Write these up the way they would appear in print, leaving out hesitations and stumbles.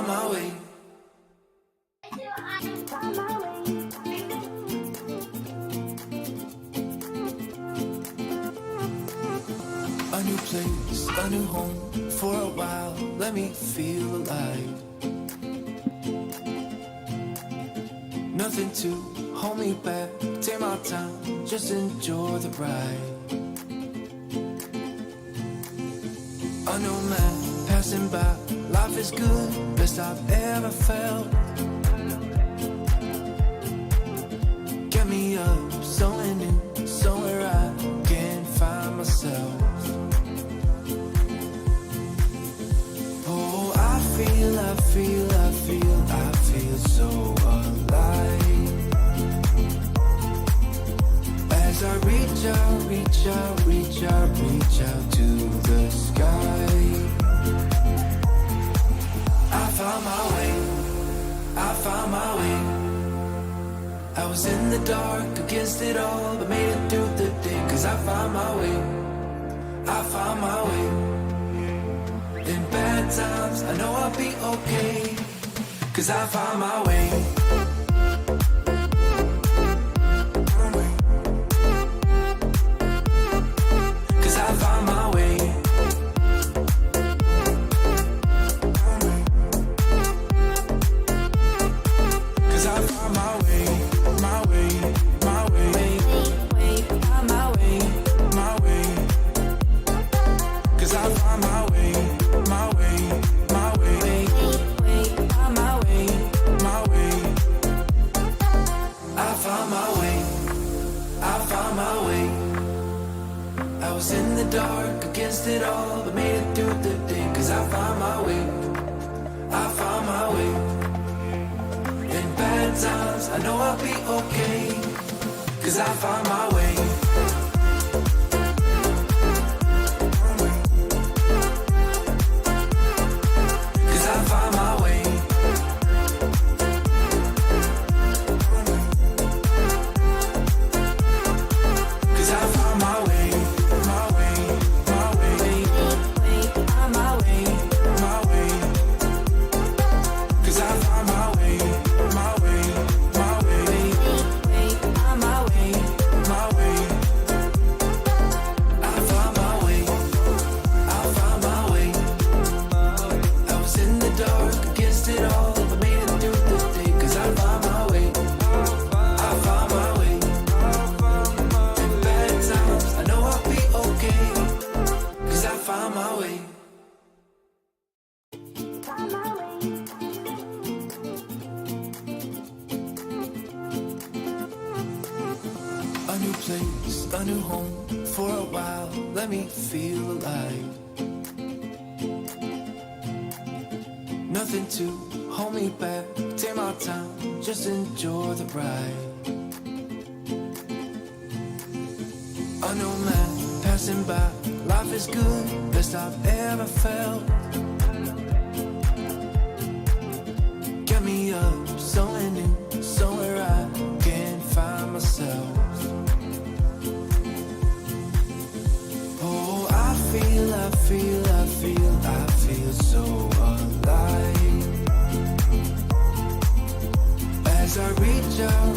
found my way. A new place, a new home, for a while, let me feel alive. Nothing to hold me back, take my time, just enjoy the ride. A new man passing by, life is good, best I've ever felt. Get me up, somewhere new, somewhere I can find myself. Oh, I feel so alive. As I reach out to the sky. I found my way. I was in the dark against it all, but made it through the day. Cause I found my way. In bad times, I know I'll be okay. Cause I found my way. Cause I found my way. Cause I found my way. My way. Cause I found my way. I was in the dark against it all, but made it through the day. Cause I found my way. In bad times, I know I'll be okay. Cause I found my way. Cause I found my way. Cause I found my way. A new place, a new home, for a while, let me feel alive. Nothing to hold me back, take my time, just enjoy the ride. A new man passing by, life is good, best I've ever felt. Get me up, somewhere new, somewhere I can find myself. Oh, I feel so alive. As I reach out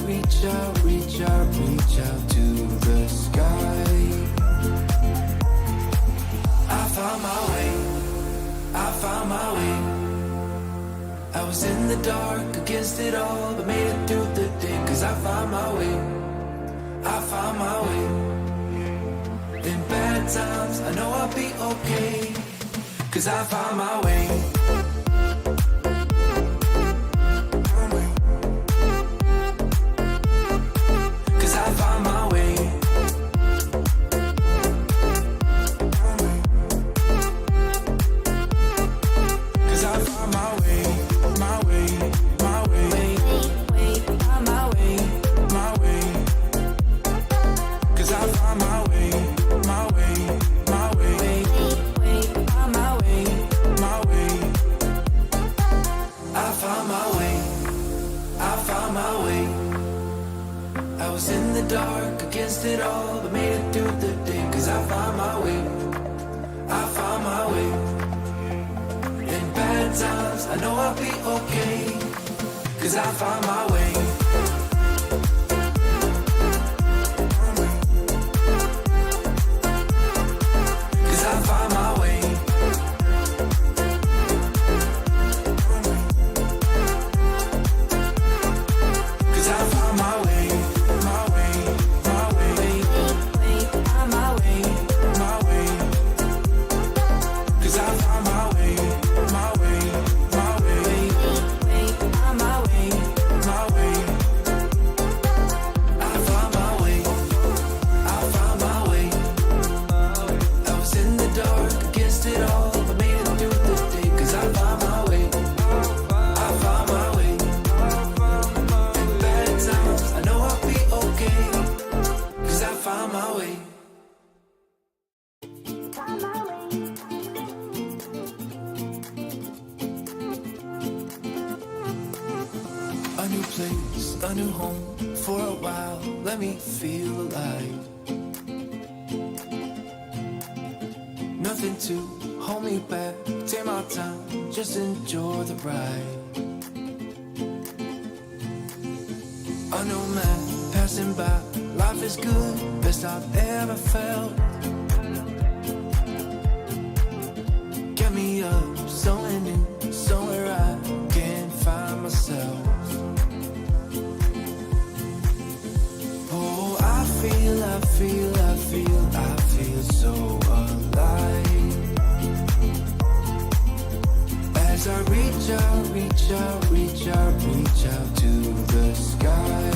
to the sky. I found my way. I was in the dark against it all, but made it through the day. Cause I found my way. In bad times, I know I'll be okay. Cause I found my way. Cause I found my way. Cause I found my way. Cause I found my way. I was in the dark against it all, but made it through the day. Cause I found my way. In bad times, I I know I'll be okay, 'cause I found my way. A new place, a new home, for a while, let me feel alive. Nothing to hold me back, take my time, just enjoy the ride. A new man passing by, life is good, best I've ever felt. Get me up, somewhere new, somewhere I can find myself. Oh, I feel so alive. As I reach out to the sky.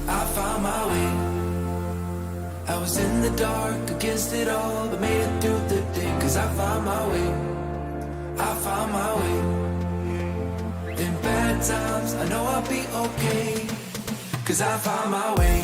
I found my way. I was in the dark against it all, but made it through the day, 'cause I found my way. In bad times, I know I'll be okay, 'cause I found my way.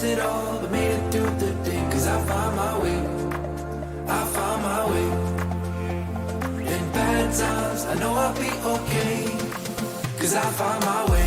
It all, but made it through the day, 'cause I found my way. In bad times, I know I'll be okay, 'cause I found my way.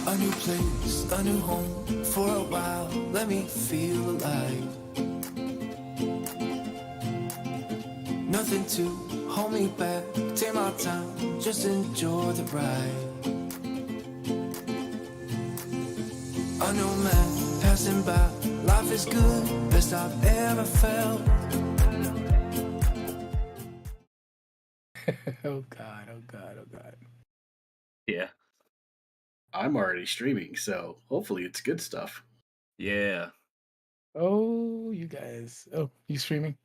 A new place, a new home, for a while, let me feel alive. Nothing to hold me back, take my time, just enjoy the ride. A new man passing by, life is good, best I've ever felt. Oh God, oh God, oh God. Yeah. I'm already streaming, so hopefully it's good stuff. Yeah. Oh, you guys. Oh, you streaming?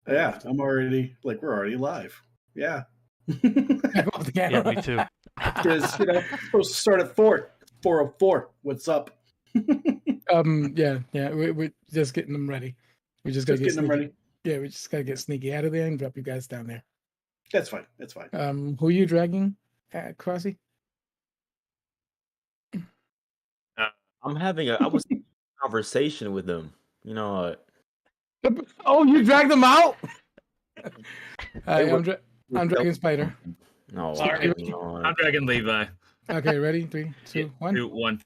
Yeah, I'm already, we're already live. Yeah. Off the Yeah, camera. me too. Because, supposed to start at 4:04. What's up? Yeah. We're just getting them ready. We just gotta Just get getting them sneaky. ready. Yeah, we just gotta get sneaky out of there and drop you guys down there. That's fine. That's fine. Who are you dragging, Crossy? I'm having I was having a conversation with him. You know, Oh, you dragged them out? Hey, I'm dragging Spider. no, Sorry. I'm dragging Levi. Okay, ready? 3, 2, 1. 2, 1.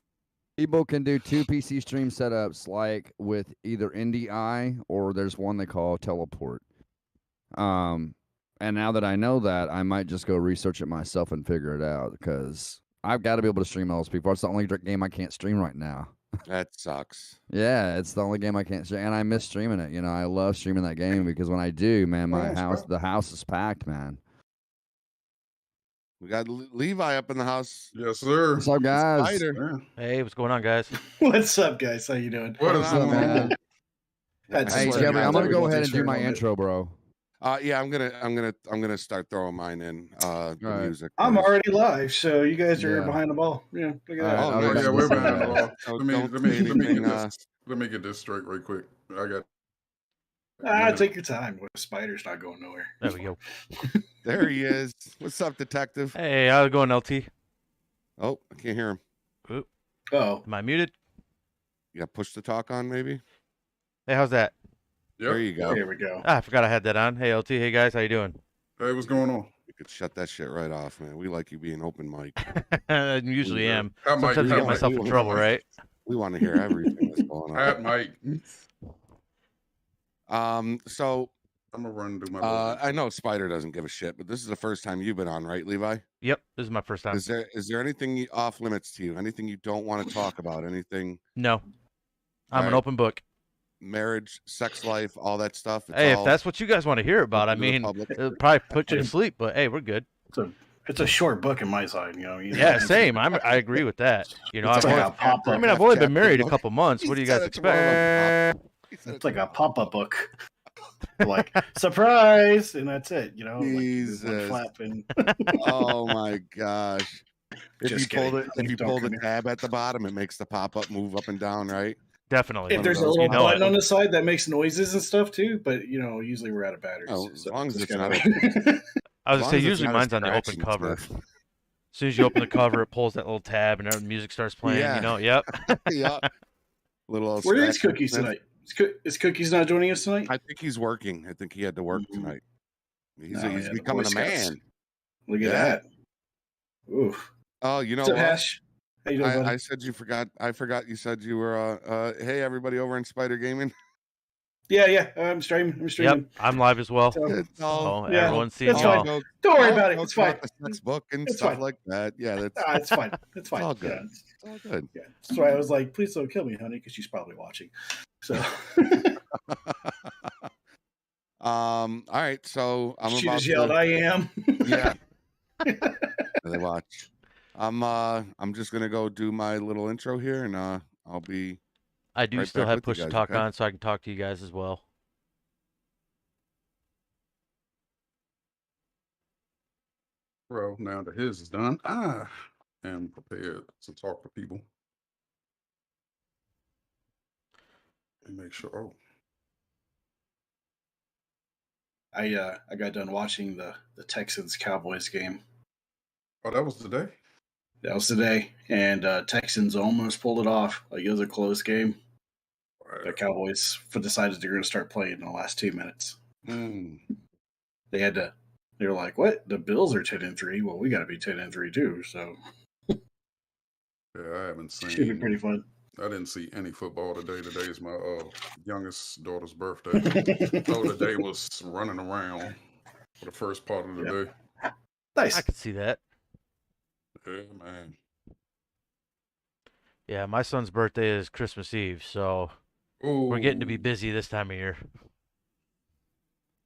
People can do 2 PC stream setups, like with either NDI or there's one they call teleport. And now that I know that, I might just go research it myself and figure it out because I've got to be able to stream all those people. It's the only game I can't stream right now. That sucks. Yeah, it's the only game I can't stream, and I miss streaming it. You know, I love streaming that game because when I do, man, the house is packed, man. We got Levi up in the house. Yes, sir. What's up, guys? Spider. Hey, what's going on, guys? What's up, guys? How you doing? What is What's up, going man? on? Hey, Jeffrey, I'm gonna go ahead and do my intro, bro. Yeah, I'm gonna start throwing mine in. The Right. music. I'm first. already live, so you guys are Yeah. behind the ball. Yeah, look at All that. right, Oh, I'll no, be Oh, back yeah, in a we're second, behind the guys. ball. So Let me don't get say this. anything, Let me get this straight right quick. I got. Take your time. Spider's not going nowhere. There we go. There he is. What's up, detective? Hey, how's it going, LT? Oh, I can't hear him. Oh, Am I muted? You got push to talk on, maybe? Hey, how's that? There Yep. you go. here we go. I forgot I had that on. Hey, LT. Hey, guys. How you doing? Hey, what's going on? You could shut that shit right off, man. We like you being open mic. I usually am. Hot mic. Sometimes I you get go. myself in trouble, right? We want to hear everything that's going Hot on. mic. So I'm gonna run and do my. I know Spider doesn't give a shit, but this is the first time you've been on, right, Levi? Yep. This is my first time. Is there anything off limits to you? Anything you don't want to talk about? Anything No. I'm an Alright. open book. marriage, sex life, all that stuff? It's Hey, if all that's what you guys want to hear about, I open to the mean, public? it'll probably put you to sleep, but hey, we're good. It's a short book in my side, you know. Yeah, same. I agree with that. You know, It's I've like only, a pop-up. I mean, I've only been Chapter married a book. couple months. What do you He said guys it's more of a expect? He said It's like a pop-up book. Like surprise, and that's it. You know, like, there's one Jesus. flap and Oh my gosh! If Just you pull kidding. the if you Don't pull the come here. tab at the bottom, it makes the pop up move up and down, right? Definitely. if there's a those, little you know button it. on the side that makes noises and stuff too, but you know, usually we're out of batteries. Oh, as so long as just it's gotta- I not was As gonna long say as it's usually not a mine's on the open scratching cover. sniff. As soon as you open the cover, it pulls that little tab and the music starts playing. Yeah. You know, yep. Yeah. Little Where is scratching Cookies sniff. tonight? Is Cookies not joining us tonight? I think he's working. I think he had to work Mhm. tonight. He's Oh, he's yeah, the becoming Boy a Scouts. man. Look at Yeah. that. Oof. Oh, you know What's up, what? Hash? How you doing, buddy? I said you forgot. I forgot you said you were. Hey, everybody over in Spider Gaming. Yeah. I'm streaming. Yep. I'm live as well. So, It's all. Oh, yeah, everyone's seeing that's y'all. fine. Don't worry all about it. jokes It's fine. about the sex book and It's stuff fine. like that. Yeah, that's It's fine. It's fine. all good. Yeah, it's all good. yeah. That's why I was like, please don't kill me, honey, because she's probably watching. So All right, so I'm she about just yelled, to. "I am." Yeah. They watch. I'm just gonna go do my little intro here, and I'll be. I do Right still back have with you push to guys, talk okay? on, so I can talk to you guys as well. Bro, now that his is done, I am prepared to talk to people. And make sure. Oh, I got done watching the Texans Cowboys game. that was today. That was today, and Texans almost pulled it off. Like, it was a close game. The Cowboys decided they're going to start playing in the last 2 minutes. Mm. They had to. They were like, "What? The Bills are 10-3. Well, we got to be 10-3 too." So Yeah, I haven't it should be seen. pretty fun. I didn't see any football today. Today is my youngest daughter's birthday. So today was running around for the first part of the day. Nice. I could see that. Yeah, man. Yeah, my son's birthday is Christmas Eve, so Oh, we're getting to be busy this time of year.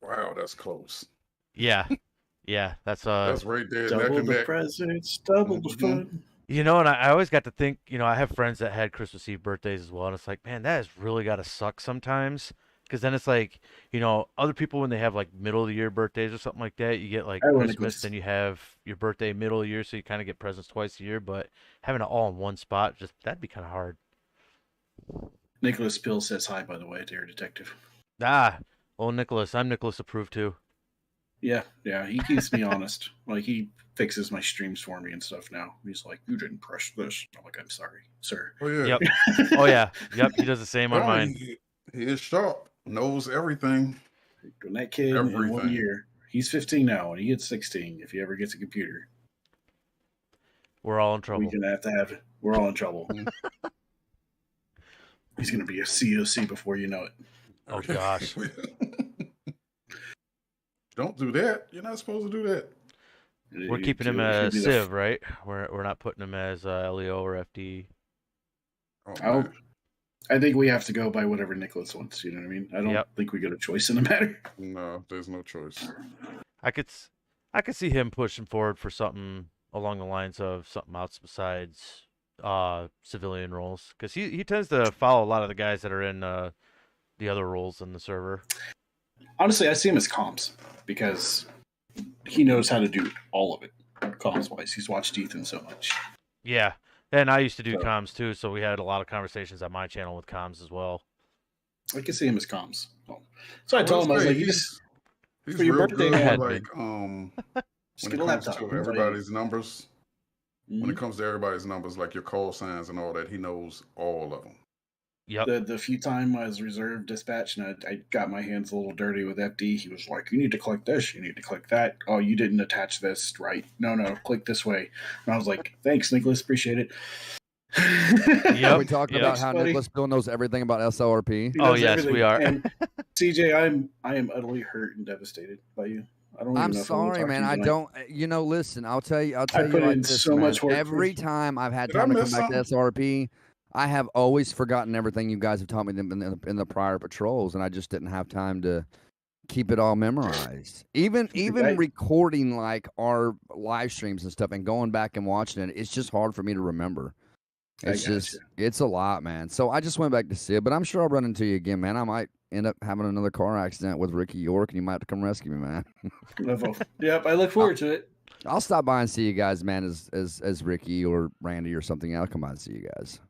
Wow, that's close. Yeah. Yeah, that's That's right there, neck Double and the neck. presents, double the Mhm. fun. You know, and I always got to think, you know, I have friends that had Christmas Eve birthdays as well, and it's like, man, that has really got to suck sometimes. Because then it's like, you know, other people, when they have like middle of the year birthdays or something like that, you get like Ironically. Christmas, then you have your birthday middle of the year, so you kind of get presents twice a year. But having it all in one spot, just that'd be kind of hard. Nicholas Pill says hi, by the way, to your detective. Ah, oh, Nicholas. I'm Nicholas approved too. Yeah, he keeps me honest. Like, he fixes my streams for me and stuff now. He's like, you didn't press this. I'm like, I'm sorry, sir. Oh yeah. Yep. Oh yeah. Yep. He does the same on No, mine. he is sharp. Knows everything. And that kid in 1 Everything. year, he's 15 now, and he gets 16 if he ever gets a computer. We're all in trouble. We're all in trouble. He's going to be a COC before you know it. Oh gosh. Don't do that. You're not supposed to do that. We're keeping him as Civ, right? We're not putting him as LEO or FD. Oh, I think we have to go by whatever Nicholas wants. You know what I mean? I don't think we got a choice in the matter. No, there's no choice. I could see him pushing forward for something along the lines of something else besides civilian roles, because he tends to follow a lot of the guys that are in the other roles in the server. Honestly, I see him as comms because he knows how to do all of it comms wise. He's watched Ethan so much. Yeah, and I used to do comms too, so we had a lot of conversations on my channel with comms as well. I can see him as comms. So I told him, I was like, he's for your real birthday, good, man, like when it comes to everybody's numbers. Mm-hmm. When it comes to everybody's numbers, like your call signs and all that, he knows all of them. Yep. The few time I was reserve dispatch and I got my hands a little dirty with FD, he was like, you need to click this, you need to click that. Oh, you didn't attach this right. No, click this way. And I was like, thanks, Nicholas, appreciate it. Yep. We talked about how Nicholas Bill knows everything about SLRP. Oh yes, everything. we are. And CJ, I am utterly hurt and devastated by you. I'm sorry, man. I don't. Listen. I'll tell you. I put like in this, so man. much work. Every time I've had time to come back to SLRP, I have always forgotten everything you guys have taught me in the prior patrols, and I just didn't have time to keep it all memorized. Even recording like our live streams and stuff, and going back and watching it, it's just hard for me to remember. It's a lot, man. So I just went back to Sid, but I'm sure I'll run into you again, man. I might end up having another car accident with Ricky York, and you might have to come rescue me, man. Yep, I look forward to it. I'll stop by and see you guys, man, as Ricky or Randy or something. I'll come by and see you guys.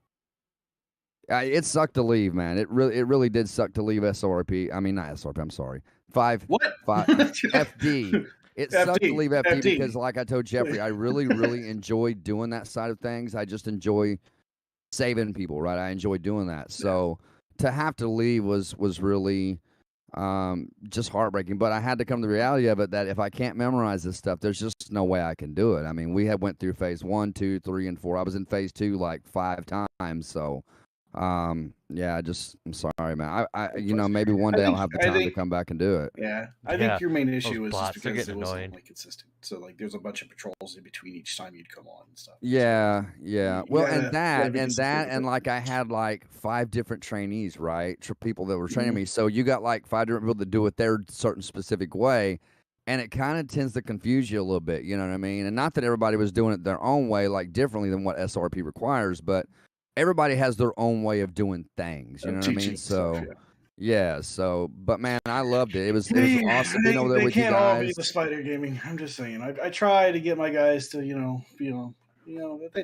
It sucked to leave, man. It really did suck to leave SLRP. I mean, not SLRP. I'm sorry. FD. It sucked to leave FD because, like I told Jeffrey, I really enjoy doing that side of things. I just enjoy saving people, right? I enjoy doing that. So to have to leave was really just heartbreaking. But I had to come to the reality of it that if I can't memorize this stuff, there's just no way I can do it. I mean, we had went through phase 1, 2, 3, and 4. I was in phase 2 like 5 times. So I'm sorry, man. I maybe one day I'll have the time to come back and do it. Yeah, I think your main issue was just because it wasn't annoying. consistent. So like, there's a bunch of patrols in between each time you'd come on and stuff. Yeah. Well, and like I had like 5 different trainees, right? People that were training me. So you got like 5 different people that do it their certain specific way, and it kind of tends to confuse you a little bit. You know what I mean? And not that everybody was doing it their own way, like differently than what SRP requires, but everybody has their own way of doing things. You know what I mean? So, but man, I loved it. It was awesome being over there with you guys. They can't all be the Spider Gaming. I'm just saying. I try to get my guys to, they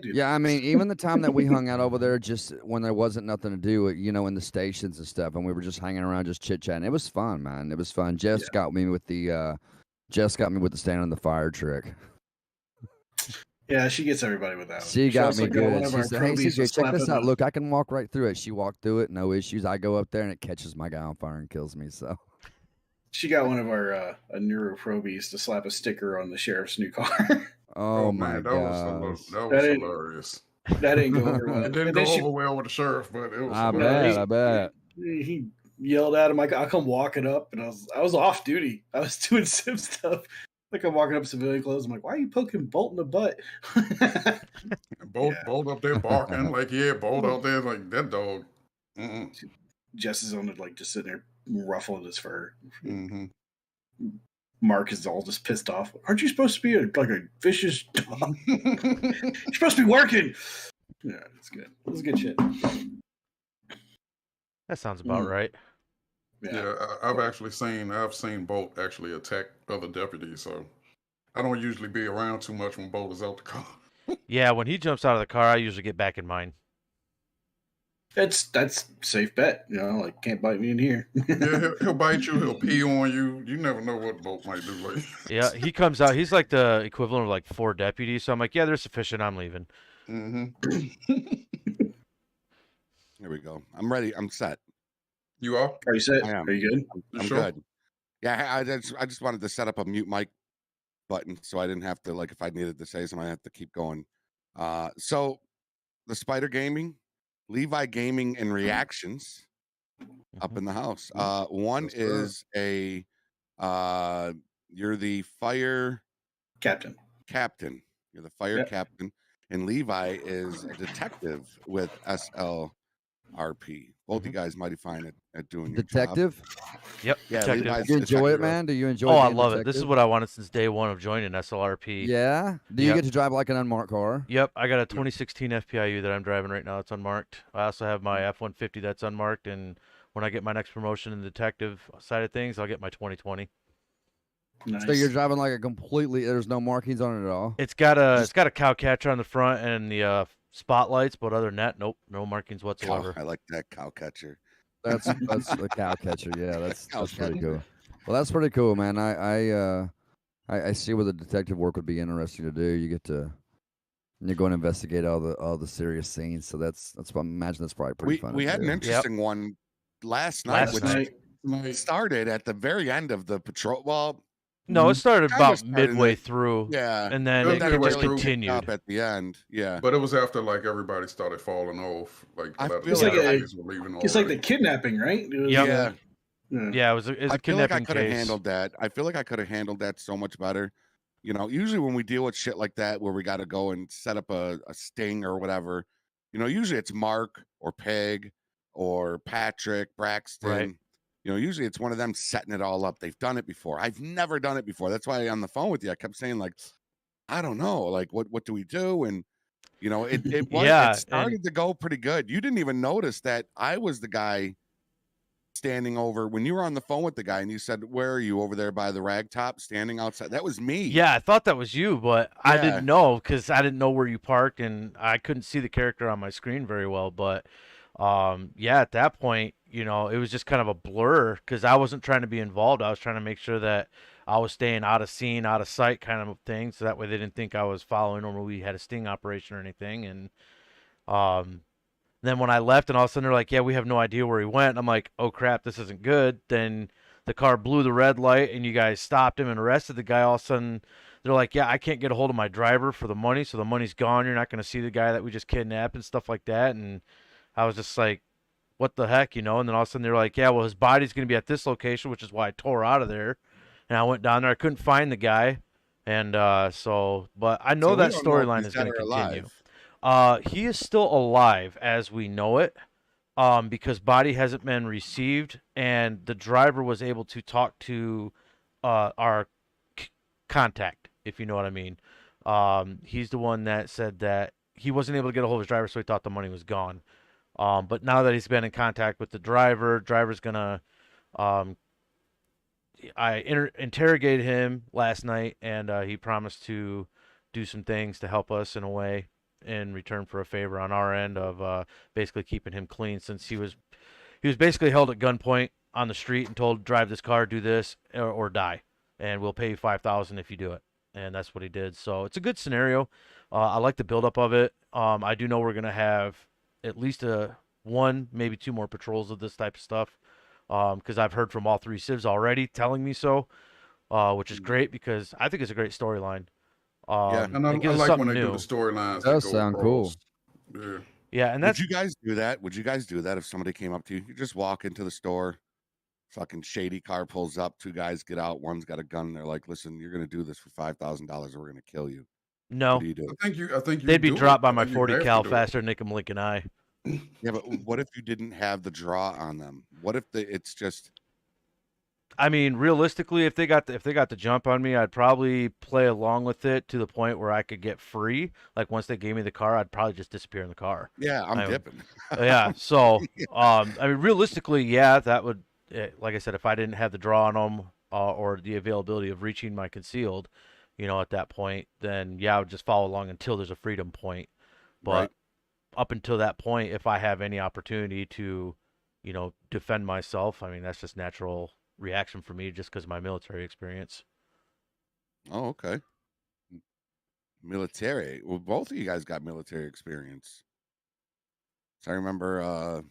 do. Yeah, I mean, even the time that we hung out over there, just when there wasn't nothing to do, in the stations and stuff, and we were just hanging around, just chit chatting. It was fun, man. It was fun. Jess got me with the stand on the fire trick. Yeah, she gets everybody with that one. She got me good. She said, hey, CJ, check this out. Look, I can walk right through it. She walked through it, no issues. I go up there, and it catches my guy on fire and kills me. So she got one of our a neuroprobies to slap a sticker on the sheriff's new car. Oh my god, that was hilarious. That didn't go over well. It didn't go over well with the sheriff, but it was. I bet. He yelled at him. I'll come walking up, and I was off duty. I was doing sim stuff. Like I'm walking up civilian clothes. I'm like, why are you poking Bolt in the butt? Bolt up there barking like, Bolt out there like that dog. Jess is on it, like just sitting there ruffling his fur. Mm-hmm. Mark is all just pissed off. Aren't you supposed to be like a vicious dog? You're supposed to be working. Yeah, it's good. It was good shit. That sounds about right. Yeah, I've seen Bolt actually attack other deputies, so I don't usually be around too much when Bolt is out the car. Yeah, when he jumps out of the car, I usually get back in mine. That's safe bet. You know, like can't bite me in here. Yeah, he'll bite you. He'll pee on you. You never know what boat might do. Like, Yeah, he comes out. He's like the equivalent of like 4 deputies. So I'm like, yeah, they're sufficient. I'm leaving. Here we go. I'm ready. I'm set. you are? Are you set? I am. Are you good? I'm sure? good. Yeah, I just wanted to set up a mute mic button so I didn't have to, like, if I needed to say something, I have to keep going. So the Spider Gaming, Levi Gaming and Reactions up in the house. One Yes, sir. is a you're the fire Captain. captain. You're the fire Yep. captain, and Levi is a detective with SLRP. Both you guys mighty fine at doing your job. Detective? Yep. Yeah, detective. Levi's Do you enjoy it, detective. man? Do you enjoy Oh, I being love it. This is detective? what I wanted since day one of joining SLRP. Yeah? Do you Yep. get to drive like an unmarked car? Yep, I got a 2016 FPIU that I'm driving right now. It's unmarked. I also have my F-150 that's unmarked, and when I get my next promotion in the detective side of things, I'll get my 2020. Nice. So you're driving like a completely, there's no markings on it at all? It's got a cow catcher on the front and the spotlights, but other than that, nope, no markings whatsoever. I like that cow catcher. That's the cow catcher. Yeah, that's Cow pretty catcher. cool. Well, that's pretty cool, man. I see what the detective work would be interesting to do. You get to you go and investigate all the serious scenes. So that's I imagine that's probably pretty fun. We to had do. an interesting one last night, Last which night. started at the very end of the patrol. Well, No, it started kinda about started midway it- through. yeah, And then It it was just midway through. continued. up at the end. Yeah, But it was after like everybody started falling off. Like I a lot of feel the like a- deputies were leaving It's like already. the kidnapping, right? It was, Yep. yeah. Yeah, it was a I feel like I kidnapping could have case. handled that. I feel like I could have handled that so much better. You know, usually when we deal with shit like that, where we got to go and set up a sting or whatever, you know, usually it's Mark or Peg or Patrick, Braxton. Right. You know, usually it's one of them setting it all up. They've done it before. I've never done it before. That's why on the phone with you, I kept saying like, I don't know, like what do we do? And you know, it Yeah, it started to go pretty good. You didn't even notice that I was the guy standing over when you were on the phone with the guy and you said, "Where are you?" Over there by the rag top, standing outside. That was me. Yeah, I thought that was you, but I Yeah. didn't know because I didn't know where you parked and I couldn't see the character on my screen very well. But yeah, at that point, you know, it was just kind of a blur because I wasn't trying to be involved. I was trying to make sure that I was staying out of scene, out of sight kind of thing. So that way they didn't think I was following or we had a sting operation or anything. And then when I left and all of a sudden they're like, yeah, we have no idea where he went. I'm like, oh crap, this isn't good. Then the car blew the red light and you guys stopped him and arrested the guy. All of a sudden they're like, yeah, I can't get a hold of my driver for the money. So the money's gone. You're not going to see the guy that we just kidnapped and stuff like that. And I was just like, what the heck, you know? And then all of a sudden they're like, yeah, well, his body's going to be at this location, which is why I tore out of there. And I went down there. I couldn't find the guy. And but I know So we that don't know if storyline he's is going dead to or continue. alive. He is still alive as we know it, because body hasn't been received, and the driver was able to talk to our contact, if you know what I mean. He's the one that said that he wasn't able to get a hold of his driver, so he thought the money was gone. But now that he's been in contact with the driver's gonna. I interrogated him last night, and he promised to do some things to help us in a way in return for a favor on our end of basically keeping him clean, since he was basically held at gunpoint on the street and told, drive this car, do this, or die, and we'll pay you $5,000 if you do it. And that's what he did. So it's a good scenario. I like the buildup of it. I do know we're gonna have at least one, maybe two more patrols of this type of stuff, because I've heard from all three civs already telling me so, which is great because I think it's a great storyline. And I it gives us like when something they do new. the storylines. Does that go sound cool. across. Yeah. Yeah, and Would that's you guys do that? Would you guys do that if somebody came up to you? You just walk into the store, fucking shady car pulls up, two guys get out, one's got a gun, they're like, listen, you're gonna do this for $5,000 or we're gonna kill you. no. What do you do? I think you They'd be do it. dropped by I my think you 40 have cal to do it. faster than they can blink an eye. Yeah, but what if you didn't have the draw on them? What if it's just I mean, realistically, if they got the jump on me, I'd probably play along with it to the point where I could get free. Like once they gave me the car, I'd probably just disappear in the car. yeah, I'm I- dipping. Yeah. So, I mean, realistically, yeah, that would, like I said, if I didn't have the draw on them or the availability of reaching my concealed, you know, at that point, then yeah, I would just follow along until there's a freedom point. But up until that point, if I have any opportunity to, defend myself, I mean, that's just natural reaction for me just because of my military experience. Oh, okay. Military. Well, both of you guys got military experience. So I remember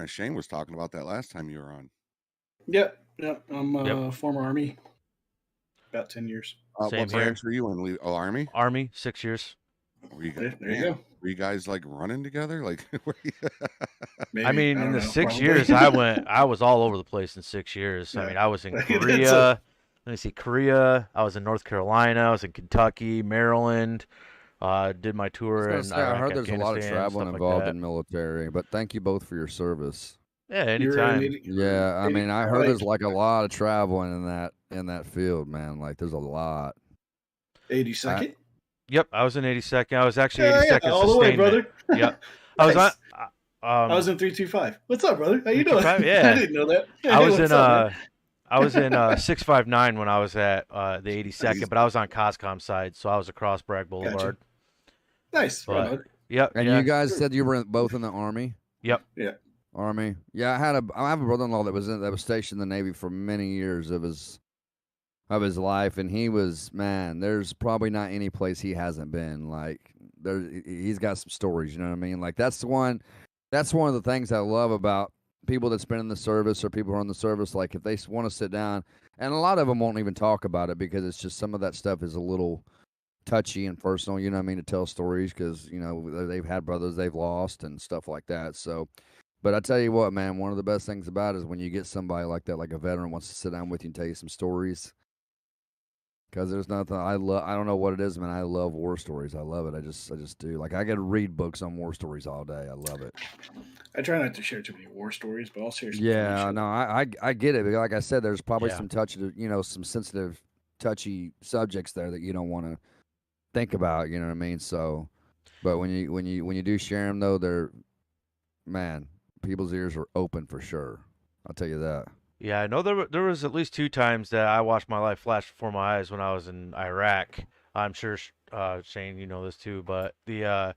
Shane was talking about that last time you were on. Yep. I'm Yep. former Army. About 10 years. Same What here. branch were you in? Army? Army, 6 years. Were you There you go. Were you guys like running together? Like, Maybe. I mean, in don't the know, 6 probably. years I was all over the place in 6 years. I Yeah. mean, I was in That's Korea. Let me see, Korea. I was in North Carolina. I was in Kentucky, Maryland. Did my I tour was in gonna say, I Iraq, heard there's a lot of Afghanistan, traveling stuff like involved that. in military, but thank you both for your service. Yeah, You were in anytime. 80 Yeah, I mean, I heard like there's like a lot of traveling in that field, man. Like, there's a lot. 82nd. Yep, I was in 82nd. I was actually Yeah, 82nd all the way, sustainment. brother. Yep. I was on. Nice. I was in 325. What's up, brother? How you doing? 325? Yeah. I didn't know that. I was what's in up, man? I was in 659 when I was at the 82nd, Nice. but I was on COSCOM side, so I was across Bragg Boulevard. Nice. But- Right on. Yep. And yeah. you guys said you were both in the Army? Yep. Yeah. Army. Yeah, I have a brother-in-law that was stationed in the Navy for many years of his life, and he was, man, there's probably not any place he hasn't been. Like, he's got some stories, you know what I mean? Like, that's one of the things I love about people that's been in the service or people who are in the service. Like, if they want to sit down, and a lot of them won't even talk about it because it's just some of that stuff is a little touchy and personal, you know what I mean, to tell stories because, they've had brothers they've lost and stuff like that. So, but I tell you what, man, one of the best things about it is when you get somebody like that, like a veteran wants to sit down with you and tell you some stories. Because there's nothing I don't know what it is, man. I love war stories. I love it. I just do. Like, I get to read books on war stories all day. I love it. I try not to share too many war stories, but I'll share some. Yeah, funny no, I get it. But like I said, there's probably Yeah. some some sensitive, touchy subjects there that you don't want to think about. You know what I mean? So, but when you do share them, though, man, people's ears are open for sure. I'll tell you that. Yeah, I know there was at least 2 times that I watched my life flash before my eyes when I was in Iraq. I'm sure Shane, you know this too, but the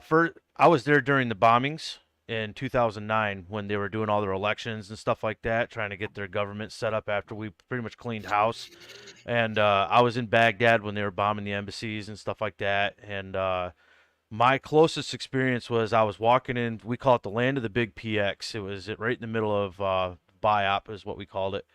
first I was there during the bombings in 2009 when they were doing all their elections and stuff like that, trying to get their government set up after we pretty much cleaned house. And I was in Baghdad when they were bombing the embassies and stuff like that. And my closest experience was I was walking in, we call it the land of the big PX. It was right in the middle of BIOP is what we called it.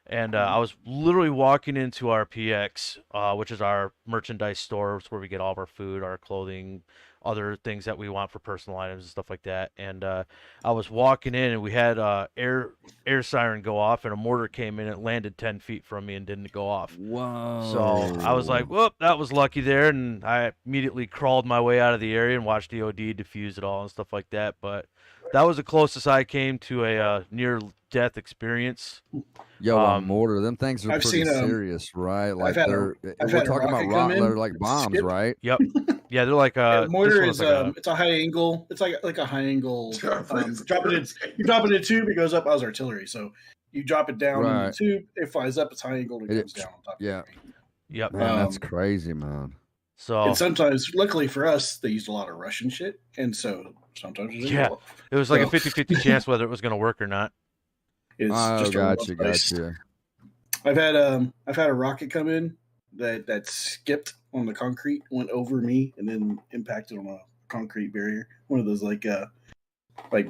And I was literally walking into our PX, which is our merchandise store. It's where we get all of our food, our clothing, other things that we want for personal items and stuff like that. And I was walking in, and we had air siren go off, and a mortar came in. It landed 10 feet from me and didn't go off. Whoa! So I was like, "Whoop, that was lucky there." And I immediately crawled my way out of the area and watched DOD defuse it all and stuff like that. But that was the closest I came to a near-death experience. Yo, a mortar. Them things are I've pretty seen, serious, right? Like had a- we're I've had a talking about rocket come in, they're like bombs, skip. right? Yep. Yeah, they're like The mortar this one was is like it's a high angle. It's like a high angle. Yeah, Drop it in. You drop it in a tube, it goes up. I was artillery, so you drop it down in the Right. tube. It flies up. It's high angle. It comes down on top. yeah. Of the enemy. Yep. Man, that's Um, crazy, man. So And sometimes, luckily for us, they used a lot of Russian shit, and so sometimes it Yeah. go off. it was like a So- 50-50 chance whether it was going to work or not. It's Oh, just a rough gotcha, place. gotcha. I've had a rocket come in that skipped on the concrete, went over me, and then impacted on a concrete barrier. One of those like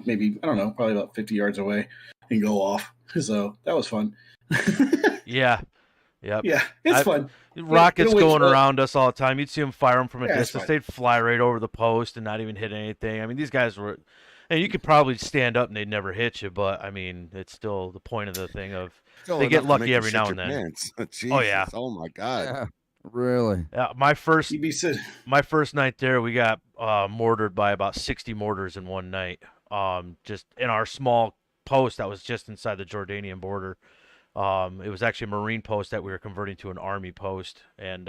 maybe I don't know, probably about 50 yards away, and go off. So that was fun. Yeah. Yep. Yeah, it's fun. Rockets It'll wake going you up. around us all the time. You'd see them fire them from a Yeah, it's distance. fine. They'd fly right over the post and not even hit anything. I mean, these guys were, and you could probably stand up and they'd never hit you. But I mean, it's still the point of the thing of Still They get enough to make lucky you every shit now your and then. pants. Oh, yeah. Jesus, oh my god. Yeah, really. my first You'd be sitting. my first night there, we got mortared by about 60 mortars in one night. Just in our small post that was just inside the Jordanian border. It was actually a Marine post that we were converting to an Army post, and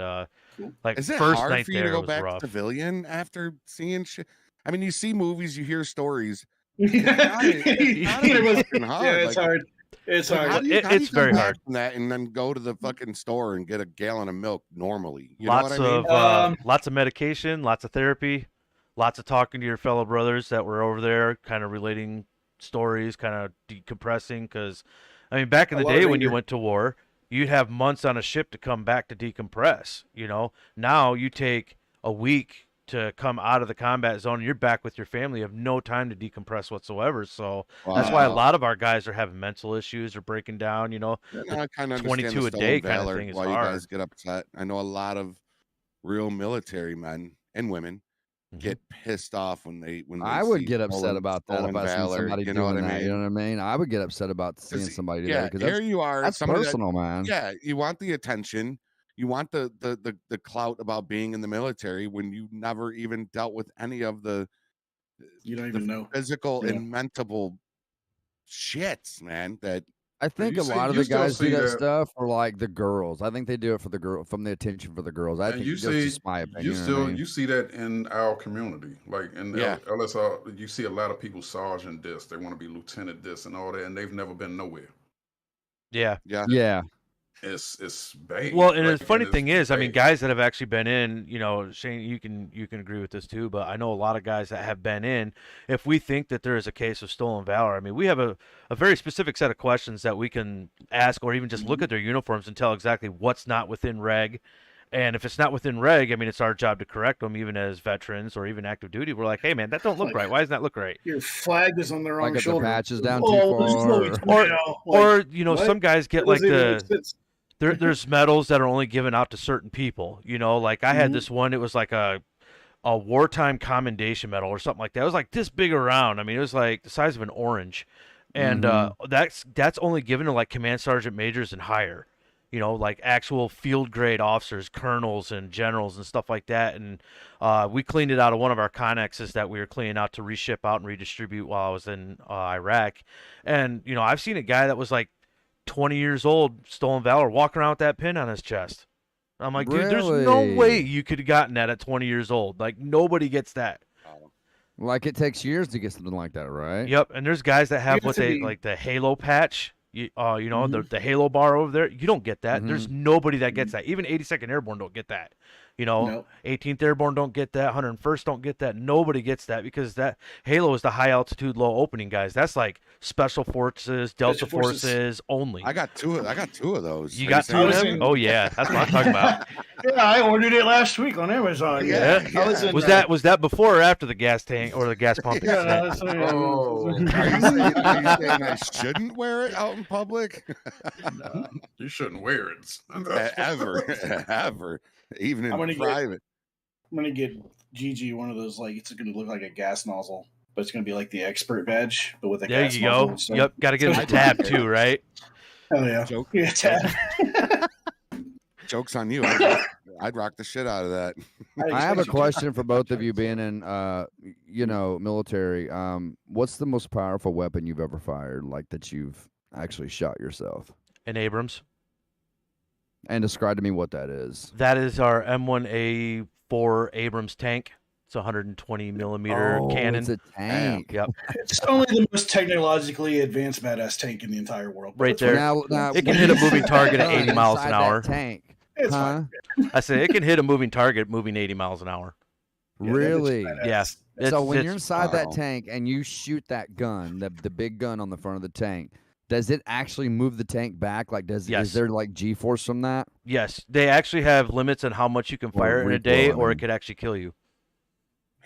like Is it first hard night for you to there go was back rough. civilian after seeing shit? I mean, you see movies, you hear stories. Yeah, It's gotta be fucking hard. it's Like, hard. It's like, hard. how do you, It- how do you it's come very back hard. from that and then go to the fucking store and get a gallon of milk normally? You know Lots what I mean? of lots of medication, lots of therapy, lots of talking to your fellow brothers that were over there, kind of relating stories, kind of decompressing. Because, I mean, back in the day when you went to war, you'd have months on a ship to come back to decompress. Now you take a week to come out of the combat zone, and you're back with your family. You have no time to decompress whatsoever. So that's why a lot of our guys are having mental issues or breaking down. I kind of 22 a day kind of thing is why hard. you guys get upset. I know a lot of real military men and women get pissed off when they I would see get upset about that if I seen valor, somebody you know doing what I that. mean? You know what I mean? I would get upset about seeing somebody do that because here you are, that's somebody personal, man. Yeah, you want the attention, you want the clout about being in the military when you never even dealt with any of the you don't even know physical and mental shits, man. That I think a lot of the guys do that stuff for like the girls. I think they do it for the girl, from the attention for the girls. I think that's just my opinion. You see that in our community, like in LSR, you see a lot of people sergeant this, they want to be lieutenant this and all that, and they've never been nowhere. Yeah. It's bad. Well, and the funny thing is, I mean, guys that have actually been in, Shane, you can agree with this too, but I know a lot of guys that have been in. If we think that there is a case of stolen valor, I mean, we have a very specific set of questions that we can ask, or even just look at their uniforms and tell exactly what's not within reg. And if it's not within reg, I mean, it's our job to correct them, even as veterans or even active duty. We're like, hey, man, that don't look right. Why doesn't that look right? Your flag is on the wrong shoulder. The patches down too far. Or some guys get like there's medals that are only given out to certain people. Like I had this one. It was like a wartime commendation medal or something like that. It was like this big around. I mean, it was like the size of an orange, and that's only given to like command sergeant majors and higher. Like actual field grade officers, colonels, and generals and stuff like that. And we cleaned it out of one of our connexes that we were cleaning out to reship out and redistribute while I was in Iraq. And I've seen a guy that was like 20 years old, stolen valor, walk around with that pin on his chest. I'm like, dude, there's no way you could have gotten that at 20 years old. Like nobody gets that. Like it takes years to get something like that, right? Yep. And there's guys that have like the halo patch. The Halo bar over there, you don't get that. There's nobody that gets that. Even 82nd Airborne don't get that. 18th Airborne don't get that. 101st don't get that. Nobody gets that because that Halo is the high altitude, low opening guys. That's like special forces, Delta forces only. I got two of those. You got two of them? Oh yeah, that's what I'm talking about. Yeah, I ordered it last week on Amazon. Yeah. Was that before or after the gas tank or the gas pump? Are you saying I shouldn't wear it out in public? No, you shouldn't wear it ever. Even in private. I'm gonna get Gigi one of those, like, it's gonna look like a gas nozzle, but it's gonna be like the expert badge, but with a gas nozzle. There you go. So. Yep, got to get a tab too, right? Hell yeah. Tab. Joke's on you. I'd rock the shit out of that. I have a question for both of you being in, military. What's the most powerful weapon you've ever fired, like that you've actually shot yourself? An Abrams. And describe to me what that is. That is our M1A4 Abrams tank. It's a 120 millimeter cannon. It's a tank. Yep. It's only the most technologically advanced badass tank in the entire world. Right there. Now, it can hit a moving target at 80 miles an hour. Tank. It's fine. I say it can hit a moving target moving 80 miles an hour. Really? Yeah. So when you're inside that tank and you shoot that gun, the big gun on the front of the tank, does it actually move the tank back? Like, is there like G-force from that? Yes. They actually have limits on how much you can fire in a day, or it could actually kill you.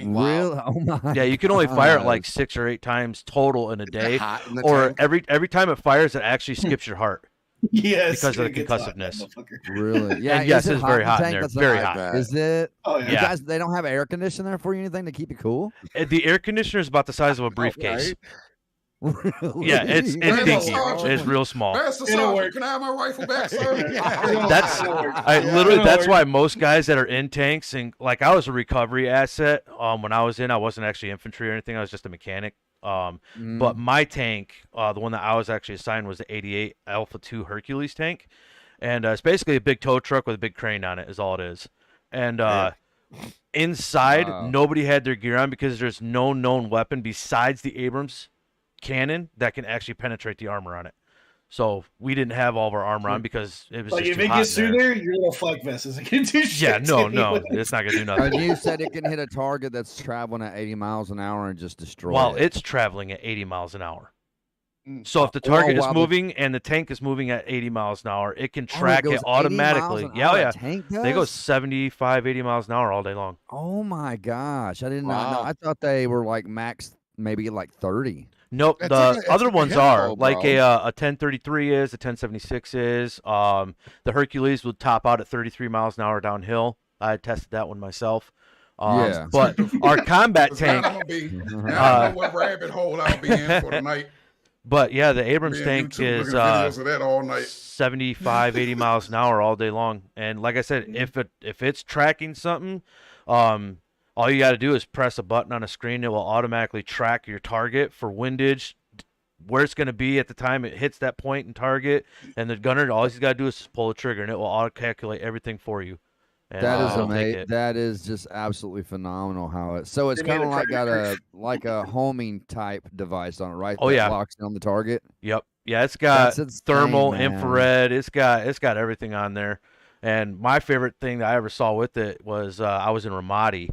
Wow. Really? Oh my! Yeah, you can only fire it like 6 or 8 times total in a day, or every time it fires, it actually skips your heart. Yes, because of the concussiveness. Really? Yeah. And yes, it's very hot in there. Very hot. Is it? Oh yeah. You guys, they don't have air conditioner there for you, anything to keep you cool? The air conditioner is about the size of a briefcase. Right? Really? Yeah, it's dinky. It's real small. Master Sergeant, can I have my rifle back, sir? That's why most guys that are in tanks, and like I was a recovery asset. When I was in, I wasn't actually infantry or anything. I was just a mechanic. But my tank, the one that I was actually assigned, was the 88 Alpha 2 Hercules tank, and it's basically a big tow truck with a big crane on it. Is all it is. And inside, nobody had their gear on because there's no known weapon besides the Abrams cannon that can actually penetrate the armor on it. So we didn't have all of our armor on because it was Like just if too it hot gets in through there. there, your little flak vest isn't gonna do shit. Yeah, no, anyway. it's not gonna do And nothing. you said it can hit a target that's traveling at 80 miles an hour and just destroy While it. it's traveling at 80 miles an hour. Mm. So if the target is while the- moving and the tank is moving at 80 miles an hour, it can Oh, track goes it 80 miles automatically. an Yeah, hour, yeah. a tank They go does? 75, 80 miles an hour all day long. Oh my gosh, I didn't know. Wow. I thought they were like max, maybe like 30. Nope, It's the like a- it's other like a ones are hippo, like bro. a 1033 is, a 1076 is. The Hercules would top out at 33 miles an hour downhill. I tested that one myself. Yeah. But our combat 'Cause now tank, I'm gonna be. Now I know what rabbit hole I'll be in for the night. but yeah, the Abrams Me tank and YouTube is looking at videos of that all night. 75, 80 miles an hour all day long. And like I said, if it's tracking something, all you got to do is press a button on a screen. It will automatically track your target for windage, where it's going to be at the time it hits that point and target. And the gunner, all he's got to do is pull the trigger, and it will auto-calculate everything for you. And That is it'll take amazing. it. That is just absolutely phenomenal. How it. So it's They made kind of a like got tracker. a homing type device on it, right? Oh, that yeah. locks in on the target. Yep. Yeah, it's got That's insane, thermal, man. infrared. It's got everything on there. And my favorite thing that I ever saw with it was I was in Ramadi,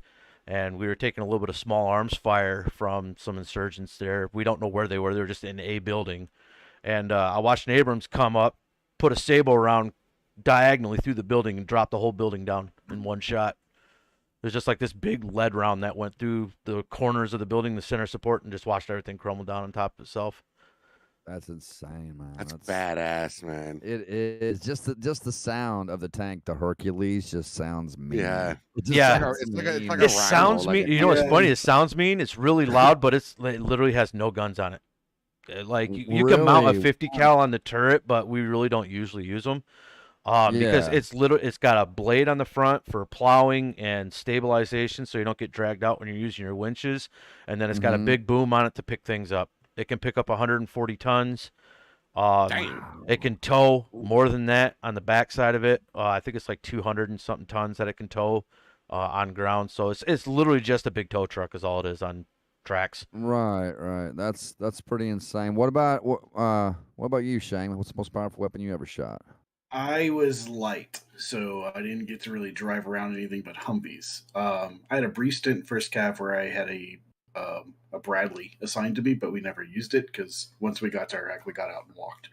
and we were taking a little bit of small arms fire from some insurgents there. We don't know where they were. They were just in a building. And I watched an Abrams come up, put a Sable round diagonally through the building, and drop the whole building down in one shot. It was just like this big lead round that went through the corners of the building, the center support, and just watched everything crumble down on top of itself. That's insane, man. That's badass, man. It is just the sound of the tank. The Hercules just sounds mean. Yeah. It just Yeah. sounds It's like a- it's mean. like a It sounds rhino, like mean. a- You know what's Yeah. funny? It sounds mean. It's really loud, but it literally has no guns on it. Like you can mount a Really? 50 cal on the turret, but we really don't usually use them because Yeah. it's got a blade on the front for plowing and stabilization, so you don't get dragged out when you're using your winches, and then it's got a Mhm. big boom on it to pick things up. It can pick up 140 tons. It can tow more than that on the back side of it. I think it's like 200 and something tons that it can tow on ground. So it's literally just a big tow truck is all it is on tracks. Right. That's pretty insane. What about you, Shane? What's the most powerful weapon you ever shot? I was light, so I didn't get to really drive around anything but Humvees. I had a brief stint in First Cav where I had a Bradley assigned to me, but we never used it because once we got to Iraq, we got out and walked.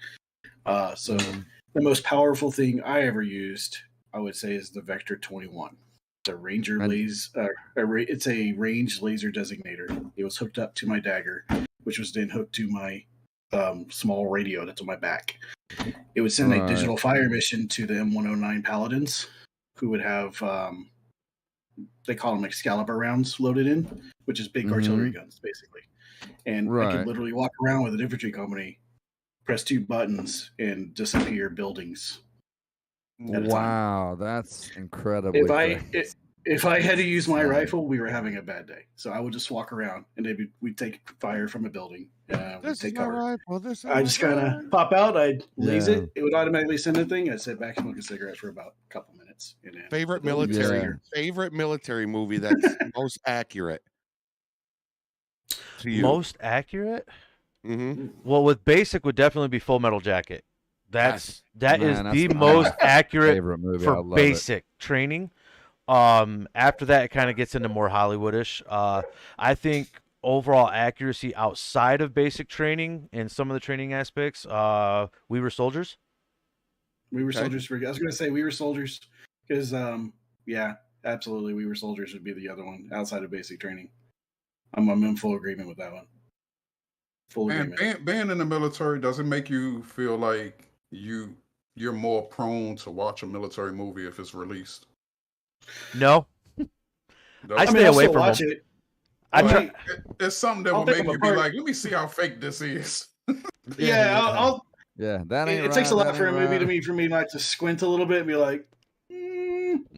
So the most powerful thing I ever used, I would say, is the Vector 21. It's a Ranger it's a range laser designator. It was hooked up to my dagger, which was then hooked to my small radio that's on my back. It would send a Right. digital fire mission to the M109 Paladins, who would have they call them Excalibur rounds loaded in, which is big artillery guns, basically. And I Right. could literally walk around with an infantry company, press 2 buttons, and disappear buildings. at a time. Wow, that's incredibly. If I had to use my rifle, we were having a bad day. So I would just walk around, and we'd take fire from a building. We'd This take is my cover. rifle. This is I just kind my of pop out. I'd laze Yeah. it. It would automatically send a thing. I'd sit back, smoke a cigarette for about a couple minutes. And then favorite the building would military disappear. favorite military movie that's most accurate to you. Most accurate? Mm-hmm. Well, with basic would definitely be Full Metal Jacket. That is Man, the that's my most accurate favorite movie. I for love basic training. After that, it kind of gets into more Hollywoodish. I think overall accuracy outside of basic training and some of the training aspects, We Were Soldiers. We Were Okay. Soldiers. I was going to say We Were Soldiers because, yeah, absolutely. We Were Soldiers would be the other one outside of basic training. I'm in full agreement with that one. Full And agreement. being in the military, does it make you feel like you're more prone to watch a military movie if it's released? No, Does I it? stay I'll away still from watch them. it. I but try. It's something that I'll will pick make them you be apart. like, let me see how fake this is. Yeah, I'll Yeah, that ain't it takes a right, lot that for a ain't movie right. for me not to squint a little bit and be like,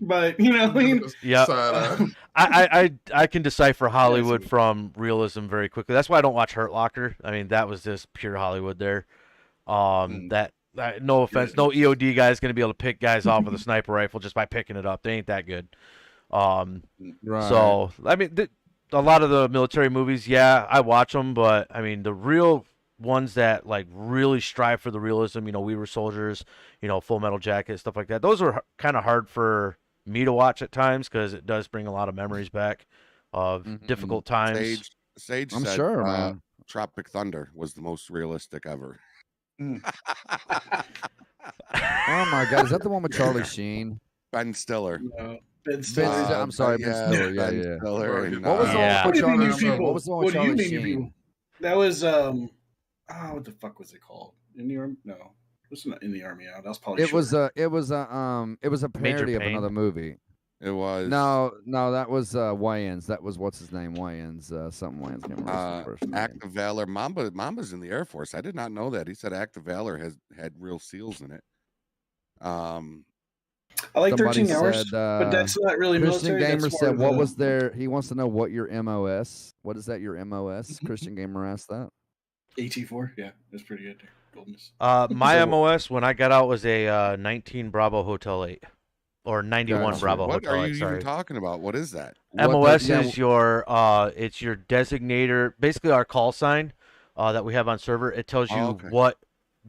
but you know, what I mean, Yeah. Side I can decipher Hollywood from realism very quickly. That's why I don't watch Hurt Locker. I mean, that was just pure Hollywood there. That no offense, no EOD guy is going to be able to pick guys off with a sniper rifle just by picking it up. They ain't that good. Right. So I mean, a lot of the military movies, yeah, I watch them, but I mean, the real ones that like really strive for the realism. You know, We Were Soldiers, you know, Full Metal Jacket, stuff like that. Those are kind of hard for me to watch at times because it does bring a lot of memories back of difficult times. Sage I'm said, sure, man. Tropic Thunder was the most realistic ever. Oh my God, is that the one with Charlie Sheen? Ben Stiller. No, Ben I'm sorry, Ben Stiller. Yeah, Ben yeah. Stiller and, What was the Yeah. one with What do you Charlie mean, Sheen? people? What was the one What with do you Charlie mean, Sheen? people? That was what the fuck was it called? In the Army? No, it was not In the Army now. That was probably It was shorter. it was a parody of Pain? another movie. It was No, that was Wayans. That was what's his name? Wayans. Something Wayans. Can't remember his first name. Act of Valor. Mamba's in the Air Force. I did not know that. He said Act of Valor had real SEALs in it. I like Somebody 13 hours, said, but that's not really Christian military. Gamer That's more said, of "What a- was their?" He wants to know what your MOS. What is that? Your MOS? Christian Gamer asked that. AT4? Yeah, that's pretty good. Goldness. My So- MOS when I got out was a 19 Bravo Hotel 8 or 91 Gotcha. Bravo What Hotel are 8. you Sorry. even talking about? What is that? MOS yeah, is your it's your designator, basically our call sign that we have on server. It tells you okay. what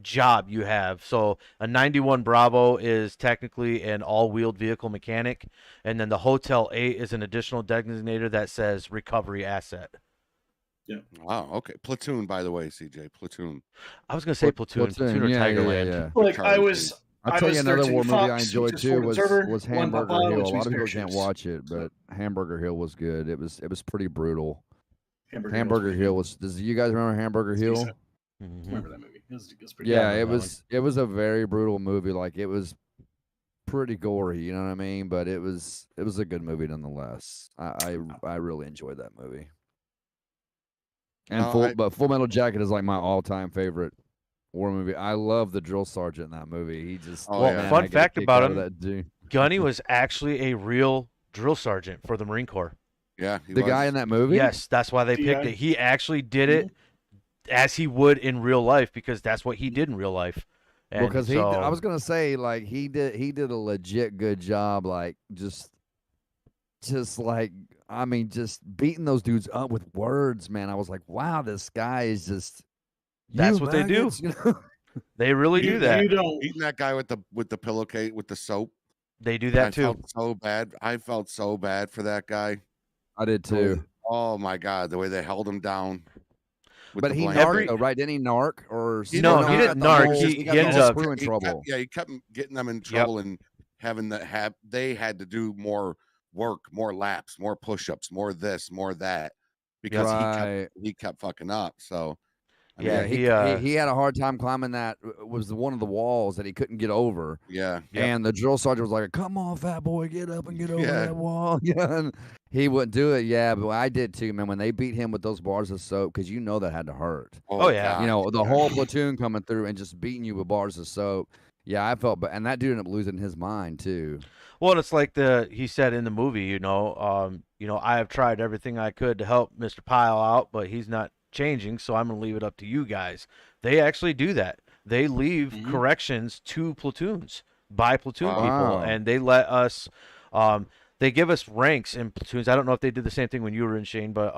job you have. So a 91 Bravo is technically an all-wheeled vehicle mechanic, and then the Hotel 8 is an additional designator that says recovery asset. Wow. Okay. Platoon, by the way, CJ. Platoon. I was gonna say platoon or yeah, Tigerland. yeah. Like Charlie I was. I'll I tell you was another 13 war movie I Fox, enjoyed just too Ford Observer, was one Hamburger Papa, Hill. A which lot means of people can't parachutes. watch it, but Hamburger Hill was good. It was pretty brutal. Hamburger Hamburger Hill was. Does you guys remember Hamburger Hill? Decent. Mhm. Remember that movie? It was pretty. Yeah, I it remember that was. It was a very brutal movie. Like it was pretty gory. You know what I mean? But it was a good movie nonetheless. I really enjoyed that movie. And No, Full Metal Jacket is like my all-time favorite war movie. I love the drill sergeant in that movie. He just Oh, Well, yeah. man, fun I get a fact kick about out of him, that dude. Gunny was actually a real drill sergeant for the Marine Corps. Yeah. He The was. guy in that movie. Yes, that's why they picked DI. it. He actually did it as he would in real life because that's what he did in real life. And Because so, I was gonna say like he did a legit good job, like just like I mean just beating those dudes up with words, man. I was like, wow, this guy is just That's "You what they do. maggots," you know? they really do that. You don't. Eating that guy with the pillowcase with the soap. They do that I too. felt so bad. I felt so bad for that guy. I did too. Oh my God, the way they held him down. with But the he blanket. narked though, right? Didn't he narc or No, he got didn't the narc. whole- He got the ended whole up- crew in He trouble. kept, he kept getting them in trouble and they had to do more work, more laps, more push-ups, more this, more that, because Right. he kept fucking up. So I Yeah, mean, he had a hard time climbing that. Was one of the walls that he couldn't get over. yeah, Yep. And the drill sergeant was like, "Come on, fat boy, get up and get over Yeah. that wall." Yeah, and he wouldn't do it. Yeah, but I did too, man. When they beat him with those bars of soap, because you know that had to hurt. Oh, yeah. God, You know, the yeah. whole platoon coming through and just beating you with bars of soap. Yeah, I felt, and that dude ended up losing his mind too. Well, it's like he said in the movie, you know, I have tried everything I could to help Mr. Pyle out, but he's not changing, so I'm gonna leave it up to you guys. They actually do that. They leave corrections to platoons by platoon people, Wow. and they let us. They give us ranks in platoons. I don't know if they did the same thing when you were in Shane, but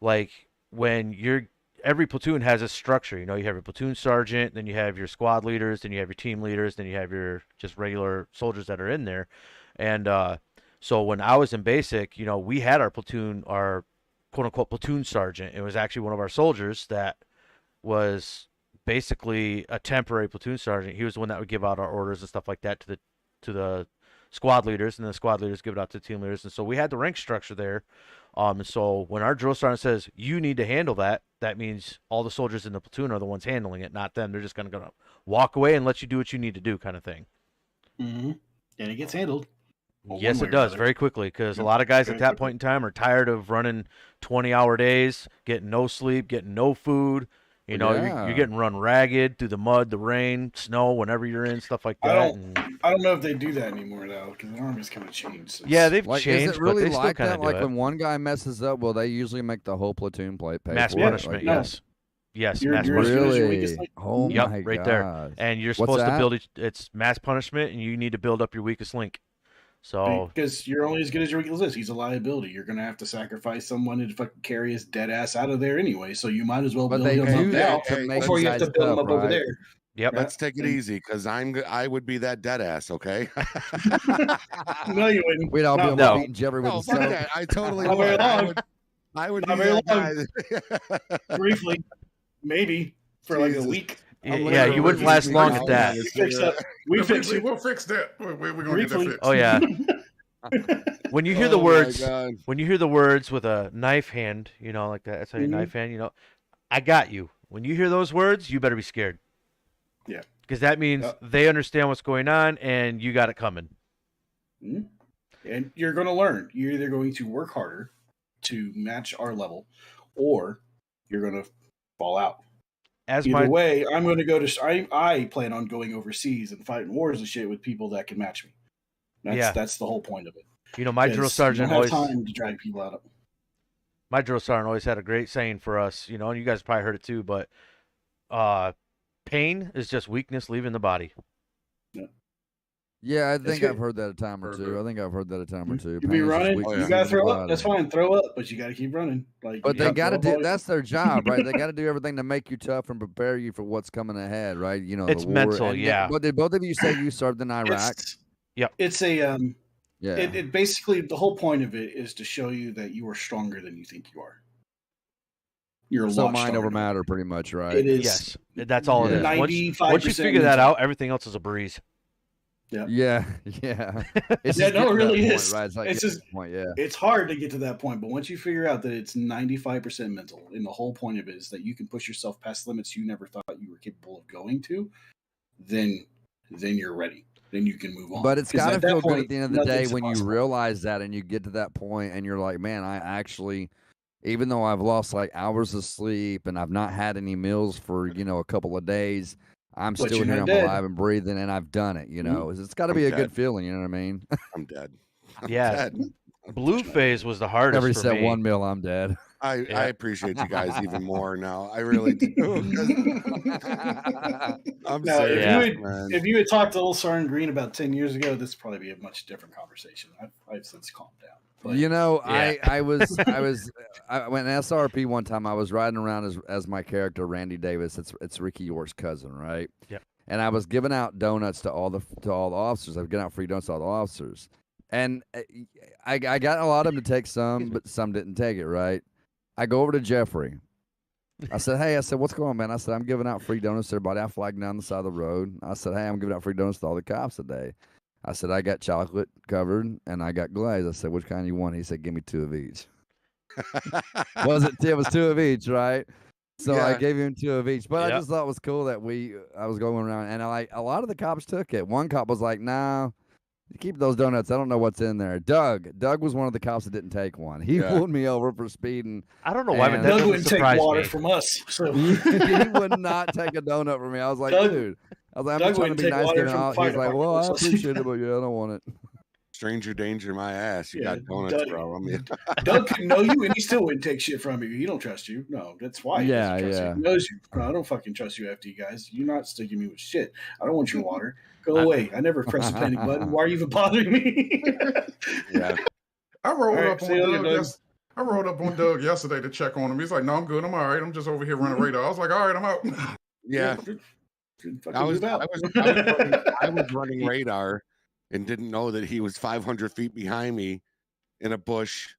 like when every platoon has a structure. You know, you have your platoon sergeant, then you have your squad leaders, then you have your team leaders, then you have your just regular soldiers that are in there. And so when I was in basic, you know, we had our platoon, our quote unquote platoon sergeant. It was actually one of our soldiers that was basically a temporary platoon sergeant. He was the one that would give out our orders and stuff like that to the squad leaders, and the squad leaders give it out to the team leaders. And so we had the rank structure there. So when our drill sergeant says you need to handle that, that means all the soldiers in the platoon are the ones handling it, not them. They're just gonna walk away and let you do what you need to do, kind of thing. Mm-hmm. And it gets handled. Well, Yes, one way it or does another. very quickly because a Yep, lot of guys very at that quickly. point in time are tired of running 20-hour days, getting no sleep, getting no food. You know, Yeah. you're getting run ragged through the mud, the rain, snow, whenever you're in, stuff like I that. don't- And, I don't know if they do that anymore though, because the army's kind of changed. Since. yeah, they've Like, changed, is it really but they still like kind that? of do Like it. when one guy messes up, will they usually make the whole platoon pay Mass for it? punishment, Like, no. yes. Yes, You're- mass you're as good punishment. as your Really? weakest link. Oh Yep, my right there. gosh. And you're What's supposed to that? build it's mass punishment, and you need to build up your weakest link. So Because you're only as good as your weakest list. He's a liability. You're going to have to sacrifice someone to fucking carry his dead ass out of there anyway. So you might as well But build they him do up that now to make before you have to guys build him tough, up over right? there. yep. Yeah. Let's take it easy, because I would be that dead ass. Okay. No, you wouldn't. We'd all be Not able No. to beat Jeffrey with No, the fuck soap. that. I totally Not very would. long. I would Not be very that guy. briefly, maybe for like a Jesus. week. Yeah, you wouldn't last long at that. We fix that. We fix it. We'll fix that. We're gonna get Briefly. that fixed. Oh yeah. When you hear the Oh, my words, God. when you hear the words with a knife hand, you know, like that. That's how you Mhm. knife hand. You know, I got you. When you hear those words, you better be scared. Yeah. Because that means Yep. they understand what's going on, and you got it coming. Mhm. And you're going to learn. You're either going to work harder to match our level, or you're going to fall out. As Either my way, I'm going to go to. I plan on going overseas and fighting wars and shit with people that can match me. That's the whole point of it. you know, my drill 'Cause sergeant you don't have always time to drag people out. my drill sergeant always had a great saying for us. You know, and you guys probably heard it too. But pain is just weakness leaving the body. Yeah, I That's think good. I've heard that a time or Heard two. that. I think I've heard that a time or two. You Pain be is just running. weakness Oh, You yeah. gotta leaving the throw up. That's body. fine. Throw up, but you gotta keep running. Like, But you they gotta got to throw up do. all you- That's their job, right? They got to do everything to make you tough and prepare you for what's coming ahead, right? You know, It's the war. mental, And yeah. But did both of you say you served in Iraq? It's a Yeah. It basically, the whole point of it is to show you that you are stronger than you think you are. You're a So lot mind stronger over than matter, pretty much, right? It is. Yes, that's all it is. Yeah. Once 95% you figure that mental. out, everything else is a breeze. Yeah, yeah. It's Yeah, just no, getting it to really that is. point, right? It's like It's getting just- to that point, yeah. It's hard to get to that point, but once you figure out that it's 95% mental, and the whole point of it is that you can push yourself past limits you never thought you were capable of going to, then you're ready. Then you can move on. But it's 'Cause got to at that feel good point, at the end of the day nothing's when you impossible. realize that and you get to that point and you're like, man, I actually, even though I've lost like hours of sleep and I've not had any meals for, a couple of days, I'm But still you're here, not I'm dead. alive and breathing and I've done it, It's got to I'm be a dead. good feeling, you know what I mean? I'm dead. I'm Yeah. dead. Blue phase was the hardest Every for set me. one meal, I'm dead. I Yeah. appreciate you guys even more now. I really do. 'Cause I'm No, serious, Yeah. man. if you had talked to old Sergeant Green about 10 years ago, this would probably be a much different conversation. I've since calmed down. But Yeah. Yeah. I went SRP one time. I was riding around as my character Randy Davis. It's Ricky York's cousin, right? Yep. And I was giving out donuts to all the officers. I was giving out free donuts to all the officers, and I got a lot of them to take some, but some didn't take it. Right? I go over to Jeffrey. I said, hey, what's going on, man? I said, I'm giving out free donuts to everybody. I flagged down the side of the road. I said, hey, I'm giving out free donuts to all the cops today. I said, I got chocolate covered and I got glaze. I said, which kind you want? He said, give me 2 of each. It was 2 of each, right? So I Yeah. gave him 2 of each. But I Yep. just thought it was cool that I was going around and a lot of the cops took it. One cop was like, nah, keep those donuts. I don't know what's in there. Doug was one of the cops that didn't take one. He Yeah. pulled me over for speeding. I don't know why, but And- that Doug doesn't wouldn't take surprise water me. from us. So He would not take a donut from me. I was like, Doug- dude. I was like, I'm Doug just trying to wouldn't be take nice water to him. from He was fire like, well, I department. appreciate it, but yeah, I don't want it. Stranger danger, my ass. You Yeah, got donuts, Doug- bro. I mean, Doug could know you, and he still wouldn't take shit from you. He don't trust you. No, that's why. He doesn't trust Yeah. you. He knows you. No, I don't fucking trust you, FD guys. You're not sticking me with shit. I don't want your water. Go away. I never press the panic button. Why are you even bothering me? yeah. I rolled All right, up on see you Doug. later, Doug. I rolled up on Doug yesterday to check on him. He's like, "No, I'm good. I'm all right. I'm just over here running radar." I was like, "All right, I'm out." Yeah. Fucking I was move out. I was running radar and didn't know that he was 500 feet behind me in a bush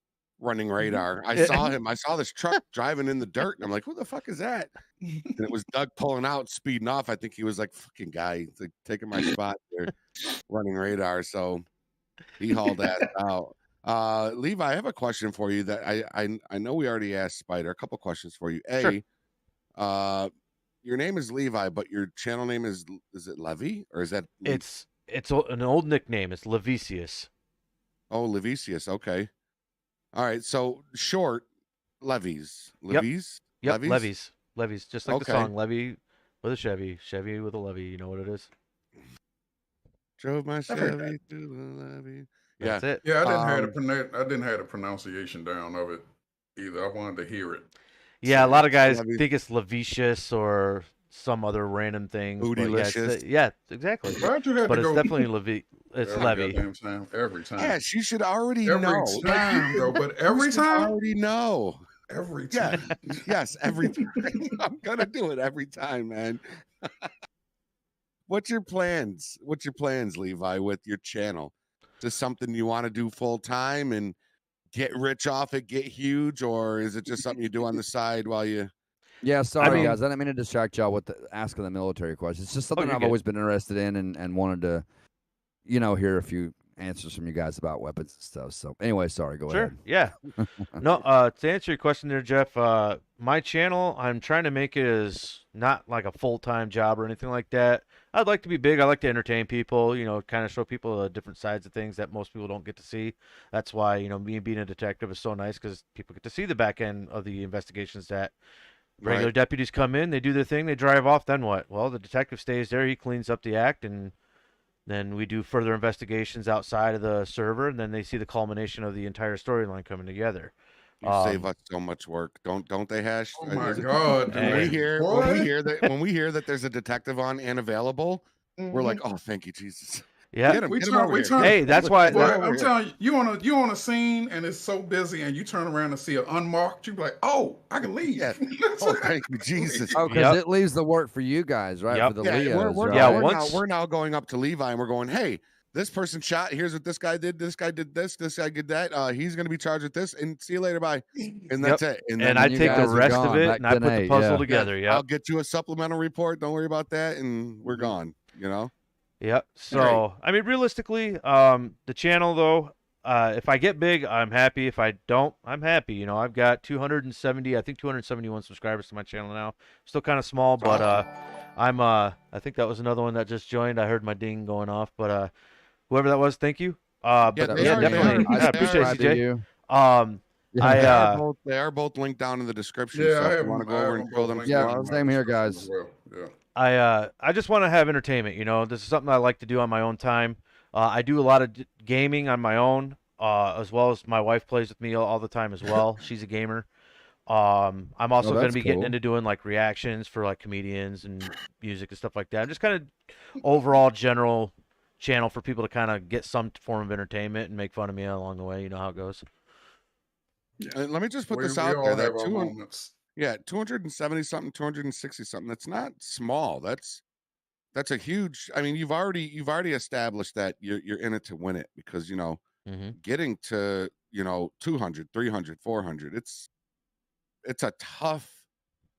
running radar. I saw him. I saw this truck driving in the dirt, and I'm like, "Who the fuck is that?" And it was Doug pulling out, speeding off. I think he was like, "Fucking guy, he's like taking my spot there, running radar." So he hauled that out. Levi, I have a question for you that I know we already asked Spider. A couple questions for you. Sure. Your name is Levi, but your channel name is it Levy or is that It's an old nickname. It's Leveecius. Oh, Leveecius. Okay. All right. So short Levies. Yep. Levies? Yep, Levies? Levies, just like the Okay. song Levy with a Chevy with a Levy. You know what it is? Drove my heard Chevy to the levee. Yeah. That's it. Yeah, Um, I didn't have the pronunciation down of it either. I wanted to hear it. Yeah, a lot of guys Levy- think it's Leveecius or some other random things. But Bootylicious. yeah, exactly. Why'd you have But to it's go definitely Levy. It's every Levy. goddamn time? Every time. Yes, you should already Every know. time, though. But every You should time? already know. Every Yeah. time. Yes, every time. I'm gonna do it every time, man. What's your plans? What's your plans, Levi, with your channel? Is this something you want to do full time and get rich off it, get huge, or is it just something you do on the side while you? Yeah, sorry mean- guys. I didn't mean to distract y'all with asking the military questions. It's just something you're I've good. always been interested in and wanted to, hear a few answers from you guys about weapons and stuff. So anyway, sorry. Go Sure. ahead. Yeah. No. To answer your question there, Jeff. My channel, I'm trying to make it as not like a full-time job or anything like that. I'd like to be big. I like to entertain people. Kind of show people different sides of things that most people don't get to see. That's why me being a detective is so nice because people get to see the back end of the investigations that. Regular deputies come in, they do their thing, they drive off, then what? Well, the detective stays there, he cleans up the act, and then we do further investigations outside of the server, and then they see the culmination of the entire storyline coming together. You save us so much work. Don't they, Hash? Oh my God. When we dude. hear Boy. when we hear that there's a detective on and available, we're like, oh, thank you, Jesus. Yeah. Get him, We get him turn- over we here. turn- Hey, that's why. Boy, over I'm here. telling you, you on a scene and it's so busy, and you turn around and see it unmarked. You be like, "Oh, I can leave." Yeah. Oh, thank you, Jesus. Oh, because it leaves the work for you guys, right? Yep. For the Yeah, Leos, we're, right? Yeah, we're, once- now, we're now going up to Levi and we're going, hey, this person shot. Here's what this guy did. This guy did this. This guy did that. He's going to be charged with this. And see you later. Bye. And that's it. And then I you take the guys are rest of gone, it back and I to put the Nate, puzzle yeah. together. I'll Yep. get you a supplemental report. Don't worry about that. And we're gone. Yep. So, I mean, realistically, the channel though, if I get big, I'm happy. If I don't, I'm happy. I've got 271 subscribers to my channel now. Still kind of small, but I think that was another one that just joined. I heard my ding going off, but whoever that was, thank you. But Yeah, yeah, they are- definitely. they are- I appreciate subscribe you, to Jay. you. They are both linked down in the description. Yeah, so I if have you want to them- go I over have and them throw both them. linked Yeah, down in my same here, description guys. as well. Yeah. I just want to have entertainment. This is something I like to do on my own time. I do a lot of gaming on my own, as well as my wife plays with me all the time as well. She's a gamer. I'm also going to that's be getting cool. into doing like reactions for like comedians and music and stuff like that. I'm just kind of overall general channel for people to kind of get some form of entertainment and make fun of me along the way. You know how it goes. Let me just put We this out all there. That have our 200, moments. 270 something, 260 something. That's not small. That's a huge. I mean, you've already established that you're in it to win it because getting to 200, 300, 400. It's a tough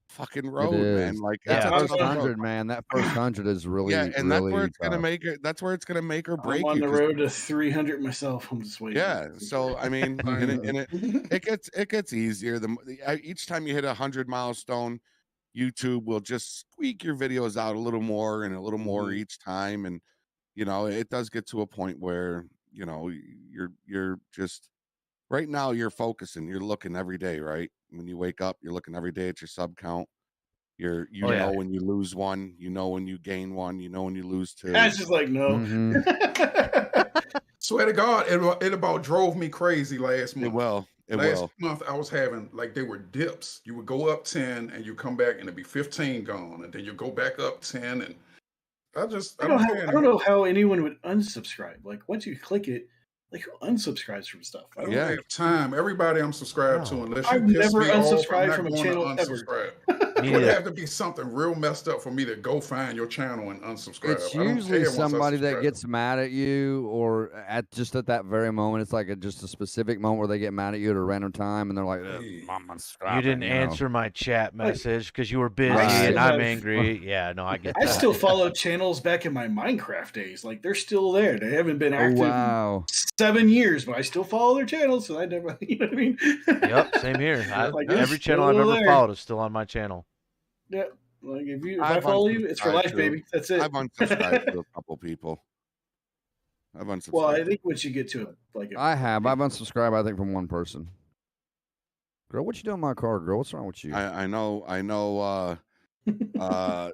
fucking road, man. is. Like Yeah. it's That a first tough road. 100, man. That first 100 is really, Yeah, and that's where really it's gonna tough. make it. That's where it's gonna make or break I'm on you. the 'cause- road to 300 myself. I'm just waiting. Yeah, so I mean, it gets easier. Each time you hit 100 milestone, YouTube will just squeak your videos out a little more and a little more each time, and it does get to a point where you're just right now you're focusing, you're looking every day, right? When you wake up, you're looking every day at your sub count. You know when you lose one, you know when you gain one, you know when you lose two. That's just like no. Swear to God, it about drove me crazy last month. It will. Last month I was having they were dips. You would go up 10 and you come back and it'd be 15 gone, and then you go back up 10, and I don't know how anyone would unsubscribe. Like once you click it, like who unsubscribes from stuff? I don't have time. Everybody I'm subscribed to, unless you I've piss never me off, I'm unsubscribed not from a going to channel ever. unsubscribe. Me It would neither. have to be something real messed up for me to go find your channel and unsubscribe. It's I don't usually care once I somebody that subscribe. gets mad at you, or at that very moment. It's like just a specific moment where they get mad at you at a random time, and they're like, Hey. You didn't answer my chat message because you were busy Right. and I'm I've- angry. Yeah, no, I get I that. still follow channels back in my Minecraft days. Like they're still there. They haven't been Oh, active wow. in 7 years, but I still follow their channels. So I never, you know what I mean? Yep, same here. Like, Every it's channel I've still ever there. followed is still on my channel. Yeah. Like if I I've follow you, it's for unsubscribed life, to- baby. That's it. I've unsubscribed to a couple people. I've unsubscribed. Well, I think once you get to I've I've unsubscribed, I think, from one person. Girl, what you doing in my car, girl? What's wrong with you? I know.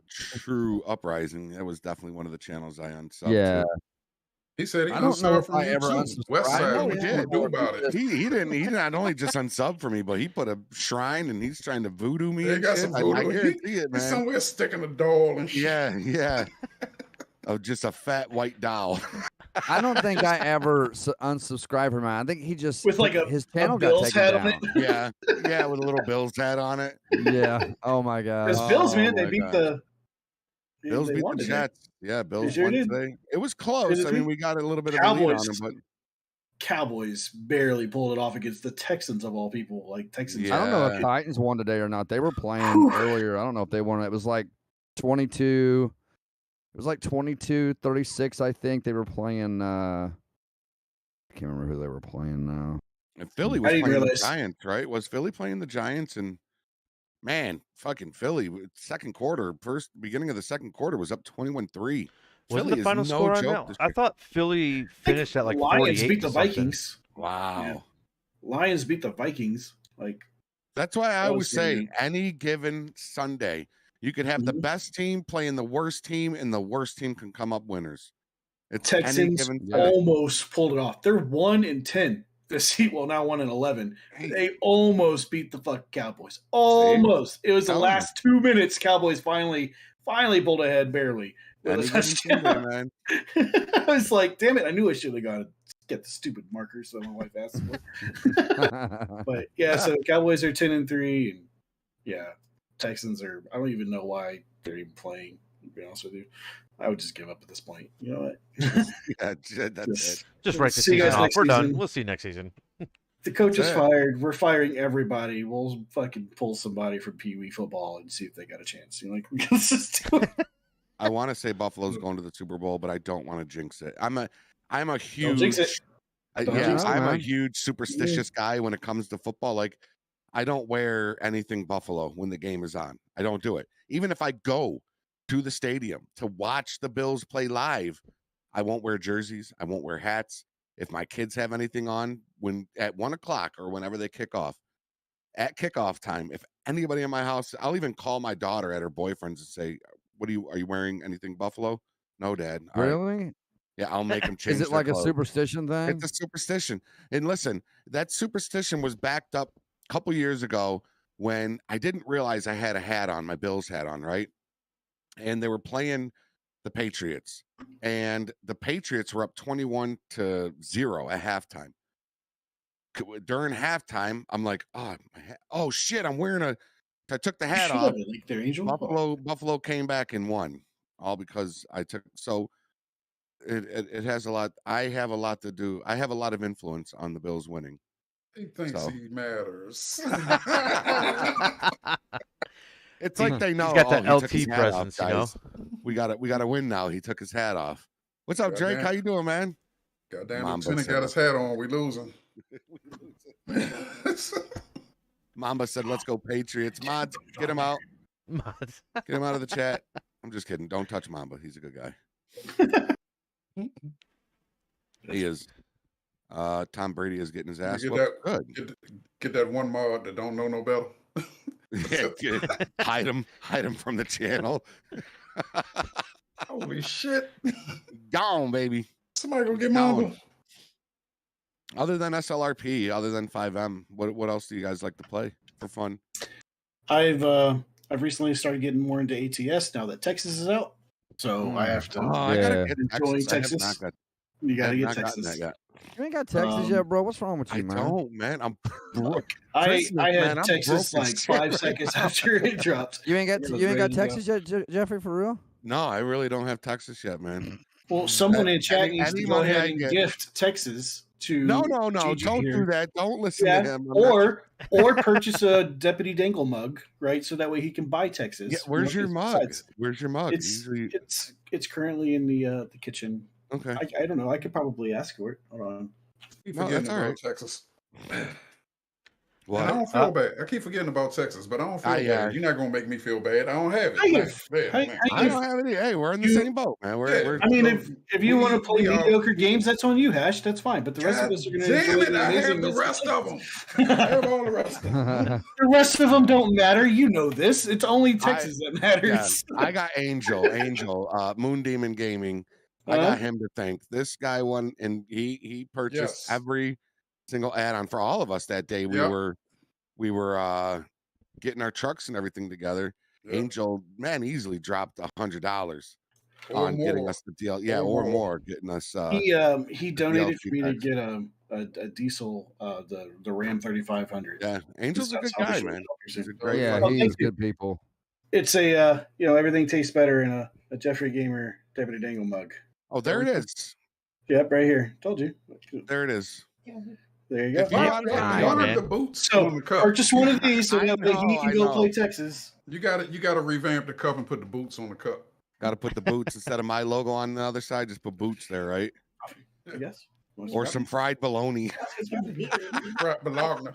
True Uprising. That was definitely one of the channels I unsubbed. Yeah. To. He said he I don't know unsubbed if from I you ever too. unsubscribed. West I Side, know what he you gonna did. do about it? He didn't not only just unsub for me, but he put a shrine and he's trying to voodoo me. He And got shit. some I voodoo. guarantee it, He's man. somewhere sticking a doll and shit. Yeah. Of just a fat white doll. I don't think I ever unsubscribed from him. I think he just With like his channel a got Bills taken hat on down. it. Yeah, with a little Bills hat on it. Yeah. Oh my god. Because Bills, man, Oh, they my beat God. the Bills they beat won the today. Jets. Yeah, Bills sure won did. today. It was close. Did I they? mean, we got a little bit of a lead on Cowboys. them, but Cowboys barely pulled it off against the Texans of all people. Like Texans. I don't know Yeah. if Titans won today or not. They were playing earlier. I don't know if they won. It was like 22. It was like 22-36, I think. They were playing I can't remember who they were playing now. And Philly I was didn't playing realize- the Giants, right? Was Philly playing the Giants? And man, fucking Philly, second quarter, beginning of the second quarter was up 21-3. Wasn't Philly the final is no score on joke that? this I year. thought Philly finished at like Lions 48 beat the to something. Vikings. Wow. Yeah. Lions beat the Vikings. Like That's why I That always was pretty say good. any given Sunday, you could have the Mhm. best team playing the worst team, and the worst team can come up winners. It's any Texans given Sunday. almost pulled it off. They're 1-10 this year. Well, now 1-11. Hey, They almost beat the fucking Cowboys. Almost. It was the Telling you. last 2 minutes. Cowboys finally pulled ahead barely. With any a given touchdown. Sunday, man. I was like, damn it! I knew I should have got to get the stupid markers that my wife asked for. But yeah, so Cowboys are 10-3, and yeah, Texans are. I don't even know why they're even playing. To be honest with you, I would just give up at this point. You know what? Yeah, that's it. Just write the See you season guys off. next We're done. season. We'll see you next season. The coach is That's it. fired. We're firing everybody. We'll fucking pull somebody from Pee Wee football and see if they got a chance. You know, like let's just do it. I want to say Buffalo's going to the Super Bowl, but I don't want to jinx it. I'm a Don't huge jinx it. Don't yeah, jinx it, I'm a man. huge superstitious guy when it comes to football. Like, I don't wear anything Buffalo when the game is on. I don't do it. Even if I go to the stadium to watch the Bills play live, I won't wear jerseys. I won't wear hats. If my kids have anything on when at 1 o'clock or whenever they kick off, at kickoff time, if anybody in my house, I'll even call my daughter at her boyfriend's and say, are you wearing anything Buffalo? No, Dad. All right. Really? Yeah, I'll make them change Is it their like a clothes. superstition thing? It's a superstition. And listen, that superstition was backed up a couple years ago when I didn't realize I had a hat on, my Bills hat on, right? And they were playing the Patriots. And the Patriots were up 21-0 at halftime. During halftime, I'm like, oh shit, I'm wearing I took the hat Should off. have it, like their angel. Buffalo came back and won, all because I took. So it has a lot. I have a lot to do. I have a lot of influence on the Bills winning. He thinks So. he matters. It's like they know. He's got that he took his LT hat off, presence, you know. guys. We got to win now. He took his hat off. What's up, Drake? Goddamn. How you doing, man? Goddamn, Mamba Lieutenant said got his hat on. We losing. Mamba said, "Let's go Patriots." Mods, get him out. Mods. Get him out of the chat. I'm just kidding. Don't touch Mamba. He's a good guy. He is. Tom Brady is getting his ass Get whooped. that, Good. get that one mod that don't know no better. Yeah, hide him from the channel. Holy shit. Gone, baby. Somebody go get Gone. Mamba. Other than SLRP, other than FiveM, what else do you guys like to play for fun? I've recently started getting more into ATS now that Texas is out. So I have to. I gotta Yeah. get Enjoying Texas. Texas. You got to get I have not gotten Texas. that yet. You ain't got Texas yet, bro. What's wrong with you, I man? don't, man. I'm broke. I Christmas, had man, I'm Texas broke as like shit 5 right seconds now. after it dropped. You ain't got It was you ain't ready got to go. Texas yet, Jeffrey, for real? No, I really don't have Texas yet, man. Well, someone in chat Any needs to go money ahead I and get- gift Texas to. No. Gigi Don't here. do that. Don't listen Yeah, to him. I'm not- or purchase a Deputy Dangle mug, right? So that way he can buy Texas. Yeah, where's your mug? Besides, Where's your mug? It's Usually, it's currently in the kitchen. okay. I don't know. I could probably ask for it. Hold on. Keep No, forgetting that's all about right. Texas. What? And I don't feel bad. I keep forgetting about Texas, but I don't feel bad. yeah. You're not gonna make me feel bad. I don't have it. I Man, have- bad, I- man. I don't have any. Hey, we're in the You- same boat, man. We're I mean, if you want to play we are- mediocre games, that's on you, Hash. That's fine. But the rest of God us are going to damn enjoy it, the I have the amazingness rest of them. Texas. I have all the rest of them. The rest of them don't matter. You know this. It's only Texas that yeah, matters. I got Angel, Moon Demon Gaming. I got him to thank. This guy won, and he purchased Yes. every single add-on for all of us that day. We were getting our trucks and everything together. Yep. Angel, man, easily dropped $100 Or on getting more. us the deal. Yeah, or more getting us. He donated for me to packs. get a diesel, the Ram 3500. Yeah, Angel's a good guy, man. He's a great Yeah, guy. he's good people. It's a everything tastes better in a Jeffrey Gamer Deputy Dangle mug. Oh, there it is. Yep, right here. Told you. There it is. There you go. If you want Why man. the boots So on the cup? purchase one of these so I that way he know, can I go know. play Texas. You got to revamp the cup and put the boots on the cup. Got to put the boots instead of my logo on the other side. Just put boots there, right? I guess. Or some fried bologna. Right, Bologna.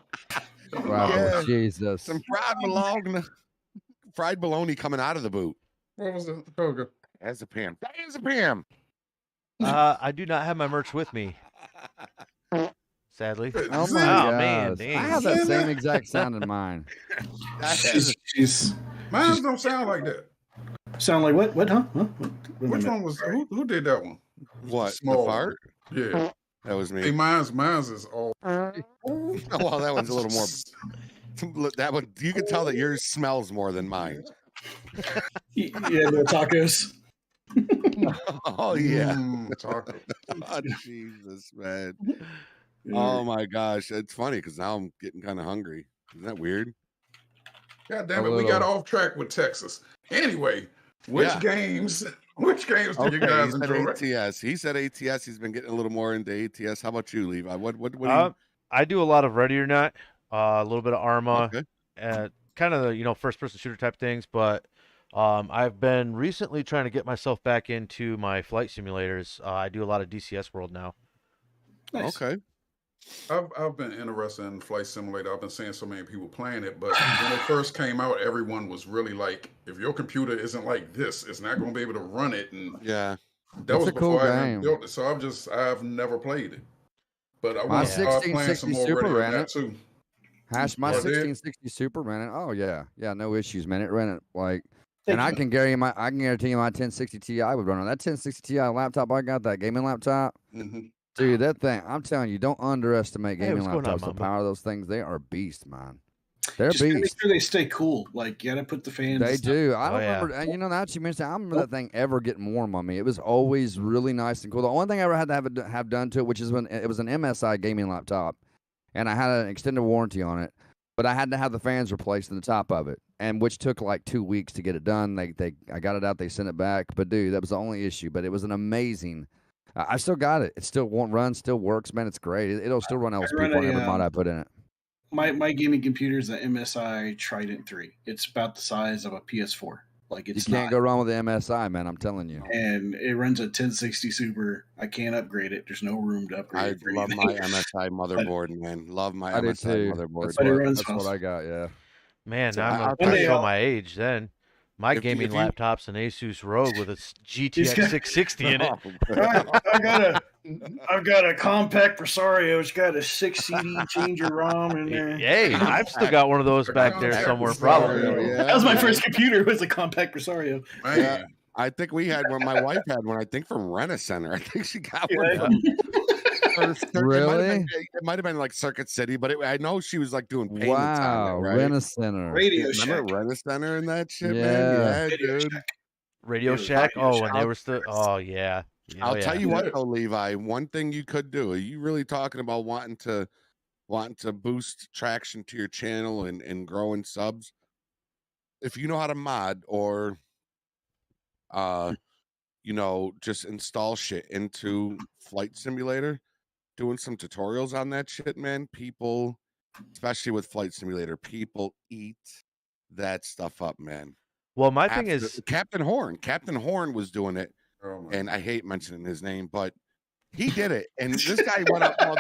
Wow, Yeah. Jesus. Some fried bologna. Fried bologna coming out of the boot. What was the program? As a Pam. As a Pam. I do not have my merch with me, sadly. Oh my man, gosh. dang. I have that same exact sound in mind. She's Mine don't sound like that. sound like what? What? Huh? What? Which one was who did that one? What? Small The fart? Yeah. That was Hey, me. mine's is all. Oh, well, that one's a little more. That one, you can tell that yours smells more than mine. Yeah, the tacos. Oh, yeah. Taco. Oh, Jesus, man. Oh, my gosh. It's funny because now I'm getting kind of hungry. Isn't that weird? God damn it, we got off track with Texas. Anyway, which games do you guys he said enjoy? ATS. He said ATS. He's been getting a little more into ATS. How about you, Levi? What do you? I do a lot of Ready or Not, a little bit of Arma, Okay. kind of the first-person shooter type things. But I've been recently trying to get myself back into my flight simulators. I do a lot of DCS World now. Nice. Okay. I've been interested in Flight Simulator. I've been seeing so many people playing it, but when it first came out, everyone was really like, if your computer isn't like this, it's not going to be able to run it. And yeah, that was a cool before I game. built it. So I've never played it. But I My want to start playing 1660 some more Super Ready or ran Not it. too. My Oh, it did? 1660 Super ran it. Oh yeah, no issues, man. It ran it like, and I can guarantee you my 1060 Ti would run on that 1060 Ti laptop I got, that gaming laptop. Mm-hmm. Dude, that thing, I'm telling you, don't underestimate Hey, gaming what's going on, laptops. The Mamba? power of those things, they are beast, man. They're Just make beast. sure they stay cool. Like you got to put the fans. They do. I don't yeah. remember, and you know, now that you mentioned, I remember that thing ever getting warm on me. It was always really nice and cool. The only thing I ever had to have done to it, which is when it was an MSI gaming laptop, and I had an extended warranty on it, but I had to have the fans replaced in the top of it, and which took like 2 weeks to get it done. I got it out, they sent it back, but dude, that was the only issue. But it was an amazing. I still got it. It still won't run, still works, man. It's great. It'll still run LSP for whatever mod I put in it. My gaming computer is an MSI Trident 3. It's about the size of a PS4. Like it's You can't go wrong with the MSI, man. I'm telling you. And it runs a 1060 Super. I can't upgrade it. There's no room to upgrade I it. for love anything. my MSI motherboard, man. Love my I do MSI too. motherboard. That's what I got. Yeah. Man, So I'm I'll going tell to you- show my age then. My If- gaming if you- laptop's an ASUS ROG with a GTX got- 660 in it. I've got a compact Rosario. It's got a 6 CD changer ROM in there. Hey, I've still got one of those back there somewhere, probably. Yeah. That was my first computer. Was a compact Rosario. Man, Yeah. I think we had one. My wife had one. I think from Rent-A-Center. I think she got one. Yeah. Really? It might have been like Circuit City, but I know she was like doing payments Wow. on it, right? Rent-A-Center. Radio Shack. Remember Rent-A-Center and that shit, Yeah. man? Yeah, Radio dude. Shack. Radio Yeah, Shack. Radio Oh, when they Shack. were still. Oh, yeah. I'll yeah. tell you what though, Levi. One thing you could do. Are you really talking about wanting to boost traction to your channel and growing subs? If you know how to mod or just install shit into Flight Simulator, doing some tutorials on that shit, man. People, especially with Flight Simulator, people eat that stuff up, man. Well, my thing is, Captain Horn. Captain Horn was doing it. oh my And I hate mentioning his name, but he did it. And this guy went up. Well,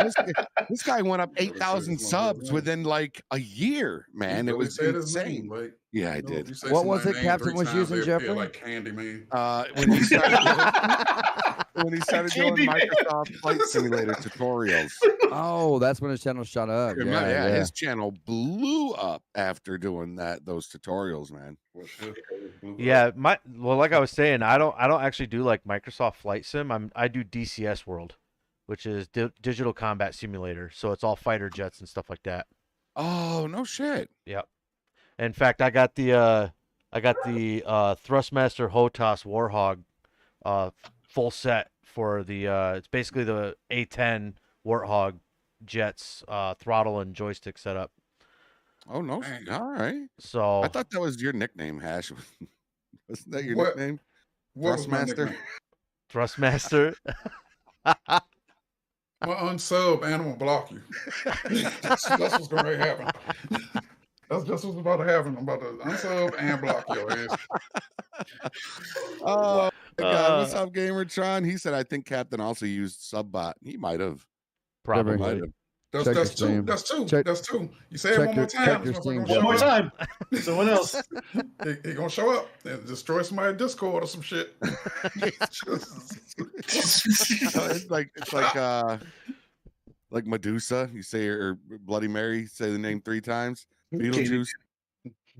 this guy went up 8,000 subs within like a year, man. It was said his insane. name. Like, Yeah, I you know, did. if you say What was somebody's it name Captain 3 was times, using, they appear Jeffrey? Like Candyman. When he started, when he started doing Microsoft Flight Simulator tutorials. Oh, that's when his channel shot up. Yeah, His channel blew up after doing those tutorials, man. Yeah, like I was saying, I don't actually do like Microsoft Flight Sim. I do DCS World, which is Digital Combat Simulator. So it's all fighter jets and stuff like that. Oh, no shit. Yep. In fact, I got the Thrustmaster HOTAS Warhog full set for the it's basically the A10 Warthog jets throttle and joystick setup. Oh no! All right. So I thought that was your nickname, Hash. Wasn't that your What? nickname? What was my Thrustmaster? nickname? Thrustmaster. My unsub animal block you. that's what's going to happen. That's just what's about to happen. I'm about to unsub and block your ass. Oh my God! What's up, Gamertron? He said, "I think Captain also used Subbot." He might have. Probably. Might have. That's Check your two. stream. That's two. Check- That's two. You say it check one more your- time. check your this stream, motherfucker Jeff. gonna One more show up. time. Someone else. He gonna show up and destroy somebody's Discord or some shit. It's like Medusa. You say or Bloody Mary. Say the name 3 times. Beetlejuice.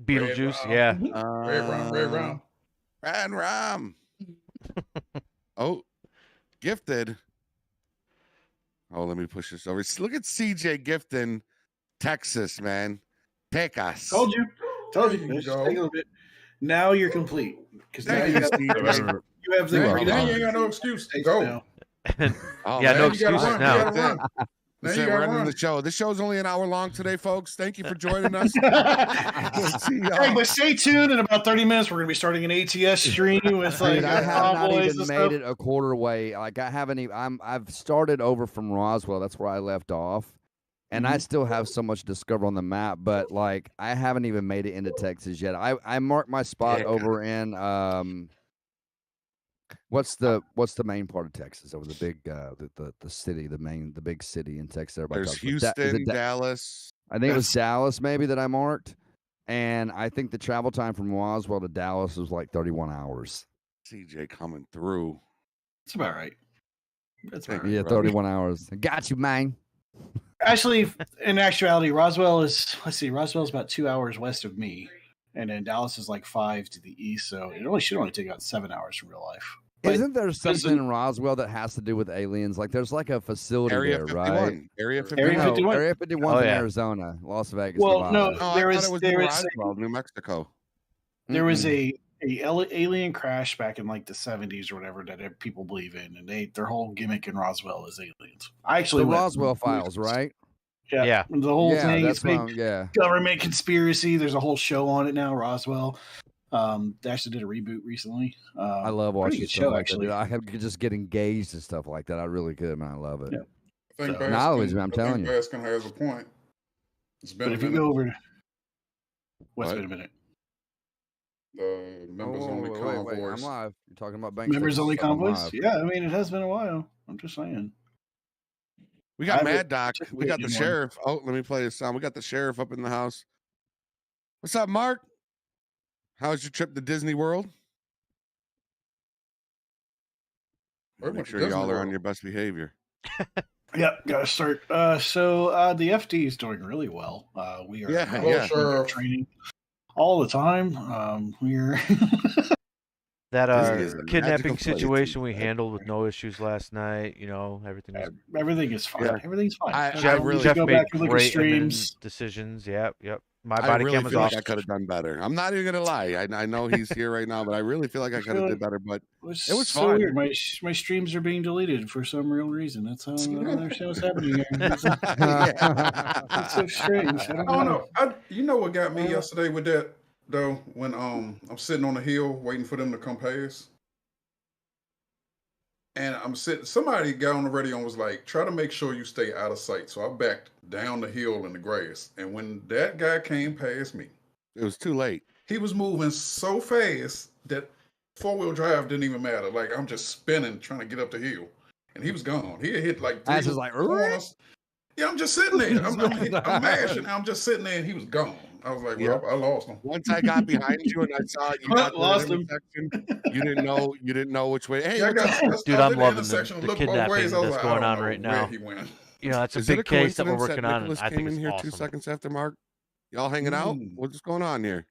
Beetlejuice. Red Yeah. Red round. Red round. Ran Ram. Oh, gifted. Oh, let me push this over. Look at CJ Gifton, Texas, man. Texas. Told you. There you Just go. take a little bit. Now you're complete. Because now Thank you you, have, CJ. you have the Now freedom. you ain't got no excuse. States Go. now. Oh, Yeah, man. no you gotta excuses run. now. You gotta run. Now That's you it. We're gotta ending run. the show. This show's only an hour long today, folks. Thank you for joining us. We'll see y'all. Hey, but stay tuned. In about 30 minutes, we're going to be starting an ATS stream with like Dude, I have not convoys even and made stuff. it a quarter way. Like I haven't even. I've started over from Roswell. That's where I left off, and I still have so much to discover on the map. But like, I haven't even made it into Texas yet. I marked my spot Yeah. over in what's the main part of Texas? Over the big the city, the big city in Texas. Everybody There's talks about. Is it Houston, Dallas. I think it was Dallas maybe that I marked, and I think the travel time from Roswell to Dallas was like 31 hours. CJ coming through. It's about right. That's about Thank right. you, Yeah, brother. 31 hours. Got you, man. Actually, in actuality, Roswell's about 2 hours west of me. And then Dallas is like 5 to the east. So it should only take about 7 hours from real life. But Isn't there something isn't- in Roswell that has to do with aliens? Like there's like a facility Area there, 51. right? Area 51. Area No, 51. Area 51 Oh, in yeah. Arizona, Las Vegas, Well, no, Nevada. Oh, There I was- thought it was there New was a- Roswell, New Mexico. there was Mm-mm. a alien crash back in like the 70s or whatever that people believe in. And their whole gimmick in Roswell is aliens. I actually the went- Roswell files, right? Yeah. The whole yeah, thing that's is big what yeah. government conspiracy. There's a whole show on it now, Roswell. They actually did a reboot recently. I love pretty watching good stuff show, like that. actually. Dude. I could just get engaged and stuff like that. I really could, man. I love it. Yeah. I think So- Knowledge, man, I'm I think telling you. Baskin has a point. It's been But a if you minute. go over to what's What? been a minute? The members only wait, convoys. I'm live. You're talking about bank Members statements, only so I'm convoys? live. Yeah, I mean it has been a while. I'm just saying. We I got haven't Mad Doc. We got the participated in one. sheriff. Oh, let me play this sound. We got the sheriff up in the house. What's up, Mark? How's your trip to Disney World? Where Make went to sure Disney y'all are on World? your best behavior. Yep, gotta start. So the FD is doing really well. We are Yeah, Well, yeah. sure. training all the time. We're That Disney is a magical kidnapping place. situation we handled with no issues last night. You know, everything was. everything is fine. Yeah. Everything's fine. I You Jeff, know, really- you Jeff go made back and look at great admin streams. decisions. Yep, yep. My I body really cam was feel off. like I could have done better. I'm not even gonna lie. I know he's here right now, but I really feel like I could have did better. But It was so so weird. My streams are being deleted for some real reason. That's how I don't understand what's happening here. It's so strange. I don't I don't know. know. You know what got me yesterday with that though? When I'm sitting on the hill waiting for them to come past, and I'm sitting. Somebody got on the radio and was like, "Try to make sure you stay out of sight." So I backed down the hill in the grass, and when that guy came past me, it was too late. he was moving so fast that 4-wheel drive didn't even matter. Like I'm just spinning trying to get up the hill, and he was gone. He had hit like That's three just like, corners. Yeah, I'm just sitting there. I'm mashing. I'm just sitting there, and he was gone. I was like, Yep. well, I lost him. Once I got behind you and I saw you got to Lost the him. intersection, you didn't know which way. Hey, Yeah, I what's got up? Dude, I I'm did loving intersection, the looked both kidnapping ways, I was that's like, I going don't on know right where now. he went. You know, it's a Is it big case that we're coincidence working on, and Nicholas I came think in it's here awesome. 2 seconds after Mark? Y'all hanging out? What's going on here?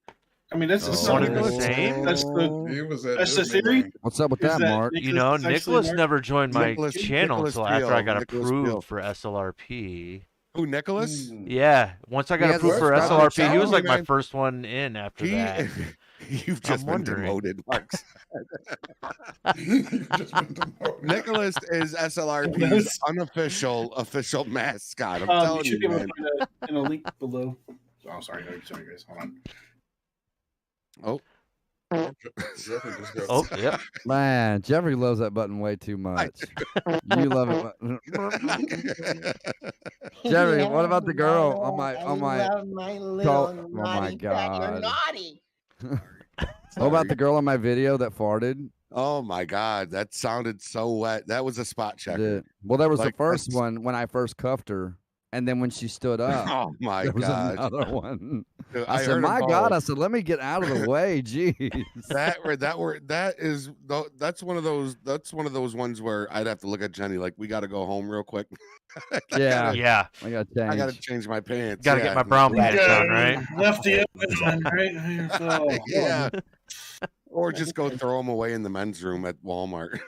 I mean, that's Oh. One and the same? That's the He was at that's the Disney theory. Land. What's up with Is that, Mark? You know, is actually Nicholas Mark? never joined my Nicholas- channel Nicholas until after I Beal, got Nicholas approved Beal. for SLRP. Who, Nicholas? Hmm. Yeah, once I got He has approved a for subscribe SLRP, he was channel, like my man. first one in after that. You've just been wondering. demoted, Mark. Just went to Mark. Nicholas is SLRP's official mascot. I'm You telling should you, be able to man. find that in a link below. Oh, sorry guys. Hold on. Oh, Jeffrey just got Oh, yep. Man, Jeffrey loves that button way too much. You love it. Jeffrey, what about the girl on my oh my god. What about the girl on my video that farted? oh my God, that sounded so wet. That was a spot checker. Well, there was Like, the first that's- one when I first cuffed her, and then when she stood up, Oh my there was God. another one. Dude, I said, heard 'em "My God!" both. I said, "Let me get out of the way." Jeez. That's one of those ones where I'd have to look at Jenny like, we got to go home real quick. Yeah. Yeah, I got I got to changed. change my pants. got to get my brown pants on, right? Left the oven, right? So, Yeah. Or just go throw them away in the men's room at Walmart.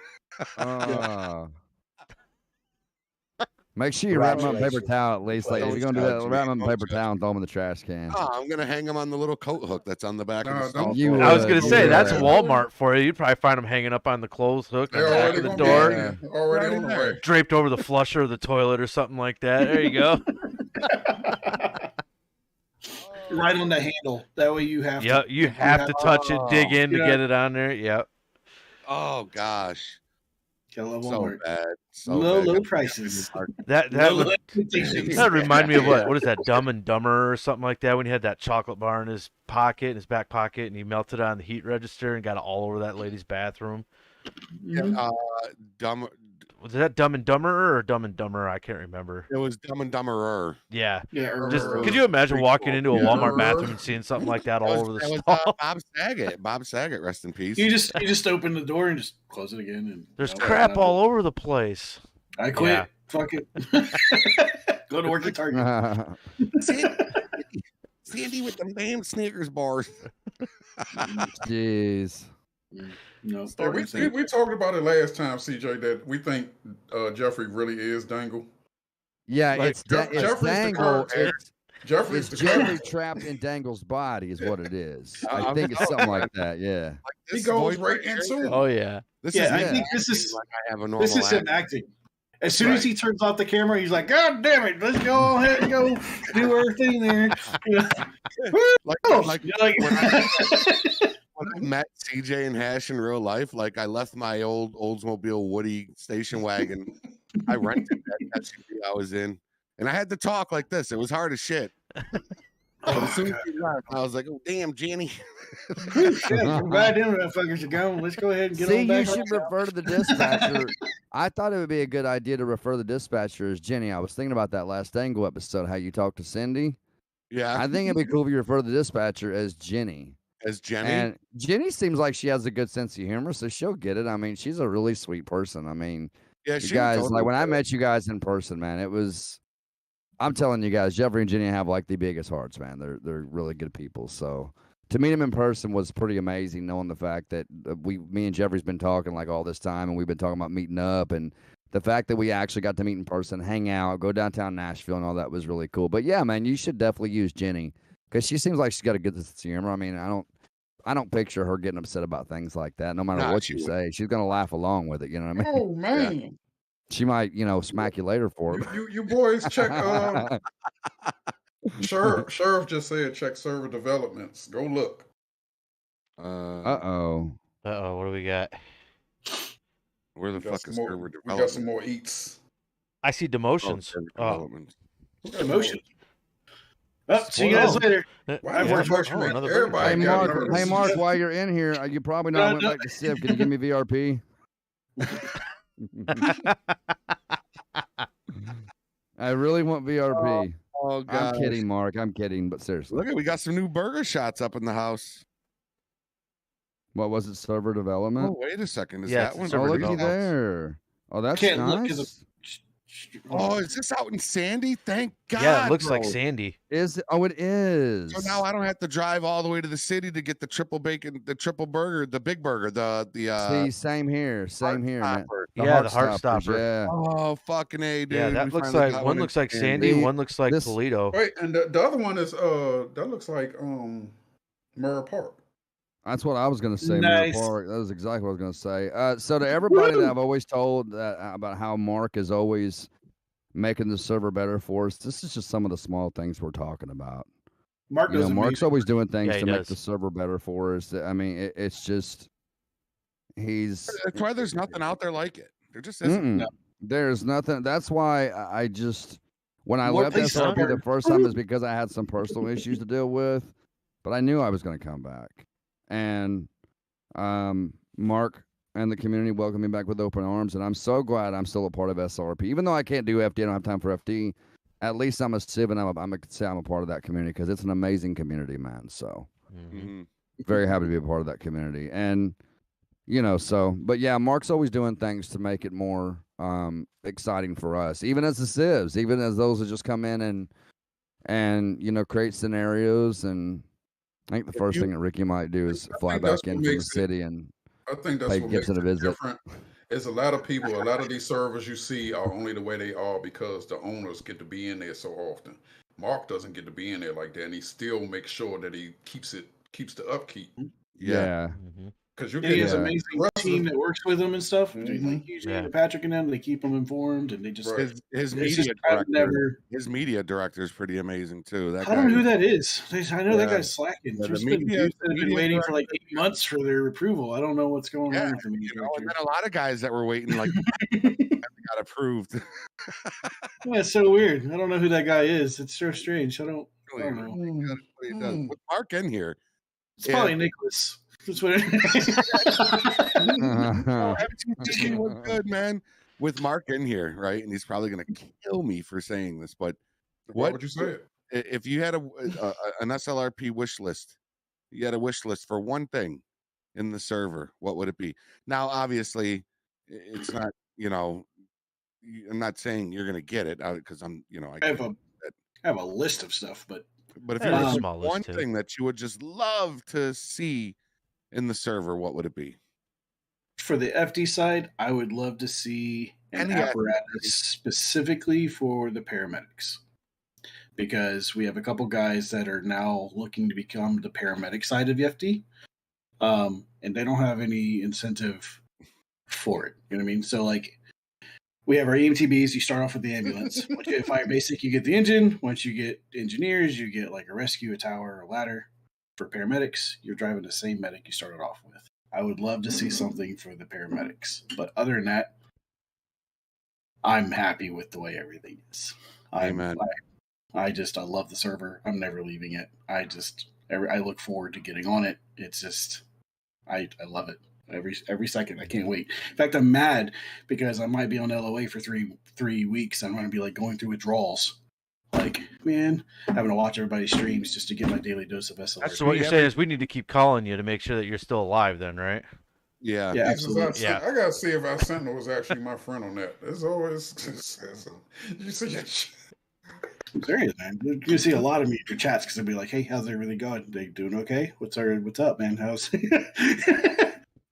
Make sure you wrap them up in paper Congratulations. towel at least. Like if you're gonna do that, Don't wrap them in judge paper me. towel and throw them in the trash can. Oh, I'm gonna hang them on the little coat hook that's on the back of No, the stall. don't. You I was gonna would, say you that's would. Walmart for you. You'd probably find them hanging up on the clothes hook on They're the back already of the gonna be door, in there, already Right on in the there. way. draped over the flusher of the toilet or something like that. There you go. right on the handle. That way you have Yep, to. you have to touch it, dig in to Yeah. get it on there. Yep. Oh gosh, Gotta love so Walmart. bad. So Low bad. prices. That Low would expectations. that would remind me of Yeah. what is that, Dumb and Dumber or something like that, when he had that chocolate bar in his pocket, in his back pocket, and he melted it on the heat register and got it all over that lady's bathroom. Mhm. Dumb. Was that Dumb and Dumber or Dumb and Dumber? I can't remember. It was Dumb and Dumberer. Yeah. Yeah. Just Or- could you imagine pretty walking cool. into a Yeah. Walmart bathroom and seeing something like that all over the That was, stall? Bob Saget. Bob Saget, rest in peace. You just open the door and just close it again. And There's no, crap no. all over the place. I quit. Yeah. Fuck it. Go to work at Target. Sandy with them damn Snickers bars. Jeez. No. Yeah, we talked about it last time, CJ, that we think Jeffrey really is Dangle. Yeah, Like, it's Jeffrey's the Dangle. character. Jeffrey's It's the Jeffrey character. trapped in Dangle's body, is what it is. I'm I think it's something like that. Yeah. Like He this goes voice right here, into it. Oh yeah. This Yeah, is I me think this is acting like I have a normal this is him accent. acting. As soon as he turns off the camera, he's like, "God damn it, let's go ahead and go do our thing there." You know? Like You're like- when I met CJ and Hash in real life, like I left my old Oldsmobile Woody station wagon. I rented that SUV I was in, and I had to talk like this. It was hard as shit. But as soon as he left, I was like, "Oh damn, Jenny." Shit, goodbye, them motherfuckers are gone. Let's go ahead and get See, on back. you should refer to the dispatcher. I thought it would be a good idea to refer the dispatcher as Jenny. I was thinking about that last Dangle episode, how you talked to Cindy. Yeah, I think it'd be cool if you refer to the dispatcher as Jenny. as Jenny. And Jenny seems like she has a good sense of humor, so she'll get it. I mean, she's a really sweet person. I mean, yeah, you she guys, totally like when I did. met you guys in person, man, it was. I'm telling you guys, Jeffrey and Jenny have like the biggest hearts, man. They're really good people. So to meet them in person was pretty amazing, knowing the fact that me and Jeffrey's been talking like all this time, and we've been talking about meeting up, and the fact that we actually got to meet in person, hang out, go downtown Nashville, and all that was really cool. But yeah, man, you should definitely use Jenny because she seems like she's got a good sense of humor. I mean, I don't picture her getting upset about things like that. No matter Nah, what she you wouldn't. say, she's gonna laugh along with it. You know what I mean? Oh man, She might, smack you later for it. You boys check. Sheriff just said check server developments. Go look. Uh-oh. What do we got? Where the We got fuck some is more- server We got some more eats. I see demotions. server Oh, development. emotion. Oh, see you guys later. Why I've does worked everybody- hard. Oh, another everybody Hey got Mark, nervous. while you're in here, you probably not went back to Civ. Can you give me VRP? I really want VRP. Oh god. I'm kidding, Mark. I'm kidding, but seriously. Look at we got some new burger shots up in the house. What was it? Server development? Oh, wait a second. Is Yeah, that it's one? server Oh, looky development. there. Oh, that's Can't look 'cause nice. Oh, is this out in Sandy? Thank God. Yeah, it looks like bro. Sandy. Is it? Oh, it is. So now I don't have to drive all the way to the city to get the triple bacon, the triple burger, the big burger, See, same here. Same here, man. Heartstopper. Yeah, the heart Stoppers, stopper. Yeah. Oh, fucking A, dude. Yeah, We that looks finally like got one in looks like Sandy, See, one looks like this- Toledo. Wait, and the other one is that looks like Murray Park. That's what I was going to say, Nice. Mayor Park. That was exactly what I was going to say. So to everybody that I've always told that about how Mark is always making the server better for us, this is just some of the small things we're talking about. Mark You know, does Mark's amazing. always doing things Yeah, he to make does. the server better for us. I mean, it's just he's. That's why there's nothing out there like it. There just isn't. Mm-mm. There's nothing. That's why I just when I More left places SLRP are- the first time is because I had some personal issues to deal with, but I knew I was going to come back, and Mark and the community welcomed me back with open arms, and I'm so glad I'm still a part of SLRP. Even though I can't do FD, I don't have time for FD. At least I'm a civ, and I'm gonna say I'm a part of that community because it's an amazing community, man. So Mhm. very happy to be a part of that community, and but yeah, Mark's always doing things to make it more exciting for us, even as the civs, even as those that just come in and create scenarios. And I think the first thing that Ricky might do is fly think back that's in what from the makes it- city and I think that's pay what makes Gibson a it visit. different. Is a lot of people, a lot of these servers you see are only the way they are because the owners get to be in there so often. Mark doesn't get to be in there like that, and he still makes sure that he keeps the upkeep. Yeah. Because you And he get has an amazing team that works with him and stuff. Mhm. Like Eugene Yeah. and Patrick and them, they keep him informed, and they just. Right. His It's media just, I've director. never. His media director is pretty amazing too. That I don't know who guy- that is. I know that Yeah. guy's slacking. Yeah, the There's been media- dudes that have been media waiting for like director- 8 months for their approval. I don't know what's going Yeah, on with the media and director. then a lot of guys that were waiting like got approved. Yeah, it's so weird. I don't know who that guy is. It's so strange. I don't know. What he does. With Mark in here, It's probably Nicholas. That's what it Oh, everything was good, man. With Mark in here, right? And he's probably gonna kill me for saying this, but Why would you say it? if you had an SLRP wish list, you had a wish list for one thing in the server, what would it be? Now, obviously, it's not. I'm not saying you're gonna get it because I'm. I have a list of stuff, but But if Yeah, you there's a had small list, one too. thing that you would just love to see in the server, what would it be? for the FD side, I would love to see an Any apparatus specifically for the paramedics. Because we have a couple guys that are now looking to become the paramedic side of the FD. And they don't have any incentive for it. You know what I mean? So like we have our EMTBs, you start off with the ambulance. Once you get fire basic, you get the engine. Once you get engineers, you get like a rescue, a tower, a ladder. For paramedics, you're driving the same medic you started off with. I would love to see something for the paramedics. But other than that, I'm happy with the way everything is. Amen. I love the server. I'm never leaving it. I look forward to getting on it. It's just, I love it every second. I can't wait. In fact, I'm mad because I might be on LOA for three weeks. I'm going to be like going through withdrawals. Like, man, having to watch everybody's streams just to get my daily dose of SLRP. So what you're saying is we need to keep calling you to make sure that you're still alive then, right? Yeah. Yeah, Jesus, absolutely. Yeah. I gotta see if our Sentinel was actually my friend on that. It's always you see that shit. I'm serious, man. You see a lot of me in your chats because they'll be like, "Hey, how's everything going? They doing okay? What's up, man? How's you're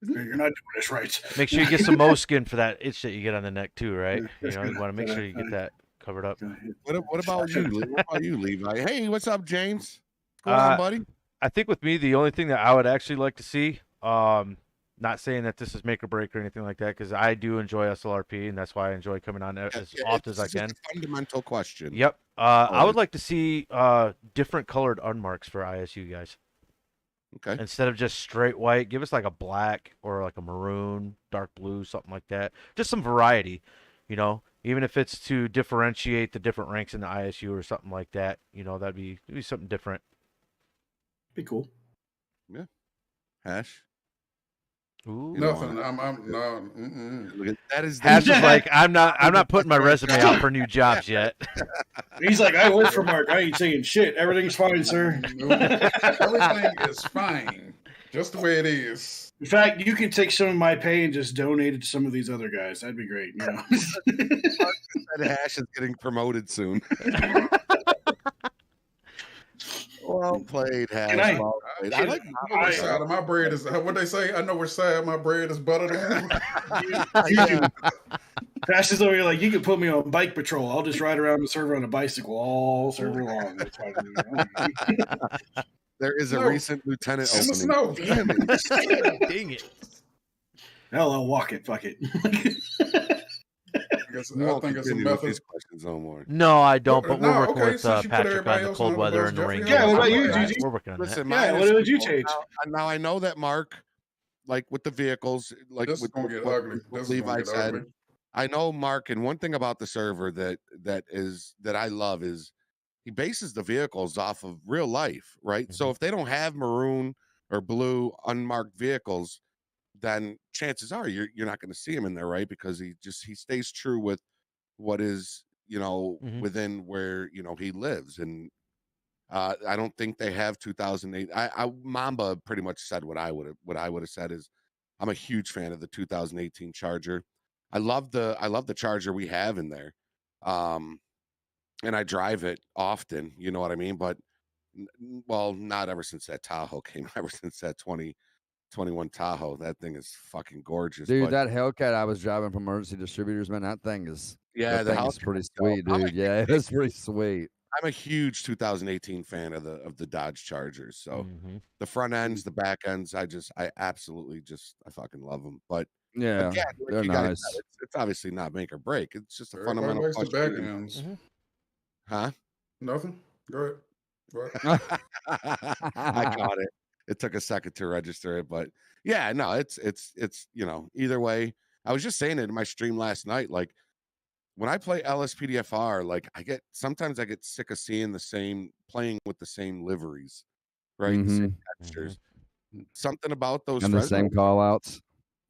not doing this right." Make sure you get some Mo skin for that itch that you get on the neck too, right? You know, you want to make sure you get that covered up. What about you? What about you, Levi? Hey, what's up, James? What's going on, buddy? I think with me, the only thing that I would actually like to see, not saying that this is make or break or anything like that, because I do enjoy SLRP, and that's why I enjoy coming on as often as I It's just can. a fundamental question. Yep. I would like to see different colored unmarks for ISU guys. Okay. Instead of just straight white, give us like a black or like a maroon, dark blue, something like that. Just some variety, you know. Even if it's to differentiate the different ranks in the ISU or something like that, you know, it'd be something different. Be cool. Yeah. Hash. Ooh. Nothing. I'm no. Look at that is Hash is like, I'm not putting my resume out for new jobs yet. He's like, I work for Mark. I ain't saying shit. Everything's fine, sir. Everything is fine, just the way it is. In fact, you could take some of my pay and just donate it to some of these other guys. That'd be great. You know? That Hash is getting promoted soon. Well played, Hash. Can I- Well played. I like I know which side of my bread is. What they say? I know which side my bread is buttered on. Dash is over here like, you can put me on bike patrol. I'll just ride around the server on a bicycle all server long. That's fine with me. There is a No. recent lieutenant In the opening. snow. Damn it. Dang it. Hell, I'll walk it. Fuck it. I We won't think it's a continue with method. these questions no more. No, I don't. But we're No, working okay, with since you put Patrick everybody on the else cold on the weather bus, and the rain. Jeffrey, Yeah, what about you, We're Gigi? working on Listen, that. Yeah, mine what is about you, simple. Chage? Now I know that Mark, like with the vehicles, like This is with gonna get what ugly. This is Levi gonna get said. ugly. I know Mark, and one thing about the server that I love is he bases the vehicles off of real life, right? So if they don't have maroon or blue unmarked vehicles, then chances are you're not going to see him in there, right? Because he stays true with what is, Mhm. within where he lives. And I don't think they have 2008. Mamba pretty much said what I would have said is I'm a huge fan of the 2018 Charger. I love the Charger we have in there. And I drive it often, you know what I mean? But well, not ever since that Tahoe came, ever since that 2021 Tahoe. That thing is fucking gorgeous. Dude, but, that Hellcat I was driving from Emergency Distributors, man, that thing is yeah, the thing house is pretty so sweet, dude. Yeah, it's pretty sweet. I'm a huge 2018 fan of the Dodge Chargers. So Mhm. the front ends, the back ends, I absolutely I fucking love them. But Yeah, again, like they're you guys nice. said, it's obviously not make or break. It's just a Everybody fundamental likes the back question. ends. Huh? Nothing. Go ahead. What? I caught it. It took a second to register it, but yeah, no, it's either way. I was just saying it in my stream last night. Like when I play LSPDFR, like sometimes I get sick of seeing playing with the same liveries, right? The same textures. Something about those And the Fresno, same call outs.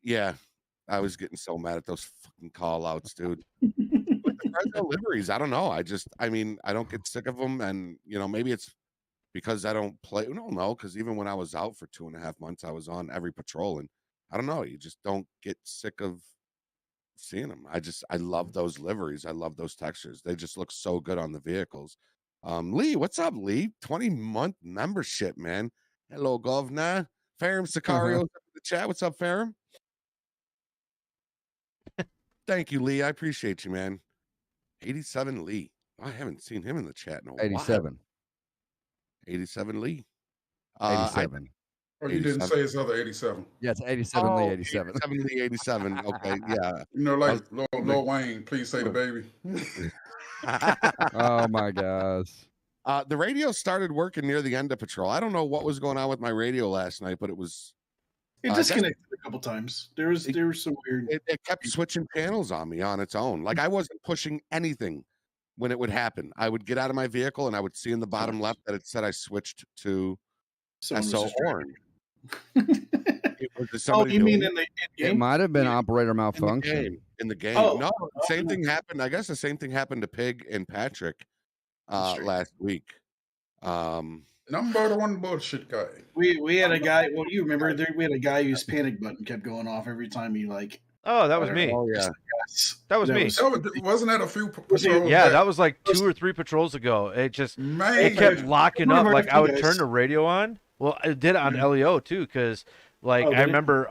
yeah. I was getting so mad at those fucking call outs, dude. With the Fresno liveries, I don't know. I don't get sick of them, and maybe it's because I don't play. I don't know, because even when I was out for 2.5 months, I was on every patrol, and I don't know. You just don't get sick of seeing them. I love those liveries. I love those textures. They just look so good on the vehicles. Lee, what's up, Lee? 20-month membership, man. Hello, Governor. FiveM Sicario in the chat. What's up, FiveM? Thank you, Lee. I appreciate you, man. 87 Lee. I haven't seen him in the chat in a while. 87. 87 Lee. 87. Oh, you didn't say it's other 87. Yeah, it's 87 Lee, 87. 87 Lee, 87. Okay, yeah. Like Lil Wayne, please say the baby. Oh my gosh. The radio started working near the end of patrol. I don't know what was going on with my radio last night, but it was. It disconnected a couple times. There was some weird. It kept switching channels on me on its own. Like I wasn't pushing anything when it would happen. I would get out of my vehicle and I would see in the bottom left that it said I switched to SO Horn. Oh, you mean in the It might have been operator malfunction. In the game. Oh, No, same thing happened. I guess the same thing happened to Pig and Patrick last week. Number one bullshit guy. We had a guy. Well, you remember we had a guy whose panic button kept going off every time he like. Oh, that was me. Oh yeah. That was me. Wasn't that a few patrols? Yeah, that was like 2 or 3 patrols ago. It just it kept locking up. Like I would turn the radio on. Well, I did it on LEO too, because like I remember,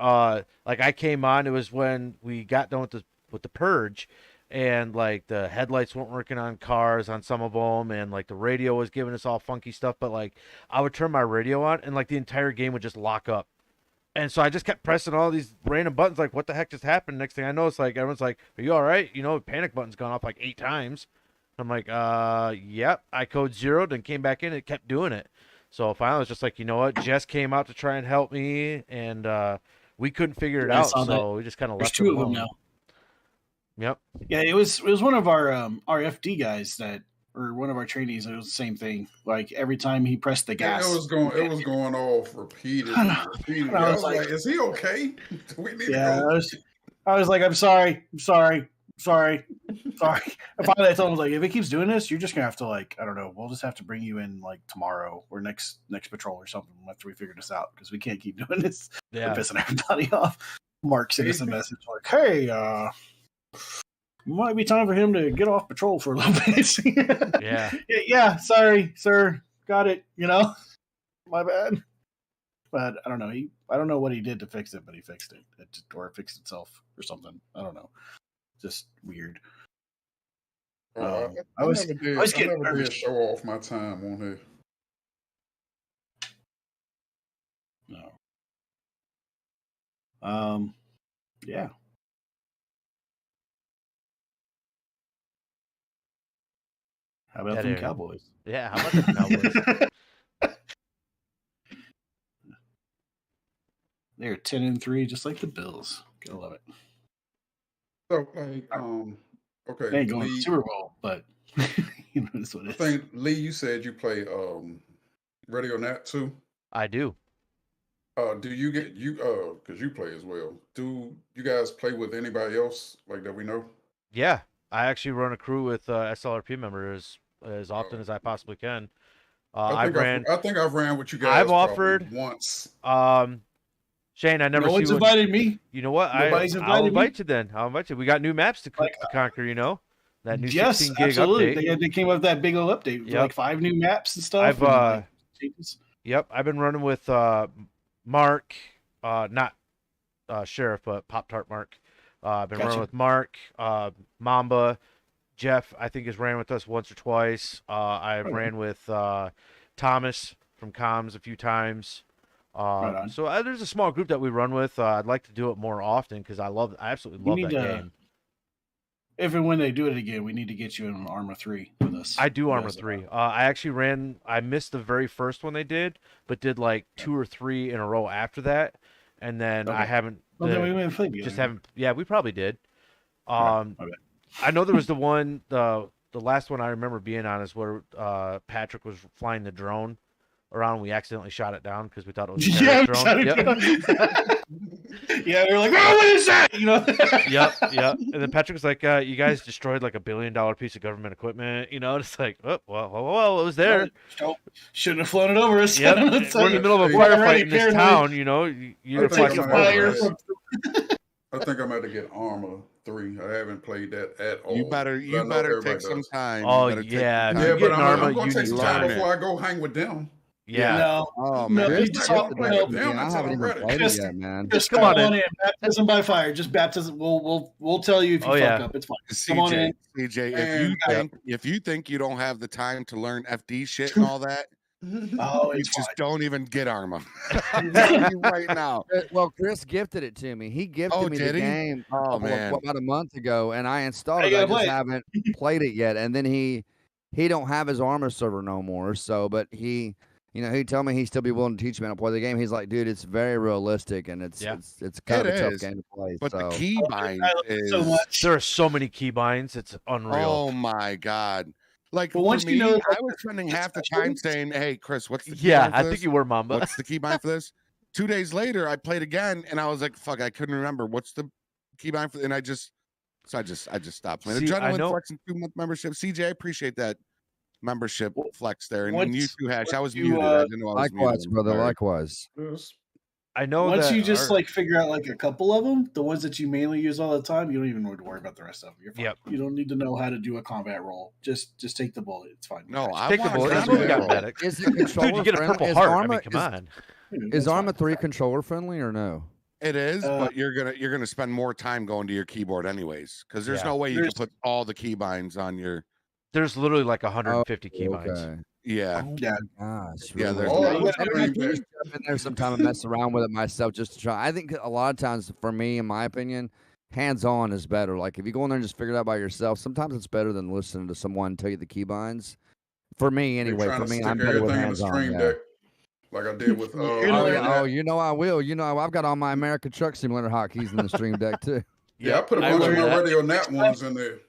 like I came on. It was when we got done with the purge, and like the headlights weren't working on cars on some of them, and like the radio was giving us all funky stuff. But like I would turn my radio on, and like the entire game would just lock up. And so I just kept pressing all these random buttons. Like, what the heck just happened? Next thing I know, it's like everyone's like, "Are you all right?" Panic button's gone off like 8 times. I'm like, yep. I code 0'd and came back in. And it kept doing it. So finally, I was just like, you know what? Jess came out to try and help me, and we couldn't figure it out. So we just kind of left. There's 2 of them now. Yep. Yeah, it was one of our FD guys that or one of our trainees, it was the same thing. Like every time he pressed the gas, It was going off repeatedly. I I was was like, "Is he okay? We need to go." I was like, I'm sorry. Finally, I told him, like, if it keeps doing this, you're just gonna have to, like, I don't know, we'll just have to bring you in like tomorrow or next patrol or something after we figure this out, because we can't keep doing this. Yeah. We're pissing everybody off. Mark sent us a message like, hey, might be time for him to get off patrol for a little bit. Yeah, sorry, sir. Got it, My bad. But I don't know. I don't know what he did to fix it, but he fixed it. Or it fixed itself or something. I don't know. Just weird. I getting never nervous. did show off my time on here. No. Yeah. How about them Cowboys? Yeah, how about them Cowboys? They're 10-3, just like the Bills. Gotta love it. So, like, okay, They ain't going to Lee, the Super Bowl, but that's what it I is. think Lee, you said you play Radio Nat too. I do. Do you get because you play as well? Do you guys play with anybody else like that we know? Yeah, I actually run a crew with SLRP members as often as I possibly can. I think I've ran with you guys. I've offered once. Shane, I never. No one's invited me. You know what? I'll invite you then. I'll invite you. We got new maps to conquer. That new 16 gig update. They came up with that big old update. Like 5 new maps and stuff. I've been running with Mark, not Sheriff, but Pop Tart Mark. I've been running with Mark, Mamba, Jeff. I think has ran with us once or twice. I ran with Thomas from Comms a few times. So there's a small group that we run with. I'd like to do it more often because I absolutely love that game. If and when they do it again, we need to get you in Arma 3 with us. I do Arma 3. I actually I missed the very first one they did, but did like 2 or 3 in a row after that. And then I haven't. Then we haven't played just haven't. Yeah, we probably did. I know there was the one, the last one I remember being on is where Patrick was flying the drone around. We accidentally shot it down because we thought it was a drone. Yeah, we were like, oh, what is that? Yep. And then Patrick was like, you guys destroyed like $1 billion piece of government equipment. It's like, oh, well, it was there. Shouldn't have flown it over us. Yep. We're in the middle of a firefight in this town. You're reflecting fire. I think I'm going to get Arma 3. I haven't played that at all. You better take some time. Oh, yeah. But I'm going to take some time before I go hang with them. Yeah. Man. I haven't even played it yet, man. Just come on in. Baptism by fire. Just baptism. We'll tell you if you fuck up. It's fine. Come on in. CJ, if you think you don't have the time to learn FD shit and all that, you just don't even get Arma right now. Well, Chris gifted it to me. He gifted me the game about a month ago, and I installed it. I just haven't played it yet. And then he don't have his Arma server no more. So, but he told me he'd still be willing to teach me how to play the game. He's like, dude, it's very realistic, and it's kind of a tough game to play. But the keybind is there are so many keybinds, it's unreal. Oh my god! Like, but once me, I was spending half the time saying, "Hey, Chris, what's the keybind yeah?" for I this? think you were, Mamba. What's the keybind for this? 2 days later, I played again, and I was like, "Fuck!" I couldn't remember what's the keybind for, and I just stopped. Man, Adrenaline Flex and 2-month membership. CJ, I appreciate that membership flex there, and you too, Hash. I was muted. I didn't know I was likewise, muted. brother. Likewise. I know. Once you just figure out like a couple of them, the ones that you mainly use all the time, you don't even need to worry about the rest of them. You're fine. You don't need to know how to do a combat roll. Just take the bullet. It's fine. No, take the bullet. That's what we got, medic. Is it controller Dude, you get a purple heart. I mean, come on. Is Arma 3 controller friendly or no? It is, but you're gonna spend more time going to your keyboard anyways, because there's no way you can put all the keybinds on your. There's literally like 150 keybinds. Okay. Yeah. Oh yeah. Gosh. Yeah. There's some time to mess around with it myself just to try. I think a lot of times, for me, in my opinion, hands-on is better. Like if you go in there and just figure it out by yourself, sometimes it's better than listening to someone tell you the keybinds. For me, anyway. For me, I'm better with hands-on. Like I did with. I will. I've got all my American Truck Simulator hotkeys in the Stream Deck too. Yeah, I put a bunch of my Radio Nat ones in there.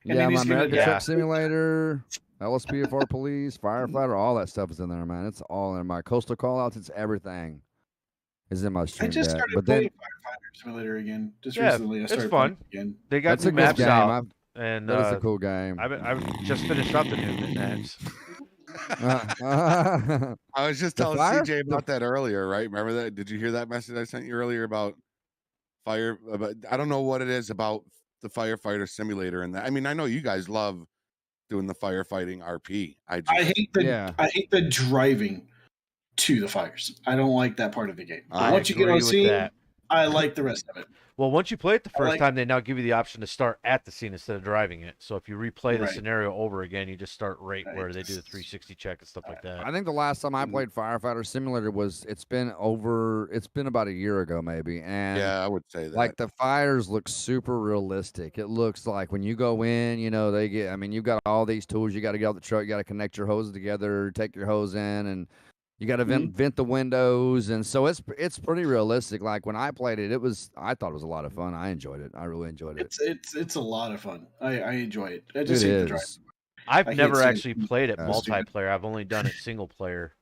Yeah, my American Truck Simulator. LSPFR police, firefighter, all that stuff is in there, man. It's all in my coastal callouts. It's everything is in my I stream just deck. started But playing then Firefighter Simulator again. Just Yeah, recently, I it's started fun. playing again. They got that's a new good maps game. out, and That is a cool game. I've just finished up the new maps. The I was just telling fire? CJ about that earlier, right? Remember that? Did you hear that message I sent you earlier about fire? About, I don't know what it is about the firefighter simulator and that. I mean, I know you guys love doing the firefighting RP. I hate the driving to the fires. I don't like that part of the game. But once you get on agree with scene, that. I like the rest of it. Well, once you play it the first like- time, they now give you the option to start at the scene instead of driving it. So if you replay the Right. scenario over again, you just start right where they do the 360 check and stuff like that. I think the last time I played Firefighter Simulator it's been about a year ago maybe. And yeah, I would say that. like the fires look super realistic. It looks like when you go in, you know, you've got all these tools. You got to get out the truck, you got to connect your hoses together, take your hose in, and you got to vent the windows. And so it's pretty realistic. Like when I played it, I thought it was a lot of fun. I enjoyed it. I really enjoyed it. It's a lot of fun. I enjoy it. I It just hate the drive. is. I've I hate never seeing actually played it stupid. multiplayer. I've only done it single player.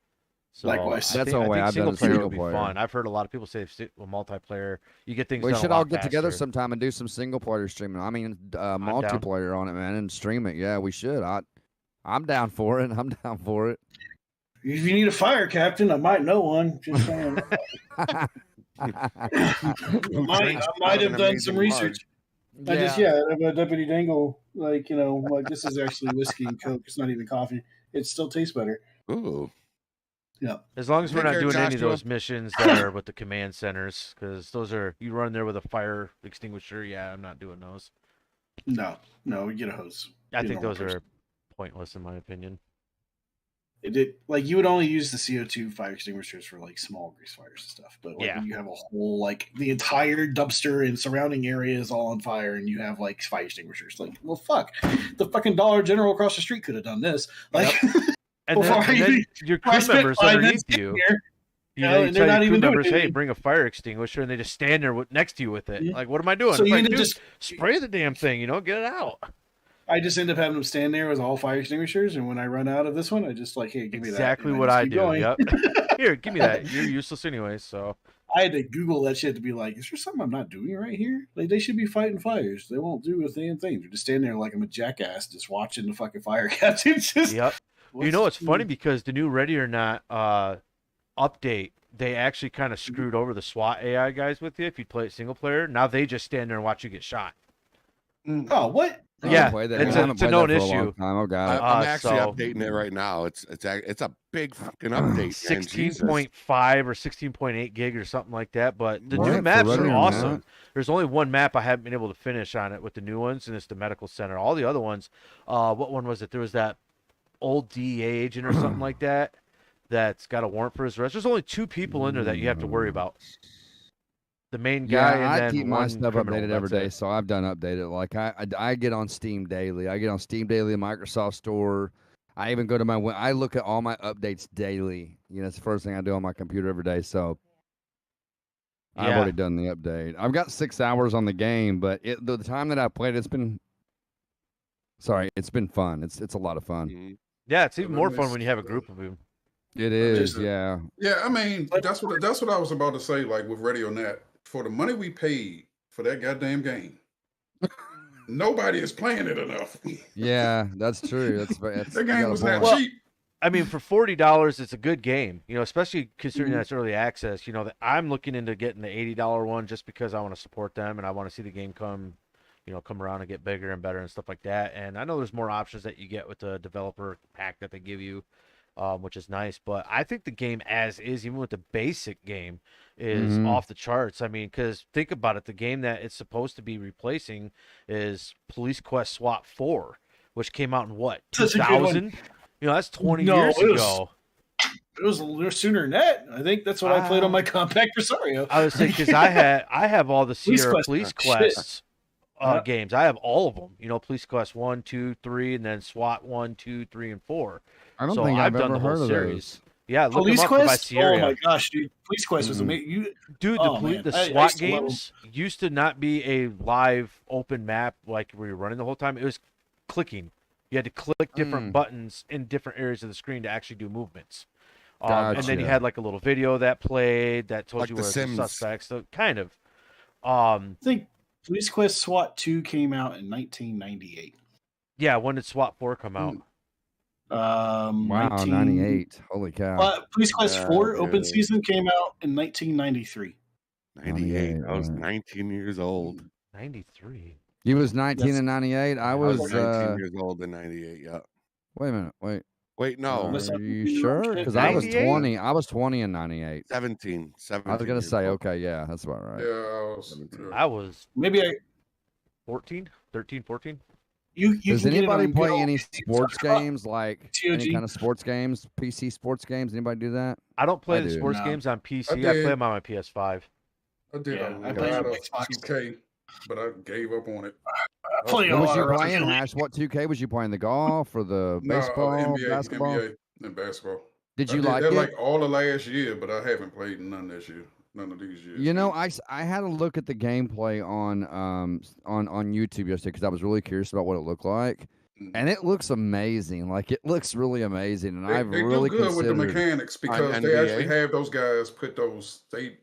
So Likewise. That's the only way I've done single it player single would be player. fun. I've heard a lot of people say multiplayer, you get things We done a should lot all get together faster. sometime and do some single player streaming. I mean, down. multiplayer on it, man, and stream it. Yeah, we should. I'm down for it. I'm down for it. If you need a fire captain, I might know one. Just saying. I might have done some research. I have a Deputy Dangle. Like, this is actually whiskey and Coke. It's not even coffee. It still tastes better. Ooh. Yeah. As long as we're Take not care, doing any of Joshua. those missions that are with the command centers, because those are, you run there with a fire extinguisher. Yeah, I'm not doing those. No, we get a hose. I Be a think normal those person. are pointless in my opinion. Like you would only use the CO2 fire extinguishers for like small grease fires and stuff. But like Yeah. when you have a whole like the entire dumpster and surrounding area is all on fire and you have like fire extinguishers, like, well, fuck, the fucking Dollar General across the street could have done this. Like, And then your I crew spent members 5 underneath minutes you. here, You know, you and they're tell not your crew even doing members, hey, anything. bring a fire extinguisher, and they just stand there next to you with it. Yeah. Like, what am I doing? So It's you like, end up dude, just spray the damn thing, get it out. I just end up having them stand there with all fire extinguishers, and when I run out of this one, I just like, hey, give me that. Exactly and what just I keep do. going. Yep. Here, give me that. You're useless anyway, so. I had to Google that shit to be like, is there something I'm not doing right here? Like, they should be fighting fires. They won't do a damn thing. They're just standing there like I'm a jackass, just watching the fucking fire captain. Just, Yep. It's funny because the new Ready or Not update, they actually kind of screwed over the SWAT AI guys with you if you play it single player. Now they just stand there and watch you get shot. Oh, what? Yeah, it's a known issue. Oh god, I'm actually so- updating it right now. It's a big fucking update. man. Jesus. 16.5 or 16.8 gig or something like that. But the What? new For maps Ready are or awesome. Not? There's only one map I haven't been able to finish on it with the new ones, and it's the medical center. All the other ones, what one was it? There was that old DEA agent or something like that that's got a warrant for his arrest. There's only 2 people in there that you have to worry about. The main guy and I then keep my one stuff criminal, updated every that's day, it. so I've done updated. Like I get on Steam daily. I get on Steam daily, Microsoft Store. I even go to I look at all my updates daily. It's the first thing I do on my computer every day. So I've Yeah. already done the update. I've got 6 hours on the game, but the time that I played, it's been fun. It's a lot of fun. Mhm. Yeah, it's even more fun when you have a group of them. It is, Just- yeah. Yeah, I mean that's what I was about to say. Like with Radio Net, for the money we paid for that goddamn game, nobody is playing it enough. Yeah, that's true. That's That you got game a was point. not cheap. I mean, for $40, it's a good game. Especially considering Mhm. that's early access. That I'm looking into getting the $80 one just because I want to support them and I want to see the game come around and get bigger and better and stuff like that. And I know there's more options that you get with the developer pack that they give you, which is nice. But I think the game as is, even with the basic game, is Mhm. off the charts. I mean, because think about it, the game that it's supposed to be replacing is Police Quest SWAT 4, which came out in what, That's a good one. 2000? That's 20 No, years it was- ago. It was a little sooner than that. I think that's what I played on my compact Rosario. I was saying because I have all the Police Sierra Quest Police are Quests Yeah. games. I have all of them. Police Quest 1, 2, 3, and then SWAT 1, 2, 3, and 4. I don't So think I've I've done ever the whole heard of series. those. Yeah, look Police them up by Quest? Sierra. Oh my gosh, dude. Police Quest was Mhm. amazing. Dude, Oh, man. the I SWAT used to love 'em. games used to not be a live open map like where you're running the whole time. It was clicking. You had to click different buttons in different areas of the screen to actually do movements. And then you Gotcha. had like a little video that played that told Like you The where the Sims. suspects. So kind of. I think Police Quest SWAT 2 came out in 1998. Yeah, when did SWAT 4 come out? Wow, 19... 98. Holy cow. Police Quest Yeah, 4 Open dude. Season came out in 1993. 98. I was right. 19 years old. 93. You was 19 Yes. in 98. I I was was 19 years old in 98. Yeah. wait a minute. Wait, no. Unless Are I'm you thinking the sure? wrong Because shit. I was 98? 20. I was 20 in 98. 17. I was gonna years say, old. okay, yeah, that's about right. Yeah, I was. I was Maybe I 14, 13, 14. you Does can get it anybody on play good old any PC sports Xbox. games, like TOG. any kind of sports games, PC sports games? Anybody do that? I don't play I the do. sports No. games on PC. I did. play them on my PS5. I did Yeah, I a played lot on of Xbox. 2K, but I gave up on it. I play a What was lot you of Rocket playing, League. Hash? What 2K was you playing? The golf or the No, baseball, NBA, basketball? NBA, and basketball. Did I you did like that it? like all of last year, but I haven't played none this year. None of these years. You know, I had a look at the gameplay on YouTube yesterday because I was really curious about what it looked like, and it looks amazing. Like it looks really amazing, and I've they really do good with the considered. mechanics because On they actually NBA? have those guys put those they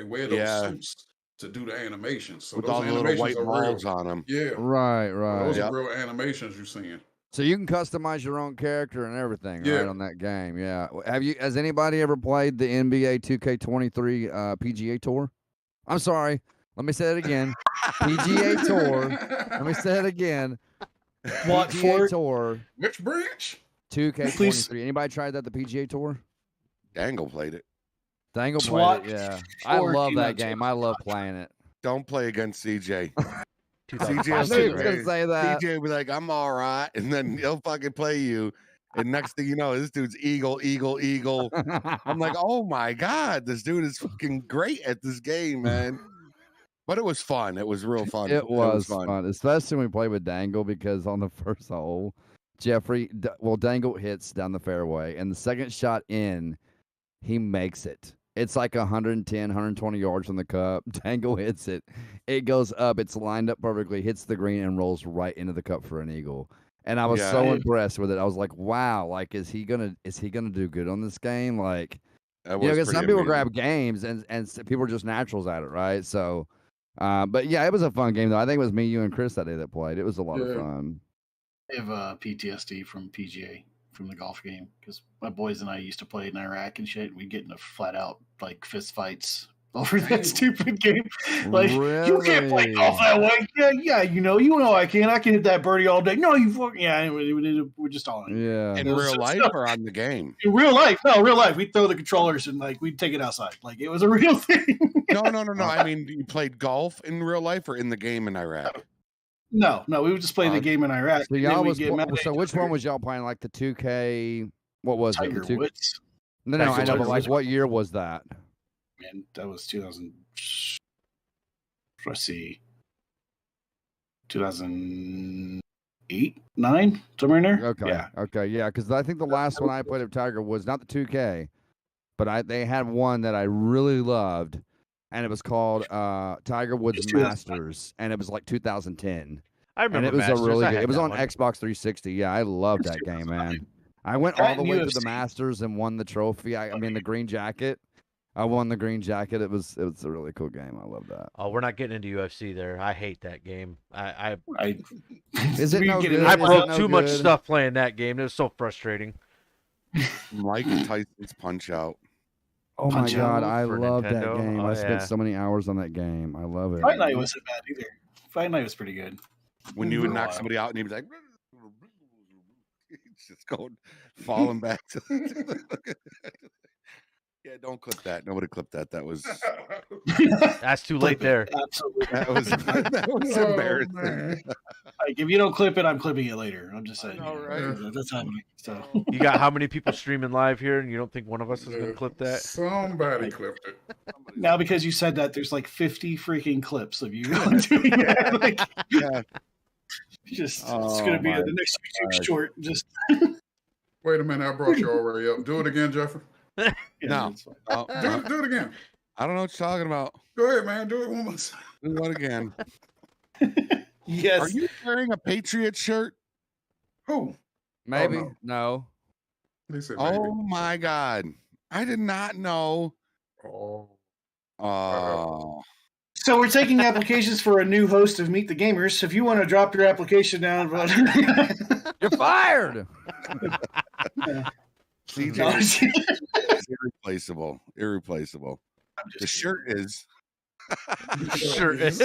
wear those Yeah. suits to do the animations. So With those all the little animations white are real. balls on them. Yeah, Right, so right. those Yep. are real animations you're seeing. So you can customize your own character and everything, Yeah. right, on that game. Yeah. Has anybody ever played the NBA 2K23 PGA Tour? I'm sorry. Let me say it again. PGA Tour. Let me say it again. What PGA for? Tour Which branch? 2K23. Anybody tried that, the PGA Tour? Dangle played it. Dangle SWAT played it, yeah. I 4 love came that out game. I love playing it. Don't play against CJ. 2005. I CJ knew he was gonna say that. CJ will be like, I'm all right. And then he'll fucking play you. And next thing you know, this dude's eagle. I'm like, oh my God, this dude is fucking great at this game, man. But it was fun. It was real fun. It was fun, especially when we played with Dangle, because on the first hole, Dangle hits down the fairway, and the second shot in, he makes it. It's like 110, 120 yards from the cup. Dangle hits it. It goes up. It's lined up perfectly, hits the green, and rolls right into the cup for an eagle. And I was Yeah. so impressed with it. I was like, wow, like, is he gonna do good on this game? Like, That you know, was because some pretty people amazing. grab games and people are just naturals at it, right? So, but yeah, it was a fun game though. I think it was me, you, and Chris that day that played. It was a lot of Yeah. fun. I have PTSD from PGA from the golf game because my boys and I used to play in Iraq and shit. We'd get into flat out like fist fights over that stupid game. Like you can't play golf that way. Yeah, you know I can. I can hit that birdie all day. No, you fucking we're just all in. Yeah. In real life or on the game? In real life, we'd throw the controllers and like we'd take it outside. Like it was a real thing. No. I mean, you played golf in real life or in the game in Iraq? No, we would just play the game in Iraq. So and then y'all we'd was get mad at so each which other. one was y'all playing? Like the 2K? What was Tiger it? The 2K? Woods. No, Tiger I know, but Woods. like what year was that? Man, that was 2000. Let's see, 2008, 9, somewhere in there. Okay, yeah, because I think the last one I played of Tiger was not the 2K, but they had one that I really loved, and it was called Tiger Woods It's 2009. Masters, and it was like 2010. I remember And it was Masters. a really I good. had It was that on one. Xbox 360. Yeah, I loved that game, man. I went That all the and way to the UFC. Masters and won the trophy. I mean, the green jacket. I won the green jacket. It was a really cool game. I love that. Oh, we're not getting into UFC there. I hate that game. Is it we no get good? into I Is it broke no too much good? stuff playing that game. It was so frustrating. Mike Tyson's Punch Out. Oh my Punch God, Out I for love that Nintendo? game. Oh, I spent yeah. so many hours on that game. I love it. Fight Night wasn't bad either. Fight Night was pretty good. When you For would a knock while. somebody out and he'd be like, he's just going, falling back to yeah, don't clip that. Nobody clipped that. That was That's too late there. Absolutely. that was Oh, embarrassing. man. Like if you don't clip it, I'm clipping it later. I'm just saying. know, you know, right? That's happening. So You got how many people streaming live here, and you don't think one of us is going to clip that? Somebody clipped it. now because you said that, there's like 50 freaking clips of you doing that. Like, Yeah. it's Oh, gonna be my the next YouTube short. Just Wait a minute, I brought you already up. Do it again, Jeffrey. yeah, No. it's fine. Oh, Do it again. I don't know what you're talking about. Go ahead, man. Do it one more time. Do what again? Yes. Are you wearing a Patriot shirt? Who? Maybe. no. No. They said maybe. Oh my God. I did not know. Oh. Oh. So we're taking applications for a new host of Meet the Gamers. If you want to drop your application down, You're fired. CJ is irreplaceable. Irreplaceable. The shirt is. Sure is.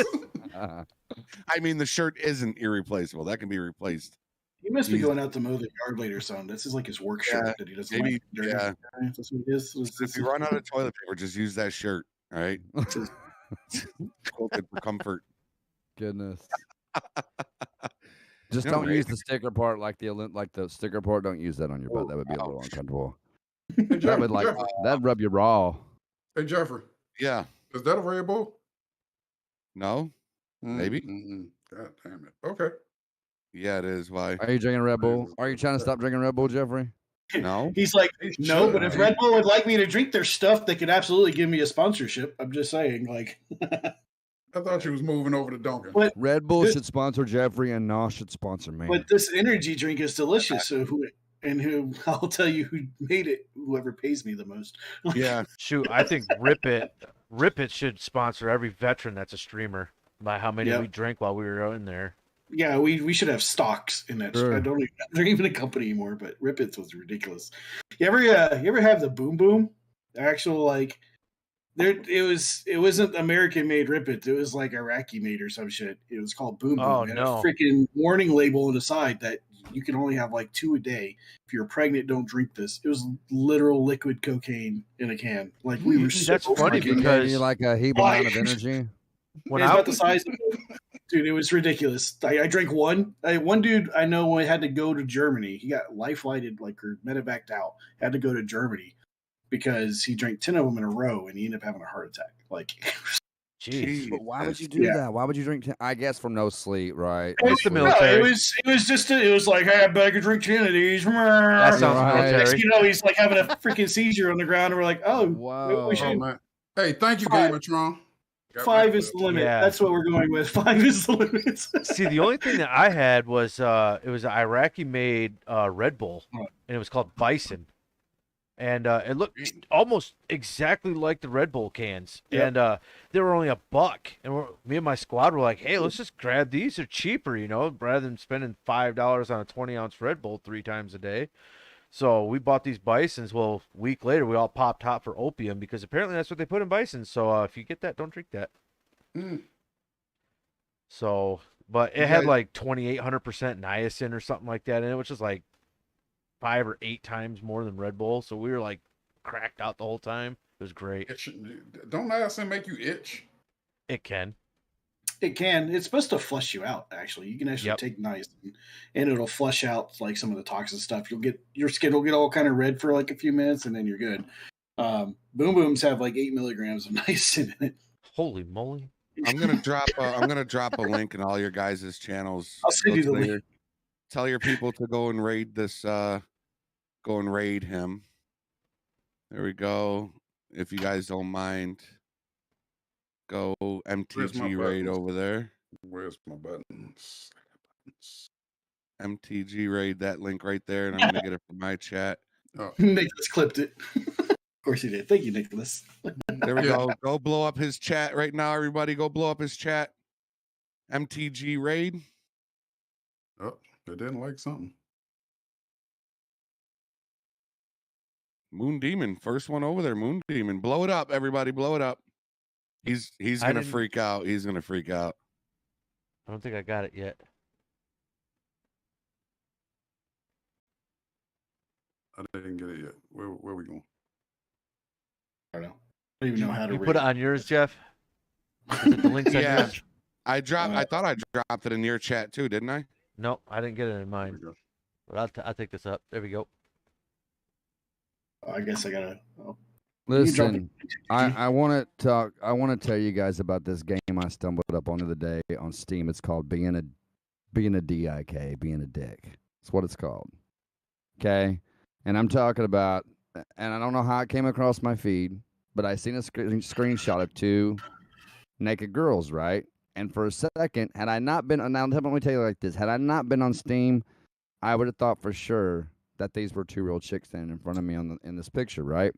I mean, the shirt isn't irreplaceable. That can be replaced. He must be He's- going out to mow the yard later, son. This is like his work shirt Yeah, that he doesn't maybe, like. Dirty. yeah. That's what it is. If you run out of toilet paper, just use that shirt. All right. Quilted for comfort. Goodness. Just No, don't right? use the sticker part like the sticker part. Don't use that on your butt. That would be a little uncomfortable. Hey, That Jeffrey, would like Jeffrey, that'd rub you raw. hey, Jeffrey, Yeah. is that a Red Bull? No. Maybe. God damn it. Okay. Yeah, it is. Why? Are you drinking Red Bull? Are you trying to stop drinking Red Bull, Jeffrey? No. He's like, no, should, but if right? Red Bull would like me to drink their stuff, they could absolutely give me a sponsorship. I'm just saying, like, I thought you was moving over to Dunkin'. But Red Bull this- should sponsor Jeffrey, and Nosh should sponsor me. but this energy drink is delicious. So who I'll tell you who made it, whoever pays me the most. Yeah. Shoot, I think Rip It should sponsor every veteran that's a streamer by how many Yep. we drank while we were in there. Yeah, we should have stocks in that. Sure. I don't even, they're even a company anymore, but Rip It's was ridiculous. You ever have the Boom Boom? The actual like there it wasn't American made Rip It. It was like Iraqi made or some shit. It was called Boom Boom. Oh, It had no. a freaking warning label on the side that you can only have like 2 a day. If you're pregnant, don't drink this. It was literal liquid cocaine in a can. Like we were so That's funny freaking- because- you like a heap Why? amount of energy. When it's I about the size of dude, it was ridiculous. I drank one. One dude I know had to go to Germany. He got life lighted, like, or medevaced out. Had to go to Germany because he drank 10 of them in a row and he ended up having a heart attack. Like, Jeez. But why would you do Yeah. that? Why would you drink? I guess from no sleep, right? It's the No sleep. military. it was just it was like, hey, I better drink 10 of these. That sounds Right. military. You know, he's like having a freaking seizure on the ground, and we're like, oh, Wow. we Oh, should. man. Hey, thank you, Five. Gamertron. Got 5 right is the limit. Yeah. That's what we're going with. 5 is the limit. See, the only thing that I had was it was an Iraqi-made Red Bull, Right. and it was called Bison, and it looked almost exactly like the Red Bull cans, Yep. and they were only $1, and me and my squad were like, "Hey, let's just grab these; they're cheaper, you know, rather than spending $5 on a 20-ounce Red Bull 3 times a day." So we bought these Bisons. Well, a week later, we all popped hot for opium because apparently that's what they put in Bisons. So if you get that, don't drink that. Mm. So, but it had Yeah. like 2,800% niacin or something like that in it, which is like 5 or 8 times more than Red Bull. So we were like cracked out the whole time. It was great. Don't niacin make you itch? It can. It can. It's supposed to flush you out. Actually, you can actually Yep. take niacin, and it'll flush out like some of the toxin stuff. Your skin will get all kind of red for like a few minutes, and then you're good. Boom Booms have like 8 milligrams of niacin in it. Holy moly! I'm gonna drop a link in all your guys' channels. I'll send you the link. Later. Tell your people to go and raid this. Go and raid him. There we go. If you guys don't mind, go MTG raid buttons? over there. Where's my buttons? MTG raid that link right there, and I'm gonna get it from my chat. Oh, Nicholas clipped it. Of course he did. Thank you, Nicholas. There we Yeah. go. Go blow up his chat right now, everybody. Go blow up his chat. MTG raid. oh, they didn't like something. Moon Demon, first one over there. Moon Demon, blow it up, everybody, blow it up. He's I gonna didn't- freak out. He's gonna freak out. I don't think I got it yet. I didn't get it yet. Where we going? I don't know. I don't even know how to You read put it on yours, Jeff? Is it the links on Yeah. yours? I thought I dropped it in your chat too, didn't I? No, I didn't get it in There we mine. go. But I'll take this up. There we go. I guess I gotta. Oh, Listen, I want to talk. I want to tell you guys about this game I stumbled up on the other day on Steam. It's called being a DIK, being a dick. That's what it's called. Okay, and I'm talking about, and I don't know how it came across my feed, but I seen a screenshot of 2 naked girls, right? And for a second, had I not been, and I'll definitely tell you like this, had I not been on Steam, I would have thought for sure that these were 2 real chicks standing in front of me in this picture, right?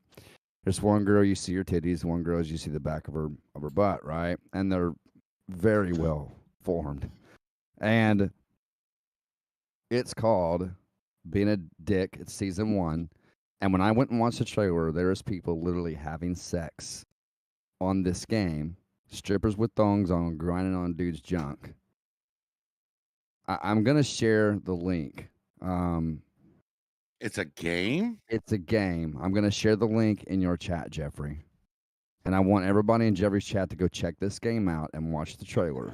There's one girl, you see her titties, one girl, you see the back of her butt, right? And they're very well formed. And it's called Being a Dick. It's season 1. And when I went and watched the trailer, there was people literally having sex on this game. Strippers with thongs on, grinding on dudes' junk. I'm going to share the link. It's a game? It's a game. I'm going to share the link in your chat, Jeffrey. And I want everybody in Jeffrey's chat to go check this game out and watch the trailer.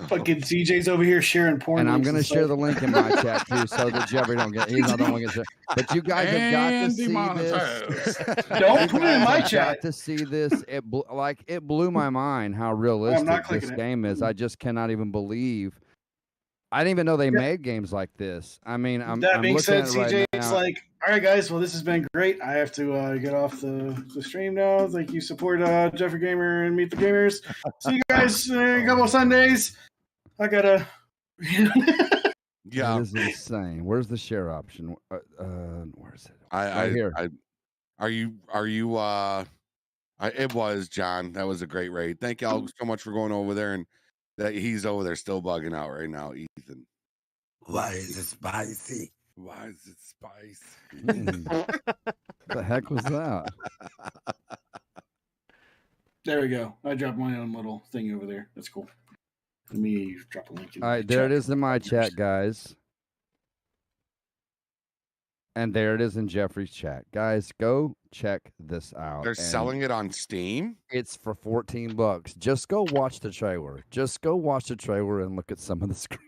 Fucking CJ's over here sharing porn. And I'm links going to and share stuff. the link in my chat too, so that Jeffrey don't get. He's not the one get. But you guys have got to see this. Don't put it in my Got chat. to see this. It blew my mind how realistic this game is. I just cannot even believe. I didn't even know they made games like this. I mean, I'm being looking said, at it right CJ's now. like, all right, guys. Well, this has been great. I have to get off the stream now. Thank you, support Jeffrey Gamer and Meet the Gamers. See you guys in a couple of Sundays. I gotta. Yeah, This is insane. Where's the share option? Where is it? right here. It was John. That was a great raid. Thank y'all so much for going over there, and that he's over there still bugging out right now, Ethan. Why is it spicy? Why is it spicy? The heck was that? There we go. I dropped my own little thing over there. That's cool. Let me drop a link in. All right, there it is in my chat, guys. And there it is in Jeffrey's chat. Guys, go check this out. They're And selling it on Steam? It's for $14. Just go watch the trailer. Just go watch the trailer and look at some of the screens.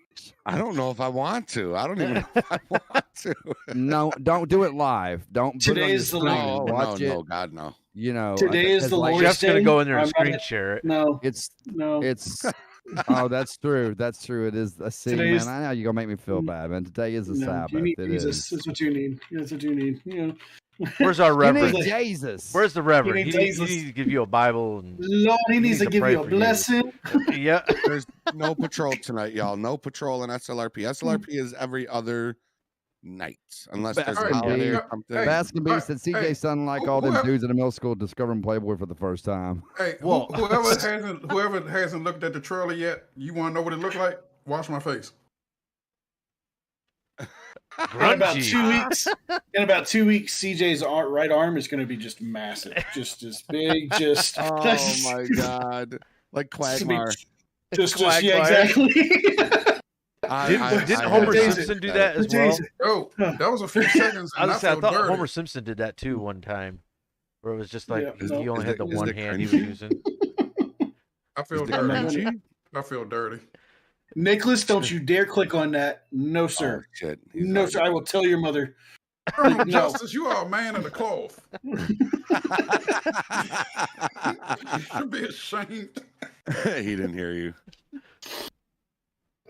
I don't know if I want to. I don't even know if I want to. No, don't do it live. Don't put it on your Today's the screen. link. Watch it. No, God, no. You know, Today is the Lord's Jeff's gonna Day. go in there and I'm screen not- share it. No, It's no. it's oh, that's true. That's true. It is. See, Today man, is- I know you're gonna make me feel bad, man. Today is a No, Sabbath. you need It Jesus. is. That's what you need. That's what you need. You know. Where's our You reverend? need Jesus. Where's the reverend? need He Jesus. needs to give you a Bible. And Lord, he needs to give pray you a for blessing. yeah. There's no patrol tonight, y'all. No patrol in SLRP. SLRP is every other night, unless there's a Baskin holiday Beast. or something. Baskin Beast said CJ sounded like all them dudes in the middle school discovering Playboy for the first time. Hey, Well- whoever hasn't looked at the trailer yet, you want to know what it looked like? Wash my face. In about Grungy. 2 weeks, CJ's right arm is going to be just massive, just big, just. Oh my God! Like Quagmire. Just Quagmire. yeah, exactly. Didn't Homer Daisy. Simpson do that as well? Daisy. Oh, that was a few seconds. I And I, was gonna say, I feel thought dirty. Homer Simpson did that too one time, where it was just like Yeah, he only is had it- the is one it hand he was cringy? using. I feel Is it dirty. cringy? I feel dirty. Nicholas, don't you dare click on that. No, Oh, sir. shit. He's No, already- sir. I will tell your mother. Colonel No. Justice, you are a man of the cloth. You should be ashamed. He didn't hear you.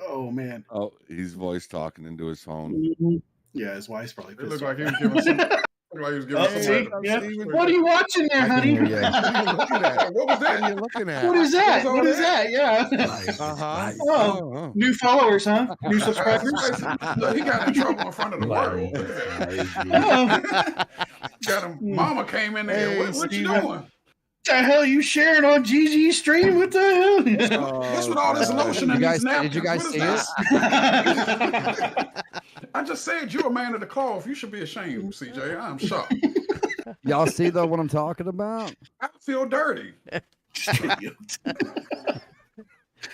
Oh man. Oh, he's voice talking into his phone. Mhm. Yeah, his wife's probably It pissed. looked off. like he was giving some. Looked like he was giving Oh, some. see? Yeah. Steven. What are you watching there, I can honey? hear you. What are you looking at? What was What are that? you looking at? What is that? What's What all is that? Yeah. Why is it Uh-huh. spicy? Oh, new followers, huh? New subscribers. Look, he got in trouble in front of the Why world. is it spicy? Oh, Got him. Mama came in there. Hey, What you Steven. doing? the hell you sharing on GG stream? What the hell? What's with all this lotion You and guys- these napkins? did you guys What see is it? that? I just said you're a man of the cloth. You should be ashamed, CJ. I'm shocked. Y'all see though what I'm talking about? I feel dirty.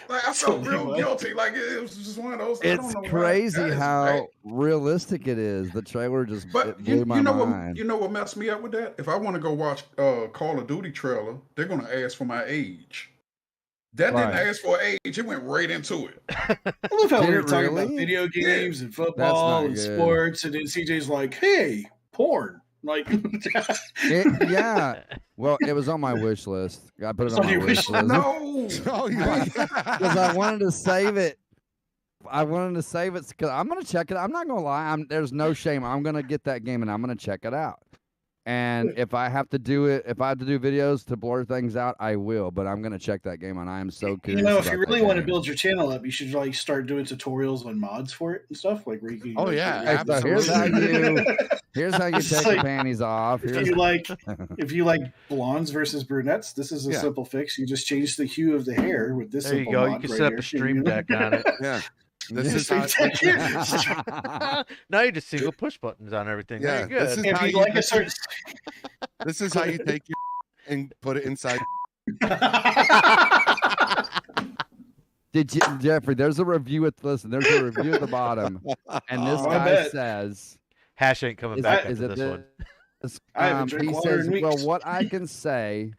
Like I felt Totally real what? guilty. Like it was just one of those. I don't It's know why. crazy That is how bad. realistic it is. The trailer just But it blew my you know mind. what? You know what messed me up with that? If I want to go watch Call of Duty trailer, they're gonna ask for my age. That Right. didn't ask for age. It went right into it. I love how Did we it were talking about really? video games and That's football not and good. sports, and then CJ's like, "Hey, porn!" Like, Yeah. Well, it was on my wish list. I put it It's on on my your wish wish list No. Oh, you because I wanted to save it. I wanted to save it because I'm gonna check it. I'm not gonna lie. There's no shame. I'm gonna get that game and I'm gonna check it out. And if I have to do videos to blur things out, I will. But I'm gonna check that game, and I am so curious. If you really want to build your channel up, you should like start doing tutorials on mods for it and stuff. Like where you can. Oh yeah, absolutely. Here's how you take the panties off. If you like blondes versus brunettes, this is a simple fix. You just change the hue of the hair with this. There you go. You can set up a stream deck on it. Yeah. This is now you just single push buttons on everything. Yeah, Very good. If you like a certain, this is how you take your and put it inside. Did you, Jeffrey? There's a review at There's a review at the bottom, and this guy says, "Hash ain't coming back is after it this one." I haven't drank he water says, in weeks. "Well, what I can say,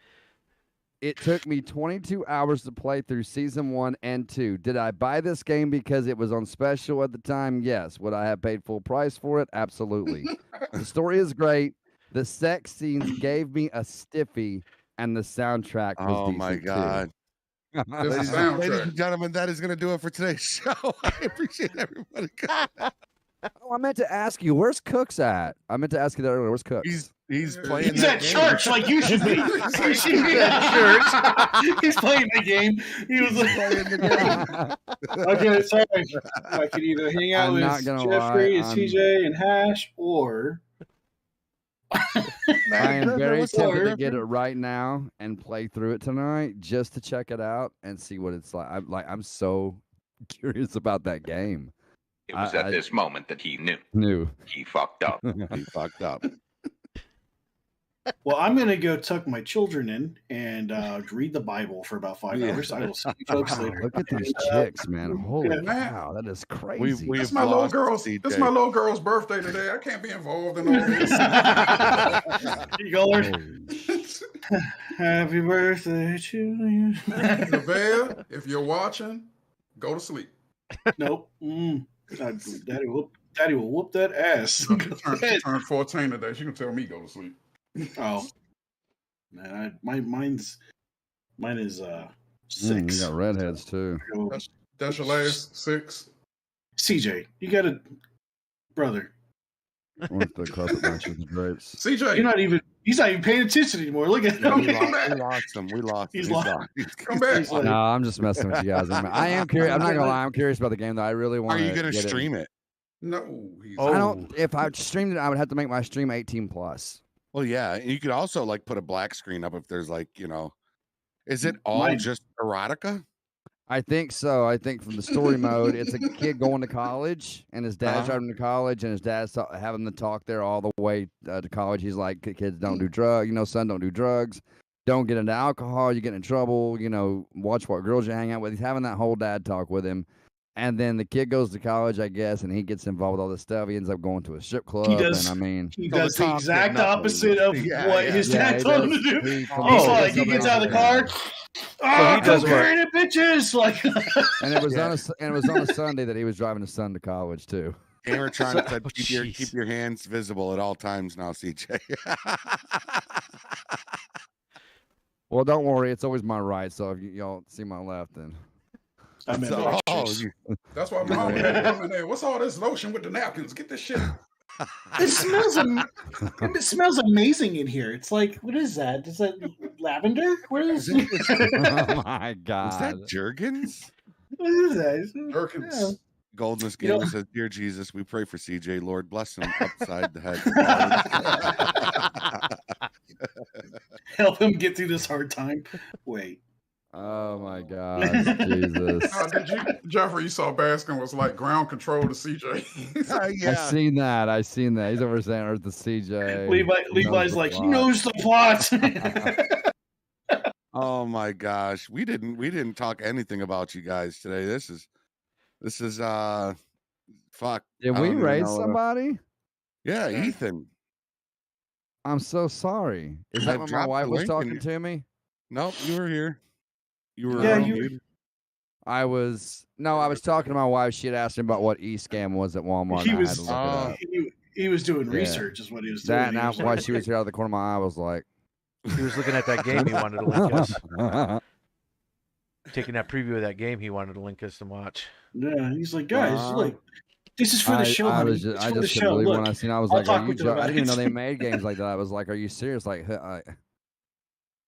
it took me 22 hours to play through season 1 and 2. Did I buy this game because it was on special at the time? Yes. Would I have paid full price for it? Absolutely. The story is great. The sex scenes gave me a stiffy, and the soundtrack was Oh my god." Ladies and gentlemen, that is going to do it for today's show. I appreciate everybody coming. Oh, I meant to ask you, where's Cooks at? I meant to ask you that earlier. Where's Cooks? He's playing. He's at church like you should be. You should be at church. He's playing the game. He was playing the game. Okay, sorry. I could either hang out with Jeffrey and CJ and Hash, or I am very tempted to get it right now and play through it tonight just to check it out and see what it's like. I'm so curious about that game. It was at this moment that he knew he fucked up. He fucked up. Well, I'm gonna go tuck my children in and read the Bible for about 5 hours. I will see you folks later. Look at these chicks, man! Holy cow, that is crazy. It's my little girl's. It's my little girl's birthday today. I can't be involved in all this. Here you go, Lord. Happy birthday to you. Nevaeh, if you're watching, go to sleep. Nope. Daddy will whoop that ass. She turned 14 today. She can tell me go to sleep. Oh, man, mine is 6. You got redheads too. That's your last 6. CJ, you got a brother. With the carpet match with the drapes. CJ, he's not even paying attention anymore. Look at him. We lost him. He's lost. Come back. No, I'm just messing with you guys. I am curious. I'm not gonna lie. I'm curious about the game though. I really want. Are you gonna stream it? No. I don't. If I streamed it, I would have to make my stream 18+. Well, yeah, and you could also like put a black screen up if there's like, is it all just erotica? I think so. I think from the story mode, it's a kid going to college, and his dad's driving to college, and his dad's having the talk there all the way to college. He's like, kids don't do drugs, son, don't do drugs, don't get into alcohol, you get in trouble, watch what girls you hang out with. He's having that whole dad talk with him. And then the kid goes to college, I guess, and he gets involved with all this stuff. He ends up going to a strip club. He does. He does the exact opposite of what his dad told him to do. He's like, he gets out of the car. Oh, he does carrying it, bitches! Like, and it was on a Sunday that he was driving his son to college too. Gamertron said, keep your hands visible at all times now, CJ. Well, don't worry, it's always my right. So if y'all see my left, then. That's why mom had to come in there. What's all this lotion with the napkins? Get this shit. It smells amazing in here. It's like, what is that? Is that lavender? What is it? Oh my god! Is that Jergens? What is that? Jergens. Yeah. Goldenest Gamer says, "Dear Jesus, we pray for CJ. Lord, bless him upside the head. Help him get through this hard time." Wait. Oh my God, Jesus! Did you, Jeffrey? You saw Baskin was like ground control to CJ. Yeah. I seen that. He's over saying Earth to CJ. Levi's like, he knows the plot. Oh my gosh, we didn't talk anything about you guys today. This is fuck. Did we raise somebody? Yeah, Ethan. I'm so sorry. Is that when my wife was talking to me? Nope, you were here. You were I was talking to my wife. She had asked me about what e-scam was at Walmart. He was doing research, is what he was doing. That now, while she was here out of the corner of my eye, I was like, he was looking at that game he wanted to link us. Taking that preview of that game he wanted to link us and watch. Yeah, he's like, guys, This is for the show, I honey. was just, It's I for the just couldn't show. believe Look, when I seen. I was I'll like, talk "Are you with them joking?" I about didn't even know it. they made games like that. I was like, "Are you serious?" Like,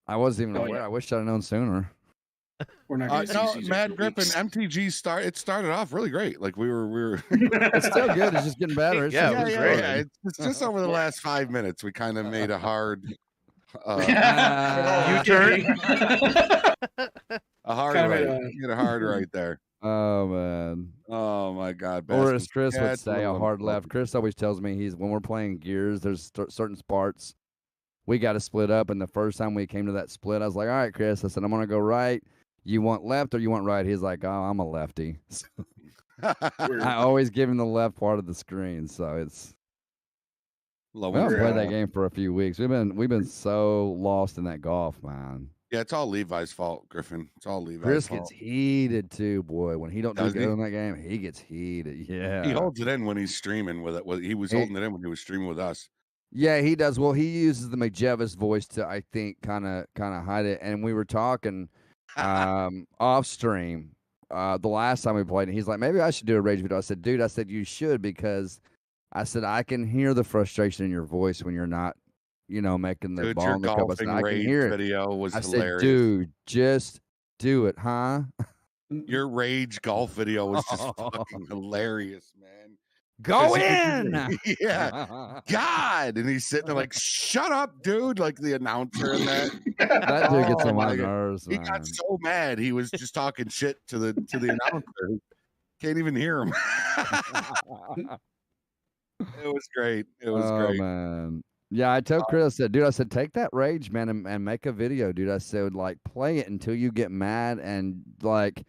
I wasn't even Oh, aware. yeah. I wish I'd have known sooner. We're not going to see No, Caesar Mad for Griffin weeks. MTG it started off really great. Like we were. It's still good. It's just getting better. It's Yeah, just it was getting great. started. It's just over the last 5 minutes we kind of made a hard, U-turn. a hard Kinda right. made a- You get a hard right there. Oh man. Oh my God. Or Baskins as Chris would Cats, say, a little hard one. left. Chris always tells me when we're playing Gears, there's certain parts we got to split up. And the first time we came to that split, I was like, "All right, Chris." I said, "I'm gonna go right. You want left or you want right?" He's like, "Oh, I'm a lefty." So I always give him the left part of the screen. So it's we haven't played that game for a few weeks. We've been so lost in that golf, man. Yeah, it's all Levi's fault, Griffin. It's all Levi's Chris fault. gets heated too, boy. When he don't do Does good he? in that game, he gets heated. Yeah, He holds it in when he's streaming with it. Well, he was holding it in when he was streaming with us. Yeah, he does. Well, he uses the Majevis voice to, I think, kind of hide it. And we were talking off stream the last time we played, and he's like, "Maybe I should do a rage video." I said, "Dude," I said, "you should," because I said I can hear the frustration in your voice when you're not, making the Dude, ball your in the cup. I said, golfing I can rage hear it. video was I said, hilarious. "Dude, just do it, huh?" Your rage golf video was just fucking hilarious, man. Go 'Cause he- in. Yeah. God. And he's sitting there like, "Shut up, dude." Like the announcer and that. That dude gets Oh on my my God. nerves, He man. got so mad. He was just talking shit to the announcer. Can't even hear him. It was great. It was Oh great. man. Yeah, I told Chris, I said, "Dude," I said, "take that rage, man, and make a video, dude." I said, like, play it until you get mad and like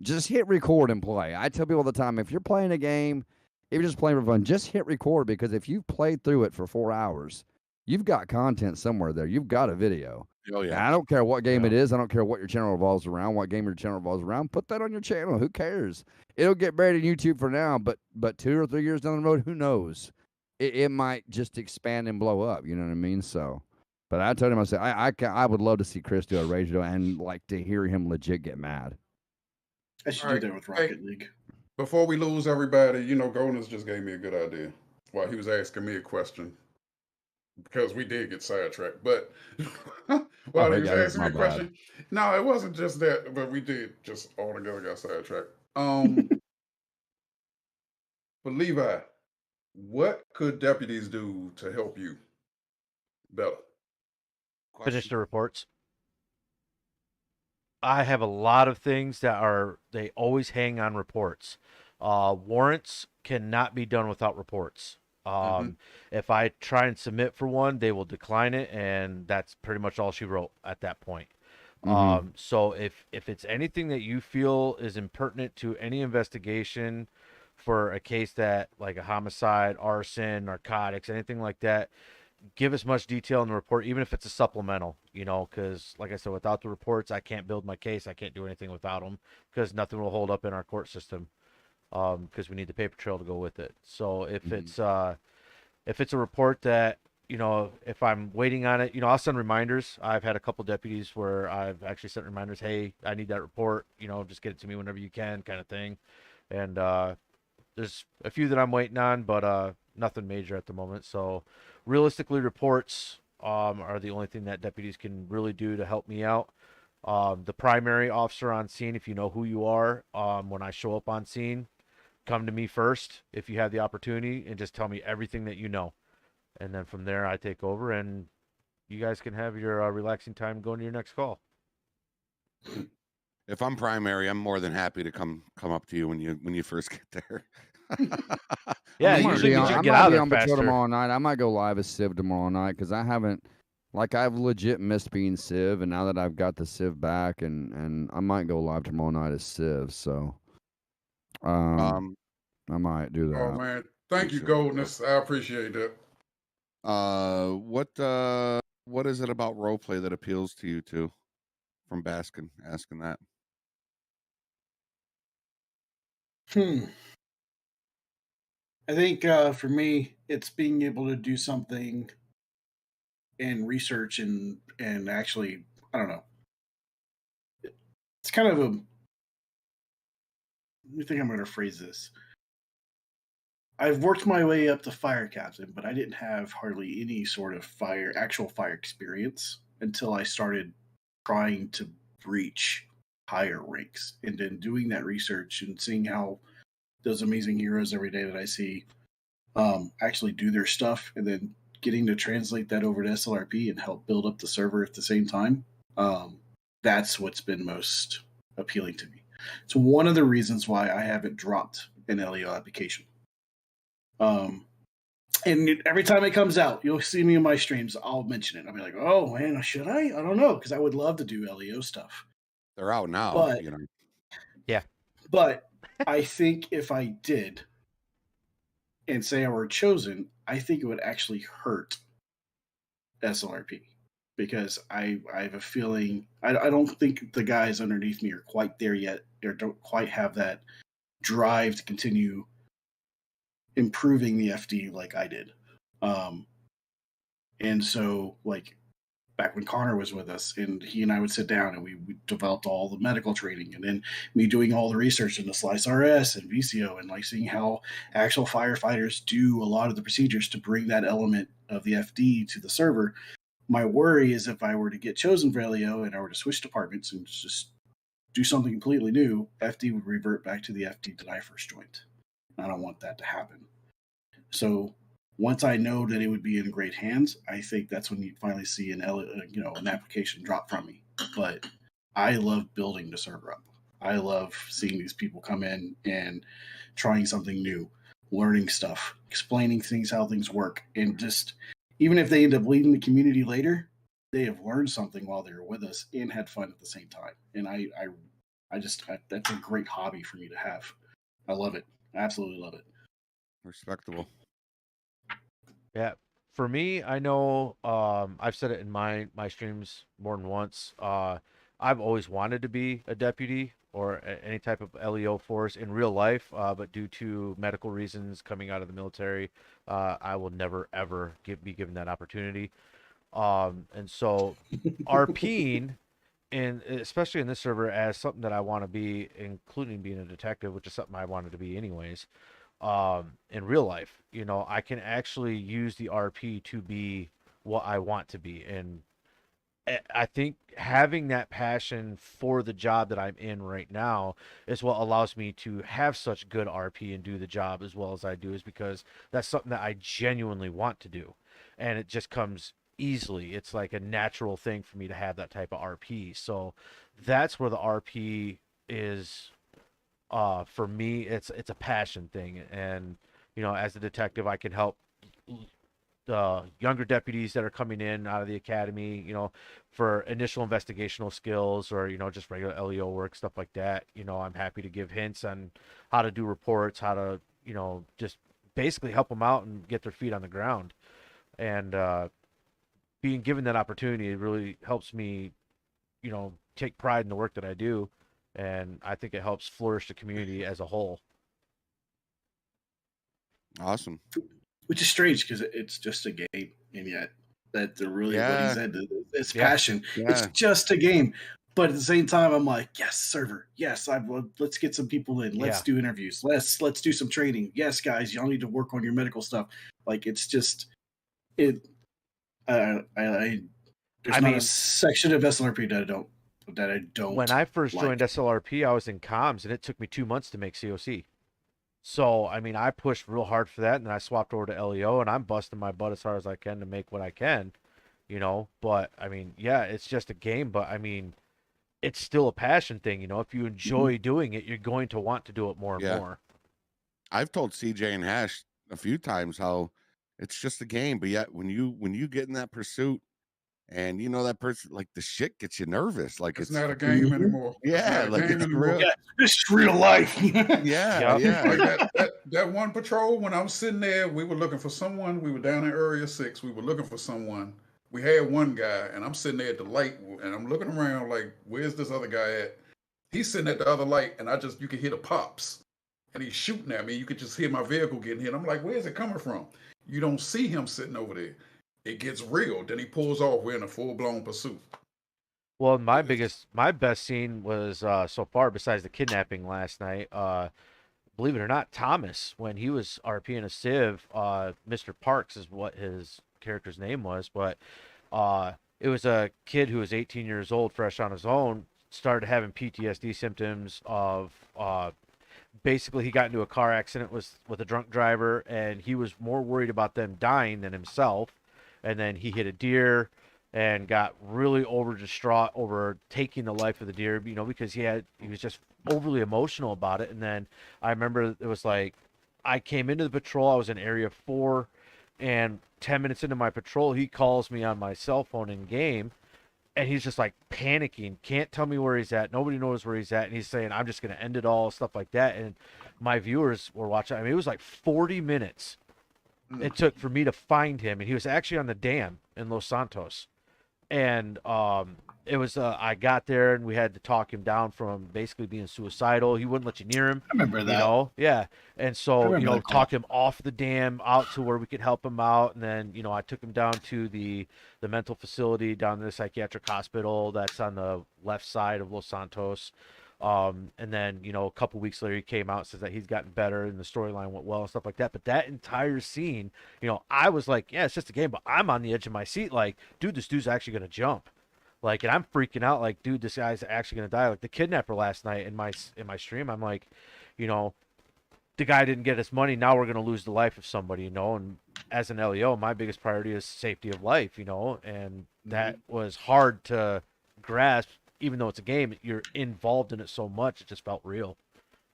just hit record and play. I tell people all the time, if you're playing a game, if you're just playing for fun, just hit record, because if you've played through it for 4 hours, you've got content somewhere there. You've got a video. Oh And yeah. I don't care what game it is. I don't care what your channel revolves around, what game your channel revolves around. Put that on your channel. Who cares? It'll get buried in YouTube for now, but 2 or 3 years down the road, who knows? It might just expand and blow up. You know what I mean? So, but I told him, I said, I would love to see Chris do a rage video and like to hear him legit get mad. I should All do right. that with Rocket League. Before we lose everybody, Golden's just gave me a good idea while he was asking me a question, because we did get sidetracked. But while he was asking me a question, no, it wasn't just that, but we did just altogether got sidetracked. But Levi, what could deputies do to help you better? Finish the reports. I have a lot of things that they always hang on reports. Warrants cannot be done without reports. If I try and submit for one, they will decline it, and that's pretty much all she wrote at that point. So if it's anything that you feel is impertinent to any investigation for a case that, like a homicide, arson, narcotics, anything like that, give as much detail in the report, even if it's a supplemental, because like I said, without the reports, I can't build my case. I can't do anything without them, because nothing will hold up in our court system, because we need the paper trail to go with it. So if it's a report that, if I'm waiting on it, I'll send reminders. I've had a couple deputies where I've actually sent reminders, "Hey, I need that report, just get it to me whenever you can," kind of thing. And there's a few that I'm waiting on, but nothing major at the moment. So realistically, reports are the only thing that deputies can really do to help me out. The primary officer on scene, if you know who you are, when I show up on scene, come to me first if you have the opportunity, and just tell me everything that you know. And then from there, I take over, and you guys can have your relaxing time going to your next call. If I'm primary, I'm more than happy to come up to you when you first get there. Yeah, I might usually be you on, can I get might out be of on there patrol faster. tomorrow night. I might go live as Civ tomorrow night, because I haven't, I've legit missed being Civ, and now that I've got the Civ back, and I might go live tomorrow night as Civ. So, I might do that. Oh man, thank you, Goldness. I appreciate that. What is it about roleplay that appeals to you two? From Baskin asking that. I think for me, it's being able to do something and research and actually, I don't know. It's kind of a. Let me think. I'm going to phrase this. I've worked my way up to fire captain, but I didn't have hardly any sort of actual fire experience until I started trying to breach higher ranks, and then doing that research and seeing how those amazing heroes every day that I see actually do their stuff, and then getting to translate that over to SLRP and help build up the server at the same time. That's what's been most appealing to me. It's one of the reasons why I haven't dropped an LEO application. And every time it comes out, you'll see me in my streams. I'll mention it. I'll be like, "Oh man, should I? I don't know," because I would love to do LEO stuff. They're out now, But you know. Yeah. But I think if I did, and say I were chosen, I think it would actually hurt SLRP, because I have a feeling I don't think the guys underneath me are quite there yet, or don't quite have that drive to continue improving the FD like I did. And so, like, back when Connor was with us, and he and I would sit down and we developed all the medical training, and then me doing all the research into Slice RS and VCO, and like seeing how actual firefighters do a lot of the procedures to bring that element of the FD to the server. My worry is if I were to get chosen for LEO and I were to switch departments and just do something completely new, FD would revert back to the FD that I first joined. I don't want that to happen. So once I know that it would be in great hands, I think that's when you'd finally see an application drop from me. But I love building the server up. I love seeing these people come in and trying something new, learning stuff, explaining things, how things work, and just even if they end up leaving the community later, they have learned something while they were with us and had fun at the same time. And I that's a great hobby for me to have. I love it. I absolutely love it. Respectable. Yeah. For me, I know I've said it in my streams more than once. I've always wanted to be a deputy or any type of LEO force in real life, but due to medical reasons coming out of the military, I will never ever be given that opportunity. And so RPing, and especially in this server, as something that I want to be, including being a detective, which is something I wanted to be anyways. In real life, I can actually use the RP to be what I want to be. And I think having that passion for the job that I'm in right now is what allows me to have such good RP and do the job as well as I do, is because that's something that I genuinely want to do. And it just comes easily. It's like a natural thing for me to have that type of RP. So that's where the RP is. For me, it's a passion thing, and as a detective, I can help the younger deputies that are coming in out of the academy, for initial investigational skills, or just regular LEO work, stuff like that. I'm happy to give hints on how to do reports, how to just basically help them out and get their feet on the ground. And being given that opportunity, it really helps me take pride in the work that I do. And I think it helps flourish the community as a whole. Awesome. Which is strange because it's just a game, and yet that's really what he Yeah. said. It's Yeah. passion. Yeah. It's just a game, but at the same time, I'm like, yes, server. Yes, let's get some people in. Let's do interviews. Let's do some training. Yes, guys, y'all need to work on your medical stuff. Like, it's just it. There's not a section of SLRP that I don't. When I first like. joined SLRP, I was in comms, and it took me 2 months to make COC. So, I pushed real hard for that, and then I swapped over to LEO, and I'm busting my butt as hard as I can to make what I can, But, yeah, it's just a game, but, it's still a passion thing, If you enjoy doing it, you're going to want to do it more and more. I've told CJ and Hash a few times how it's just a game, but yet when you get in that pursuit, and that person, like, the shit gets you nervous. Like, it's not a game anymore. Yeah, it's like game it's anymore. real. Yeah, it's real life. Yeah. Like that one patrol, when I was sitting there, we were looking for someone. We were down in Area 6. We were looking for someone. We had one guy, and I'm sitting there at the light, and I'm looking around like, where's this other guy at? He's sitting at the other light, and you could hear the pops, and he's shooting at me. You could just hear my vehicle getting hit. I'm like, where's it coming from? You don't see him sitting over there. It gets real. Then he pulls off. We're in a full-blown pursuit. Well, my best scene was so far, besides the kidnapping last night, believe it or not, Thomas, when he was RPing a Civ, Mr. Parks is what his character's name was, but it was a kid who was 18 years old, fresh on his own, started having PTSD symptoms of basically he got into a car accident with a drunk driver, and he was more worried about them dying than himself. And then he hit a deer and got really over distraught over taking the life of the deer, you know, because he was just overly emotional about it. And then I remember it was like I came into the patrol, I was in area 4, and 10 minutes into my patrol, he calls me on my cell phone in game, and he's just like panicking, can't tell me where he's at, nobody knows where he's at, and he's saying, I'm just going to end it all, stuff like that. And my viewers were watching. I mean, it was like 40 minutes it took for me to find him, and he was actually on the dam in Los Santos. And it was I got there, and we had to talk him down from basically being suicidal. He wouldn't let you near him. I remember that. You know? Yeah. And so, you know, that call. talked him off the dam out to where we could help him out. And then, you know, I took him down to the mental facility down in the psychiatric hospital that's on the left side of Los Santos. And then, you know, a couple weeks later, he came out and says that he's gotten better and the storyline went well and stuff like that. But that entire scene, you know, I was like, yeah, it's just a game, but I'm on the edge of my seat. Like, dude, this dude's actually going to jump. Like, and I'm freaking out. Like, dude, this guy's actually going to die. Like the kidnapper last night in my stream, I'm like, you know, the guy didn't get his money. Now we're going to lose the life of somebody, you know, and as an LEO, my biggest priority is safety of life, you know, and that was hard to grasp. Even though it's a game, you're involved in it so much, it just felt real.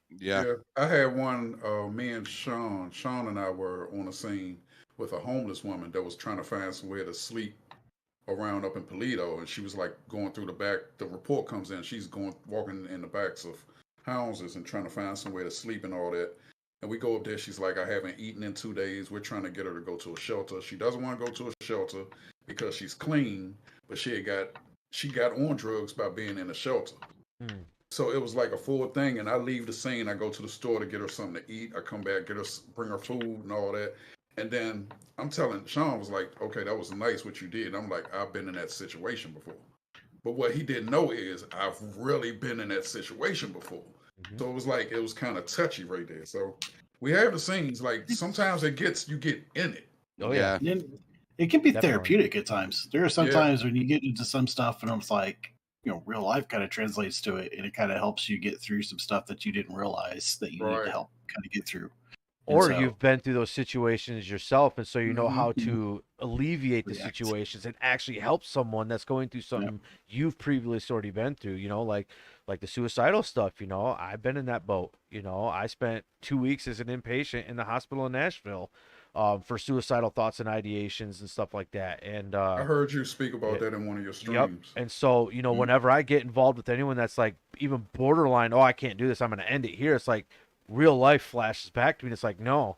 Yeah. I had one, me and Sean and I were on a scene with a homeless woman that was trying to find somewhere to sleep around up in Toledo, and she was like going through the back. The report comes in, she's walking in the backs of houses and trying to find somewhere to sleep and all that. And we go up there, she's like, I haven't eaten in 2 days. We're trying to get her to go to a shelter. She doesn't want to go to a shelter because she's clean, but she got on drugs by being in a shelter. So it was like a full thing. And I leave the scene. I go to the store to get her something to eat. I come back, bring her food and all that. And then I'm telling Sean was like, okay, that was nice what you did. I'm like, I've been in that situation before. But what he didn't know is I've really been in that situation before. So it was like, it was kind of touchy right there. So we have the scenes, like sometimes you get in it. Oh yeah. It can be Definitely. therapeutic at times. There are some times when you get into some stuff and it's like, you know, real life kind of translates to it, and it kind of helps you get through some stuff that you didn't realize that you need to help kind of get through. Or you've been through those situations yourself, and so you know how to alleviate the situations and actually help someone that's going through something you've previously already been through. You know, like the suicidal stuff. You know, I've been in that boat. You know, I spent 2 weeks as an inpatient in the hospital in Nashville. For suicidal thoughts and ideations and stuff like that. And I heard you speak about that in one of your streams. And so, you know, whenever I get involved with anyone that's like even borderline, oh, I can't do this, I'm going to end it here. It's like real life flashes back to me. And it's like, no,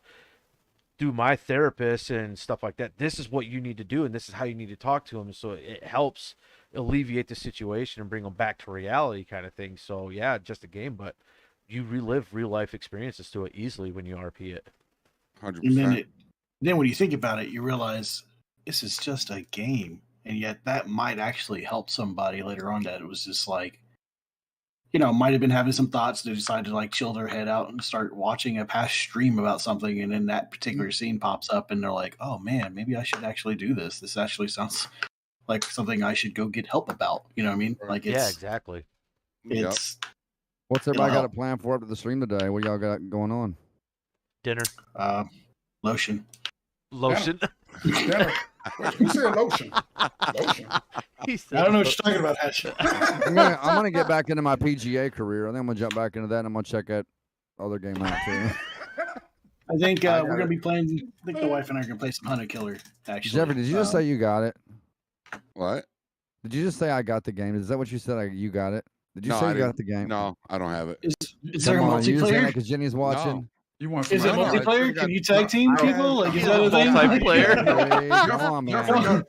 through my therapist and stuff like that, this is what you need to do. And this is how you need to talk to them. So it helps alleviate the situation and bring them back to reality kind of thing. So yeah, just a game, but you relive real life experiences to it easily when you RP it. 100%. And then when you think about it, you realize this is just a game. And yet that might actually help somebody later on that it was just like, you know, might have been having some thoughts. They decided to like chill their head out and start watching a past stream about something. And then that particular scene pops up and they're like, oh man, maybe I should actually do this. This actually sounds like something I should go get help about. You know what I mean? Like yeah, exactly. It's what's everybody got a plan for after the stream today? What y'all got going on? Dinner. Lotion. Lotion. Who said lotion? Lotion. I don't know what you're talking about, Hatch. I'm gonna get back into my PGA career. I think I'm gonna jump back into that, and I'm gonna check that other game out too. I think we're gonna be playing. I think the wife and I are gonna play some Hunter Killer. Actually, Jeffrey, did you just say you got it? What? Did you just say I got the game? Is that what you said? You got it? Did you say you got the game? No, I don't have it. Is there a multiplayer? Because Jenny's watching. No. You want Is it multiplayer? Can you tag team people? Like, is that a thing?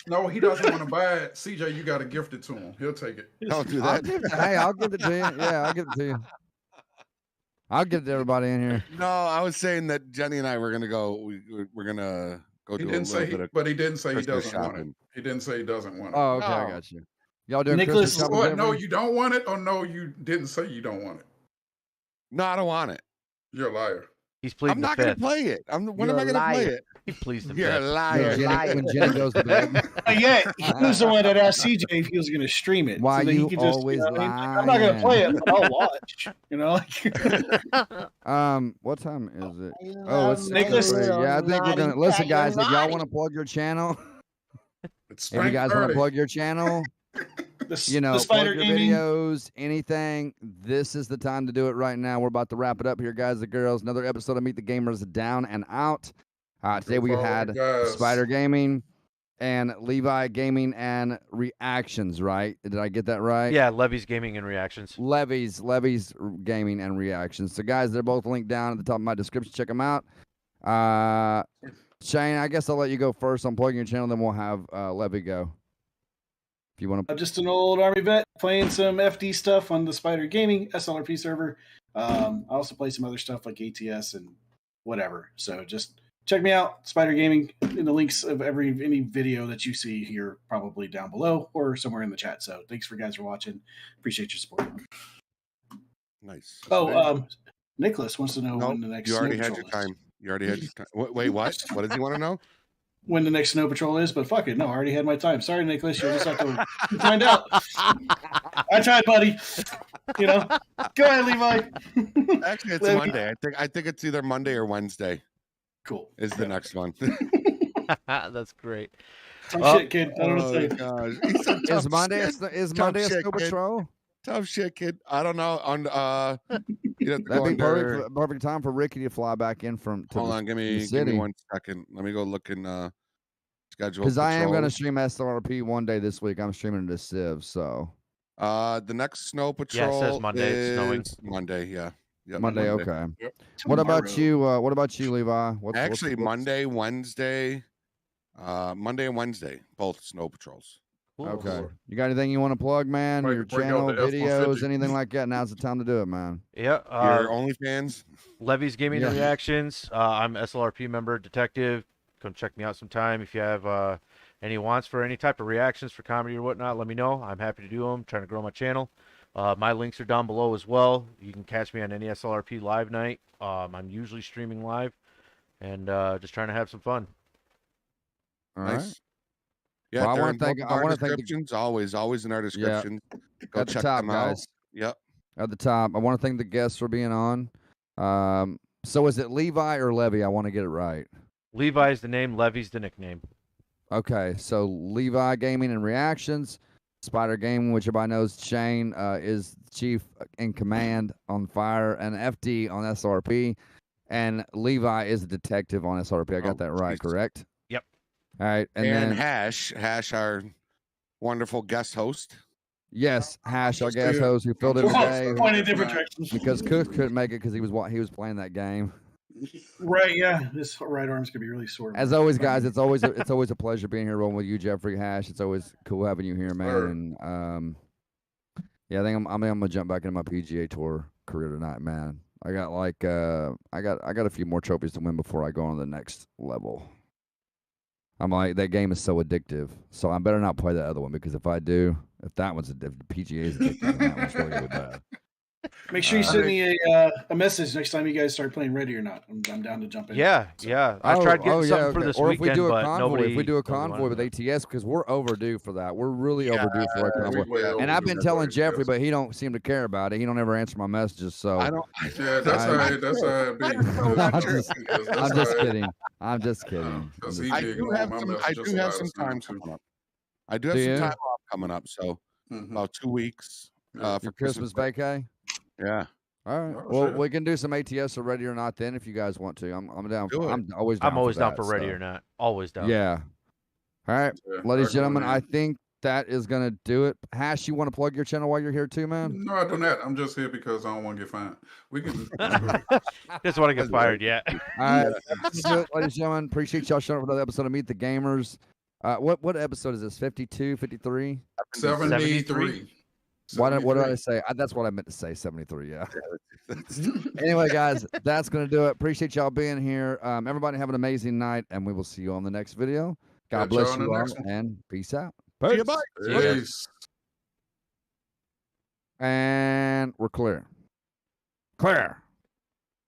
No, he doesn't want to buy it. CJ, you got to gift it to him. He'll take it. Don't do that. I'll give it to you. Yeah, I'll give it to you. I'll give it to everybody in here. No, I was saying that Jenny and I were gonna go. We're gonna go do a little bit of. But he didn't say he Christmas doesn't want it. shopping. He didn't say he doesn't want it. Oh, okay, I got you. Y'all doing Nicholas, Christmas shopping? What? No, you don't want it, or no, you didn't say you don't want it. No, I don't want it. You're a liar. He's pleading I'm the not going fifth. to play it. When You're am I a going to play liar. it? He pleads the You're a fifth. liar. When Jenny goes to bed. Yeah, he was the one that asked CJ if he was going to stream it. Why so that you he could just, always you know what I mean? Like, I'm not going to play it, but I'll watch. You know, like, What time is it? You Oh, it's Nicholas. 6:03. Yeah, I think we're gonna listen, guys. If y'all want to plug your channel, It's if you guys want to 30. plug your channel, you know, the Spider plug your Gaming. videos, anything. This is the time to do it right now. We're about to wrap it up here, guys and girls. Another episode of Meet the Gamers down and out. Today we follow had the guys. Spider Gaming and Levi Gaming and Reactions, right? Did I get that right? Yeah, Levy's Gaming and Reactions. Levy's Gaming and Reactions. So, guys, they're both linked down at the top of my description. Check them out. Shane, I guess I'll let you go first on plugging your channel, then we'll have Levy go. If you want to. I'm just an old Army vet playing some FD stuff on the Spider Gaming SLRP server. I also play some other stuff like ATS and whatever. So just check me out, Spider Gaming, in the links of any video that you see here, probably down below or somewhere in the chat. So thanks for guys for watching. Appreciate your support. Nice. Oh, Nicholas wants to know Nope, when the next you Snow already had Patrol your time. You already had your time. Wait, what? What does he want to know? when the next Snow Patrol is, but fuck it. No, I already had my time. Sorry, Nicholas. You'll just have to find out. I tried, buddy. You know, go ahead, Levi. Actually, it's Monday. I think it's either Monday or Wednesday. Cool. Is the next one. That's great. Tough shit, kid. I don't know what to say. Gosh. He's so tough Is Monday shit. is Tough Monday a shit, Snow kid. Patrol? Tough shit, kid. I don't know. You have to That'd go be under- perfect time for Ricky to fly back in from. Hold on, give me city. 1 second. Let me go look in schedule. Because I am going to patrols. stream SLRP one day this week. I'm streaming to Civ, so. The next Snow Patrol Yeah, it says Monday. It's snowing. is Monday. Yeah. Yep, Monday, okay. Yep. What about you? What about you, Levi? Actually, Monday, Wednesday, Monday and Wednesday, both Snow Patrols. Cool. Okay. You got anything you want to plug, man? Might Your break out channel, the videos, F-150. anything like that? Now's the time to do it, man. Yeah. Your OnlyFans? Levy's Gaming and Yeah. Reactions. I'm SLRP member, detective. Come check me out sometime. If you have any wants for any type of reactions for comedy or whatnot, let me know. I'm happy to do them. Trying to grow my channel. My links are down below as well. You can catch me on any SLRP live night. I'm usually streaming live and just trying to have some fun. All Nice. right. Yeah, Well, I they're wanna in thank- both I our wanna thank the- descriptions. Always in our description. Go At the check top, them out. guys. Yep. At the top. I want to thank the guests for being on. So is it Levi or Levy? I want to get it right. Levi's the name. Levy's the nickname. Okay, so Levi Gaming and Reactions, Spider Gaming, which everybody knows Shane is chief in command on Fire, and FD on SRP, and Levi is a detective on SRP. I got Oh, that right, Jesus. correct? Yep. All right, and And then Hash, our wonderful guest host. yes, Hash, our Just guest do it. host who filled in today Point in different directions. because Cook couldn't make it because he was playing that game. Right, yeah. This right arm's gonna be really sore. As always, guys, it's always a pleasure being here rolling with you, Jeffrey Hash. It's always cool having you here, man. Sir. And yeah, I think I'm gonna jump back into my PGA Tour career tonight, man. I got I got a few more trophies to win before I go on to the next level. I'm like, that game is so addictive, so I better not play that other one because if I do, if the PGA is addictive, then that one's really, really bad. Make sure you send me a message next time you guys start playing Ready or Not. I'm down to jump in. Yeah, yeah. I tried getting something for okay. this Or weekend, if we do a but convoy, nobody. if we do a nobody convoy with wanted to. ATS, because we're overdue for that. We're really overdue for a convoy. way And I've overdue been for telling ATS. Jeffrey, but he don't seem to care about it. He don't ever answer my messages. So I don't. Yeah, that's how it be. I'm just kidding. I'm just kidding. Because he I be do ignoring have my some. I messages do a have lot some of time times, too. coming up. I do have Do some you? time off coming up. So Mhm. about 2 weeks Yeah. for Your Christmas vacay. Yeah. All right. Oh, Well, shit. we can do some ATS or Ready or Not then if you guys want to. I'm down. Do it. I'm always down. I'm always down that, for Ready so. or Not. Always down. Yeah. All right, Yeah, ladies and I gentlemen, go I in. think that is gonna do it. Hash, you want to plug your channel while you're here too, man? No, I do not. I'm just here because I don't want to get fined. We can. Just want to get fired yet. All right, let's do it, ladies and gentlemen. Appreciate y'all showing up for another episode of Meet the Gamers. What episode is this? 52, 53? 73. What did I 73. say? That's what I meant to say. 73. Yeah. Anyway, guys, that's gonna do it. Appreciate y'all being here. Everybody have an amazing night, and we will see you on the next video. God Catch y'all bless on the you all, next one. and peace out. See you, bye. Peace. And we're clear. Clear.